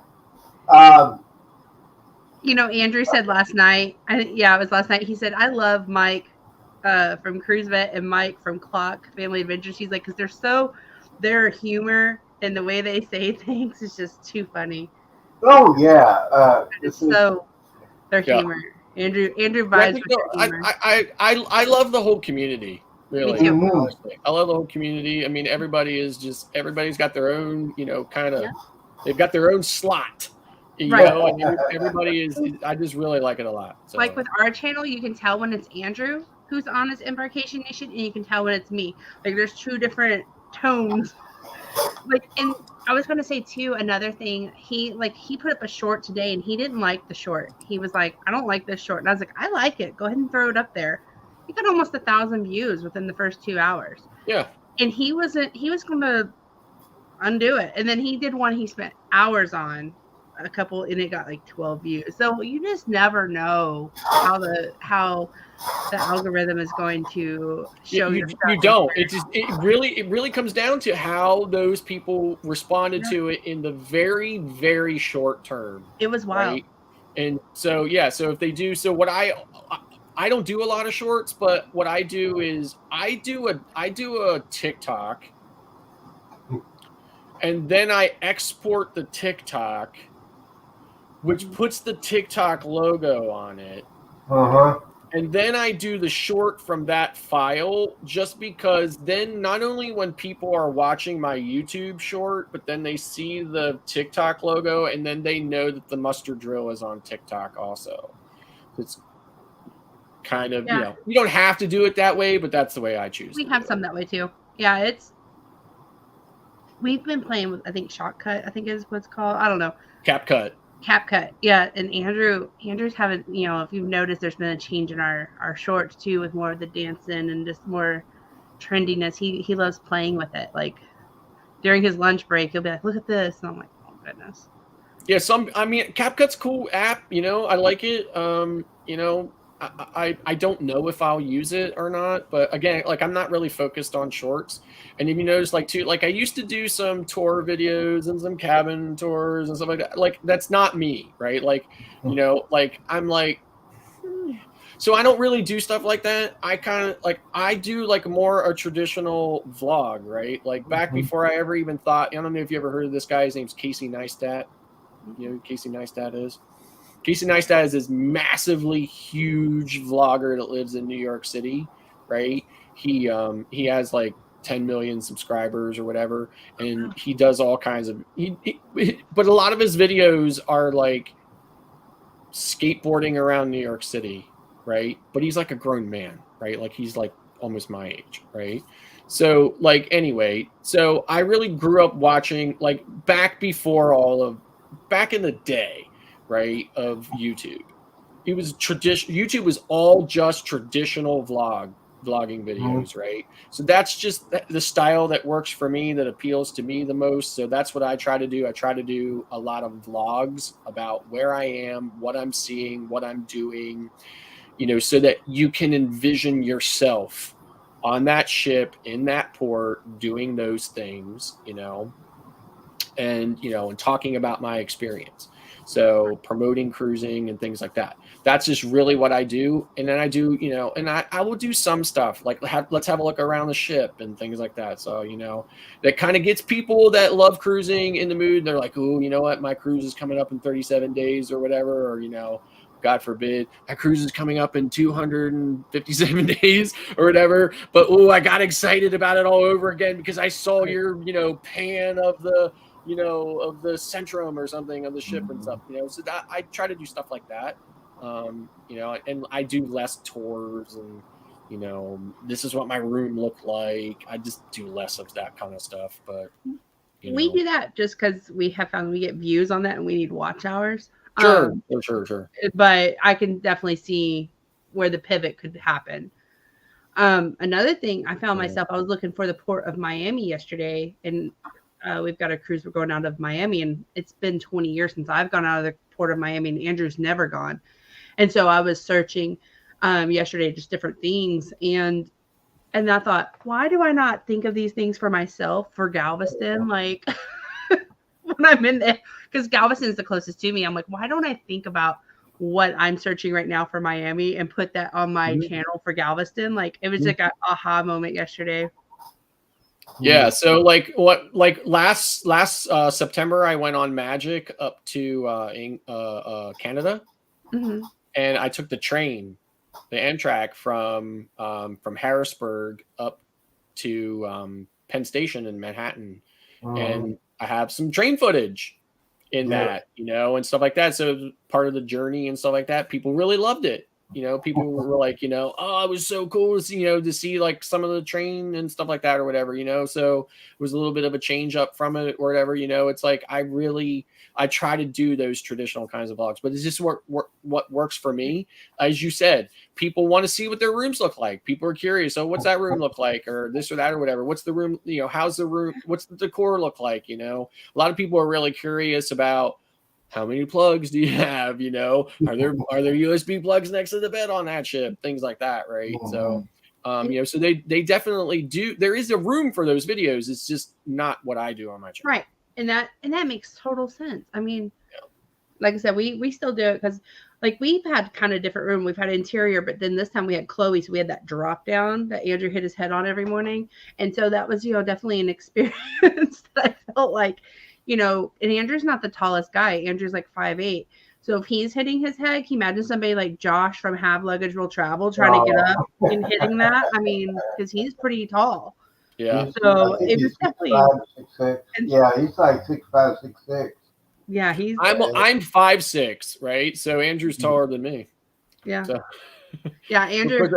Andrew said last night, it was last night, he said, I love Mike from Cruise Vet and Mike from Clock Family Adventures. He's like, because their humor and the way they say things is just too funny. Oh, yeah. Their humor. Andrew vibes with their humor. I love the whole community. Really, Me too. honestly. I love the whole community. I mean, everybody's got their own, they've got their own slot. And everybody is. I just really like it a lot. So. Like with our channel, you can tell when it's Andrew who's on his Embarkation Nation, and you can tell when it's me. Like there's two different tones. Like, and I was gonna say too, another thing, he put up a short today and he didn't like the short. He was like, I don't like this short. And I was like, I like it. Go ahead and throw it up there. He got almost 1,000 views within the first 2 hours. Yeah. And he was gonna undo it. And then he did one he spent hours on, a couple, and it got like 12 views. So you just never know how the algorithm is going to show you. You don't. It really comes down to how those people responded to it in the very, very short term. It was wild. Right? And so so if they do, so what I don't do a lot of shorts, but what I do is I do a TikTok, and then I export the TikTok, which puts the TikTok logo on it. And then I do the short from that file, just because then not only when people are watching my YouTube short, but then they see the TikTok logo and then they know that the Mustard Drill is on TikTok also. It's kind of, you don't have to do it that way, but that's the way I choose. We have some that way too. Yeah, we've been playing with, I think, Shotcut, I think is what's called. I don't know. CapCut. Yeah. And Andrew's having, if you've noticed, there's been a change in our shorts too, with more of the dancing and just more trendiness. He loves playing with it. Like during his lunch break, he'll be like, look at this. And I'm like, oh goodness. Yeah. CapCut's a cool app, I like it. I don't know if I'll use it or not, but again, like I'm not really focused on shorts. And if you notice, I used to do some tour videos and some cabin tours and stuff like that. Like that's not me, right? Like, I'm like, so I don't really do stuff like that. I kind of I do more a traditional vlog, right? Like back before I ever even thought. I don't know if you ever heard of this guy. His name's Casey Neistat. You know who Casey Neistat is? Casey Neistat is this massively huge vlogger that lives in New York City, right? He has 10 million subscribers or whatever, and he does all kinds of. But a lot of his videos are skateboarding around New York City, right? But he's a grown man, right? He's almost my age, right? So anyway, so I really grew up watching back before all of back in the day, right, of YouTube, it was YouTube was all just traditional vlogging videos, right? So that's just the style that works for me, that appeals to me the most. So that's what I try to do. I try to do a lot of vlogs about where I am, what I'm seeing, what I'm doing, so that you can envision yourself on that ship in that port doing those things, and talking about my experience. So promoting cruising and things like that. That's just really what I do. And then I do, and I will do some stuff like let's have a look around the ship and things like that. So, that kind of gets people that love cruising in the mood. They're like, oh, you know what? My cruise is coming up in 37 days or whatever, or, God forbid, my cruise is coming up in 257 days or whatever. But, I got excited about it all over again because I saw your, pan of the, of the Centrum or something of the ship and stuff, so that I try to do stuff like that. And I do less tours and, this is what my room looked like. I just do less of that kind of stuff, but we do that just because we have found we get views on that and we need watch hours. Sure. But I can definitely see where the pivot could happen. Another thing I found myself, I was looking for the port of Miami yesterday, and we've got a cruise. We're going out of Miami, and it's been 20 years since I've gone out of the port of Miami, and Andrew's never gone. And so I was searching yesterday, just different things. And I thought, why do I not think of these things for myself for Galveston? Like when I'm in there, because Galveston is the closest to me. I'm like, why don't I think about what I'm searching right now for Miami and put that on my channel for Galveston? Like it was like an aha moment yesterday. Yeah. So last September, I went on Magic up to Canada, Mm-hmm. and I took the train, the Amtrak from Harrisburg up to Penn Station in Manhattan, and I have some train footage in that, and stuff like that. So part of the journey and stuff like that. People really loved it. People were like, oh, it was so cool to see, to see like some of the train and stuff like that or whatever, so it was a little bit of a change up from it or whatever, it's like, I try to do those traditional kinds of vlogs, but it's just what works for me. As you said, people want to see what their rooms look like. People are curious. Oh, what's that room look like? Or this or that or whatever. What's the room, how's the room? What's the decor look like? A lot of people are really curious about, how many plugs do you have? Are there USB plugs next to the bed on that ship? Things like that, right? So, so they definitely do. There is a room for those videos. It's just not what I do on my channel, right? And that makes total sense. I mean, like I said, we still do it because, like, we've had kind of different room. We've had interior, but then this time we had Chloe, so we had that drop down that Andrew hit his head on every morning, and so that was definitely an experience that I felt like. And Andrew's not the tallest guy. Andrew's like 5'8". So if he's hitting his head, can you imagine somebody like Josh from Have Luggage Will Travel trying to get up and hitting that? I mean, because he's pretty tall. Yeah. So it was definitely 5'6". Yeah, he's like 6'5", 6'6". Yeah, I'm 5'6", right? So Andrew's taller than me. Yeah. So, yeah, Andrew.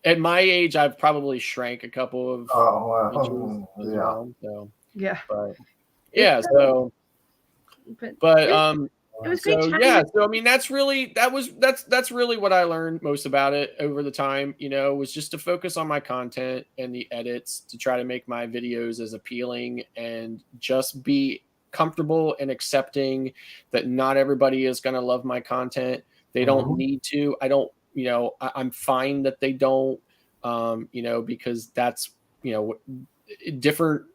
At my age, I've probably shrank a couple of inches as well. So yeah. But, yeah, so but it was great chatting. Yeah, so I mean that's really what I learned most about it over the time, was just to focus on my content and the edits to try to make my videos as appealing and just be comfortable and accepting that not everybody is going to love my content. They don't need to. I don't, I'm fine that they don't, because that's, different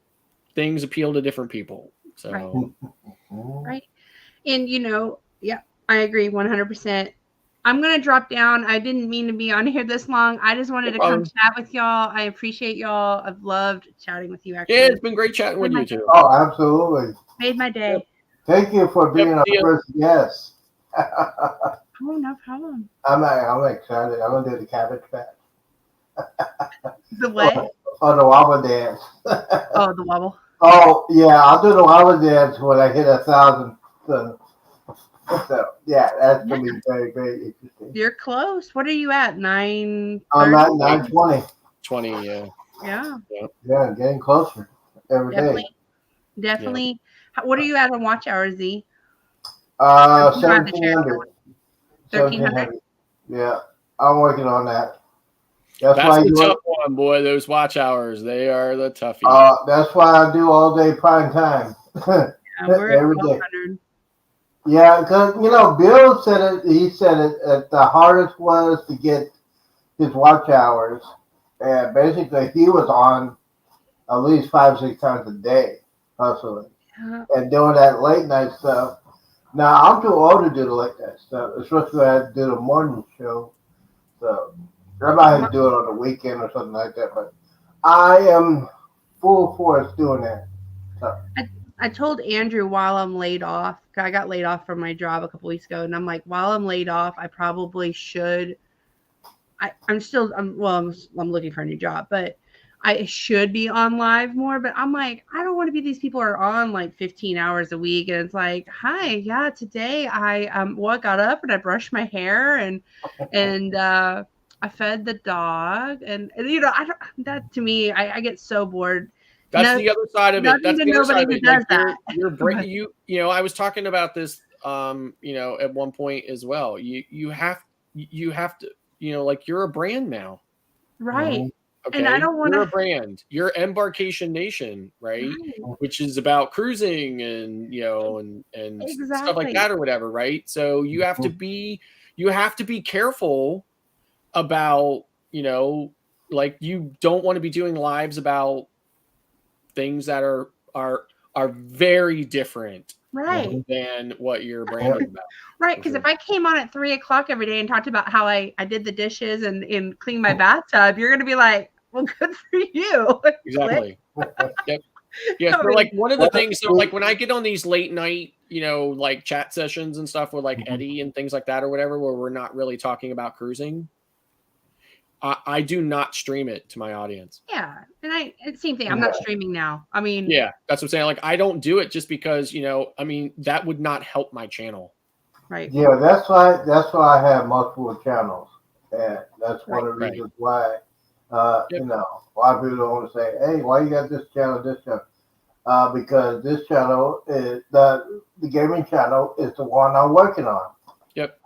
things appeal to different people. So right. And yeah, I agree 100%. I'm gonna drop down. I didn't mean to be on here this long. I just wanted to come chat with y'all. I appreciate y'all. I've loved chatting with you. Actually, yeah, it's been great chatting with you too. Oh, absolutely. Made my day. Thank you for being our first guest. Oh, no problem. I'm excited. I'm gonna do the cabbage patch. The what? Oh, the wobble dance. Oh, the wobble. Oh, yeah, I'll do the wobble dance when I hit 1,000. So yeah, that's going to be very, very interesting. You're close. What are you at? 9? I'm at 920. 20, yeah. Yeah. Yeah, getting closer every day. Definitely. Yeah. What are you at on watch hours, Z? You don't have to share. 1700. 1300. Yeah, I'm working on that. That's That's why the you. tough one, boy. Those watch hours, they are the toughie. That's why I do all day prime time. Yeah, we're at Every day. 1200. Yeah, because Bill said it. He said it. The hardest was to get his watch hours, and basically he was on at least 5-6 times a day hustling Yeah. and doing that late night stuff. Now I'm too old to do the late night stuff, especially when I had to do the morning show. So I might have to do it on the weekend or something like that. But I am full force doing that. So. I told Andrew while I'm laid off, I got laid off from my job a couple weeks ago, and I'm like, while I'm laid off, I probably should. I'm looking for a new job, but I should be on live more. But I'm like, I don't want to be these people who are on like 15 hours a week, and it's like, hi, yeah, today I got up and I brushed my hair and I fed the dog, and I don't. That to me, I get so bored. That's the other side of it. That's the other side of it. Does Like that. I was talking about this, at one point as well. You have to, like you're a brand now. Right. Okay. And I don't want You're a brand. You're Embarkation Nation, right? Which is about cruising and, and stuff like that or whatever, right? So you have to be careful about, like you don't want to be doing lives about things that are very different, right, than what you're branding about. Right, because if I came on at 3:00 every day and talked about how I did the dishes and cleaned my bathtub, you're gonna be like, well, good for you. Exactly. Yep. Yeah. So like one of the things, so like when I get on these late night, like chat sessions and stuff with like Eddie and things like that or whatever, where we're not really talking about cruising, I do not stream it to my audience. Yeah. And same thing. I'm not streaming now. I mean, yeah, that's what I'm saying. Like, I don't do it just because, that would not help my channel. Right. Yeah, that's why I have multiple channels. And that's one of the reasons why, a lot of people don't want to say, hey, why you got this channel, because this channel is the gaming channel is the one I'm working on. Yep.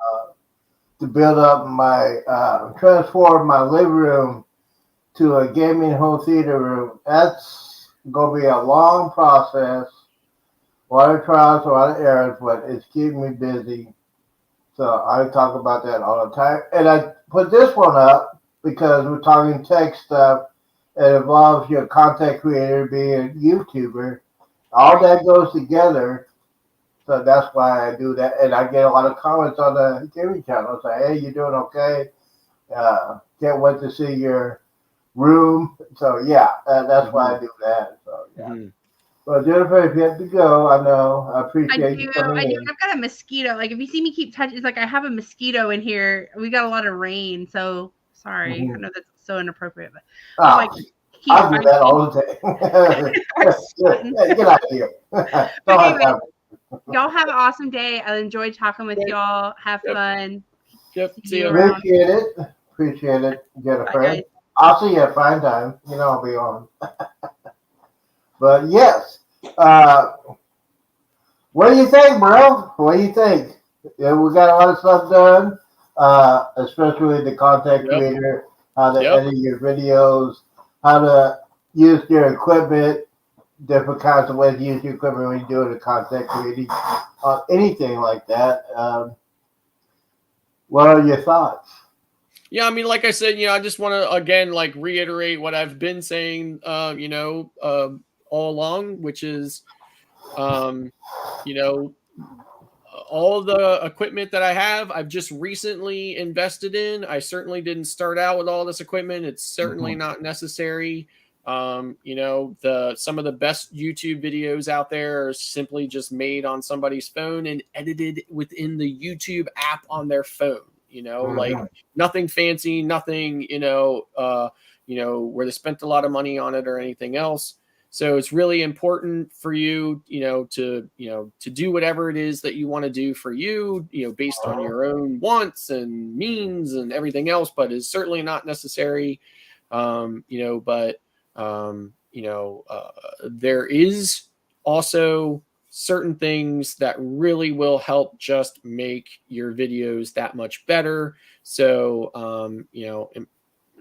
To build up my transform my living room to a gaming home theater room. That's gonna be a long process. A lot of trials, a lot of errors, but it's keeping me busy. So I talk about that all the time. And I put this one up because we're talking tech stuff. It involves your content creator being a YouTuber. All that goes together. So that's why I do that. And I get a lot of comments on the gaming channel. Say, hey, you doing okay? Can't wait to see your room. So, yeah, that's why I do that. So, yeah. Mm-hmm. Well, Jennifer, if you have to go, I know. I appreciate you coming in. I've got a mosquito. Like, if you see me keep touching, it's like I have a mosquito in here. We got a lot of rain. So, sorry. I know that's so inappropriate. But I do that all the time. Get out of here. Y'all have an awesome day. I enjoyed talking with y'all. Have fun. Yep. See you around. Appreciate it, Jennifer. Bye, I'll see you at prime time. I'll be on. But yes, what do you think, bro? What do you think? Yeah, we got a lot of stuff done, especially the content creator, how to edit your videos, how to use your equipment, different kinds of ways to use your equipment when you're doing the content creating, anything like that. What are your thoughts? Yeah, I mean, like I said, I just want to again reiterate what I've been saying, all along, which is, all the equipment that I have, I've just recently invested in. I certainly didn't start out with all this equipment. It's certainly not necessary. Some of the best YouTube videos out there are simply just made on somebody's phone and edited within the YouTube app on their phone, like nothing fancy, nothing, where they spent a lot of money on it or anything else. So it's really important for you, to do whatever it is that you want to do for you, based on your own wants and means and everything else, but is certainly not necessary. There is also certain things that really will help just make your videos that much better. So,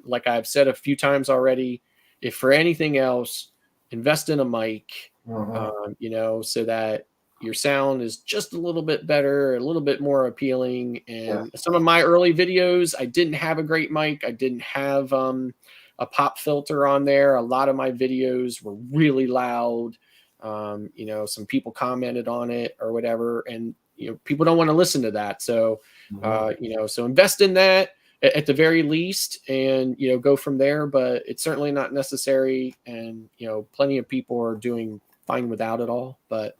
like I've said a few times already, if for anything else, invest in a mic, so that your sound is just a little bit better, a little bit more appealing. And some of my early videos, I didn't have a great mic. I didn't have a pop filter on there. A lot of my videos were really loud. Some people commented on it or whatever, and people don't want to listen to that. So, so invest in that at the very least, and go from there. But it's certainly not necessary, and plenty of people are doing fine without it all. But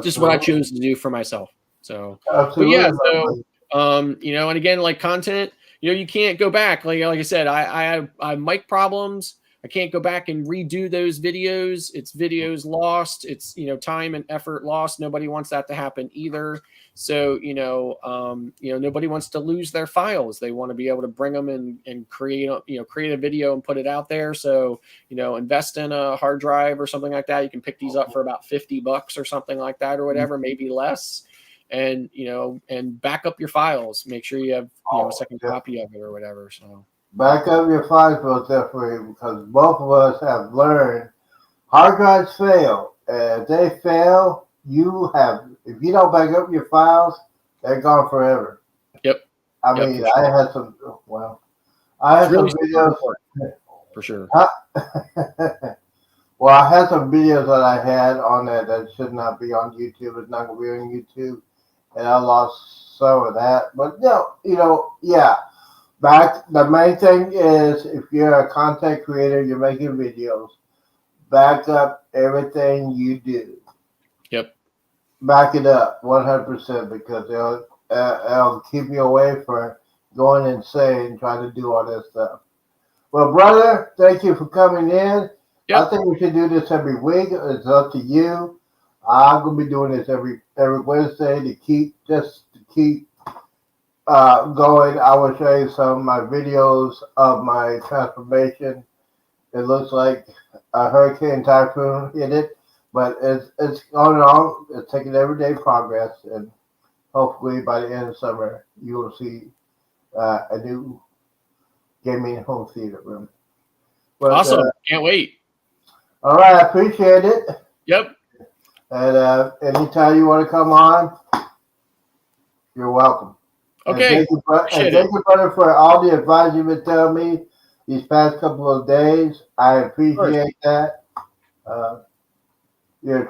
just what I chose to do for myself. So, but yeah, so and again, like content, you can't go back. Like I said, I have mic problems. I can't go back and redo those videos. It's videos lost. It's time and effort lost. Nobody wants that to happen either. So nobody wants to lose their files. They want to be able to bring them and create a video and put it out there. So invest in a hard drive or something like that. You can pick these up for about $50 or something like that or whatever, maybe less. And and back up your files. Make sure you have a second copy of it or whatever. So. Back up your files most definitely, because both of us have learned hard drives fail. And if they fail, if you don't back up your files, they're gone forever. Yep. I mean, I had some videos for sure. Well, I had some videos that I had on there that should not be on YouTube. It's not going to be on YouTube, and I lost some of that. But the main thing is, if you're a content creator, you're making videos, back up everything you do. Yep. Back it up 100%, because it'll keep you away from going insane trying to do all that stuff. Well, brother, thank you for coming in. Yep. I think we should do this every week. It's up to you. I'm going to be doing this every Wednesday to keep going. I will show you some of my videos of my transformation. It looks like a hurricane typhoon hit it, but it's going on. It's taking everyday progress, and hopefully by the end of summer you will see a new gaming home theater room. But, awesome! Can't wait. All right, I appreciate it. Yep. And anytime you want to come on, you're welcome. Okay. Thank you, brother, for all the advice you've been telling me these past couple of days. I appreciate that. You're a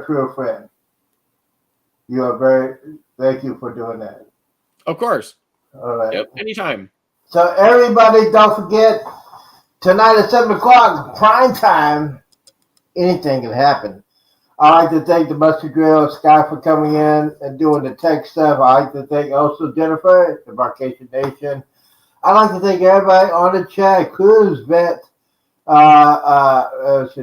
true friend. Thank you for doing that. Of course. All right. Yep. Anytime. So everybody, don't forget, tonight at 7 o'clock, prime time, anything can happen. I'd like to thank the Mustard Grill, Sky, for coming in and doing the tech stuff. I'd like to thank also Jennifer, the Vacation Nation. I'd like to thank everybody on the chat. Cruise Vet,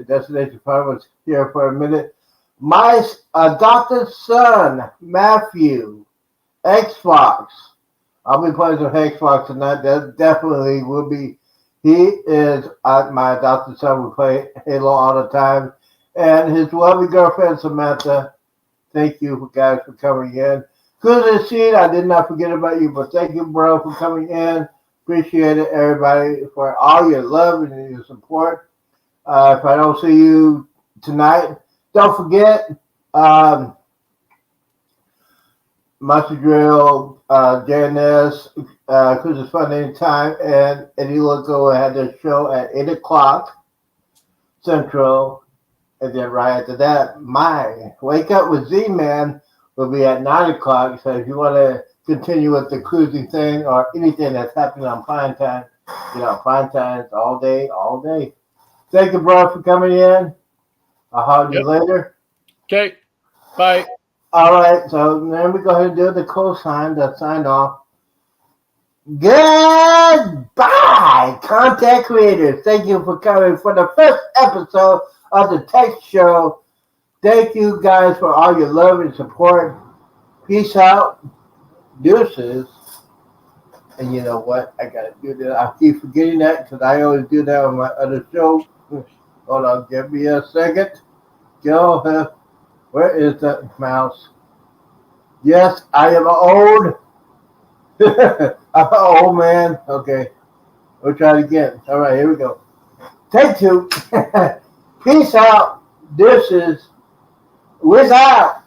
Destination Fun was here for a minute. My adopted son, Matthew, Xbox. I'll be playing some Xbox tonight. That definitely will be. He is my adopted son. We play Halo all the time. And his lovely girlfriend, Samantha. Thank you guys for coming in. Good to see you. I did not forget about you, but thank you, bro, for coming in. Appreciate it, everybody, for all your love and your support. If I don't see you tonight, don't forget Mustard Grill, JNS, Cruise is Fun Anytime, and Eddie Loco had their show at 8 o'clock Central. And then right after that, my Wake Up with Z-Man will be at 9 o'clock. So if you want to continue with the cruising thing or anything that's happening on prime time, prime time is all day, all day. Thank you, bro, for coming in. I'll hug you later. Okay. Bye. All right. So then we go ahead and do the cosign, the sign off. Goodbye, content creators. Thank you for coming for the first episode of the Tech Show. Thank you guys for all your love and support. Peace out. Deuces. And you know what? I gotta do that. I keep forgetting that because I always do that on my other show. Hold on, give me a second. Go ahead. Where is the mouse? Yes, I am old. I'm an old man. Okay. We'll try it again. All right, here we go. Take two. Peace out. This is Wiz out.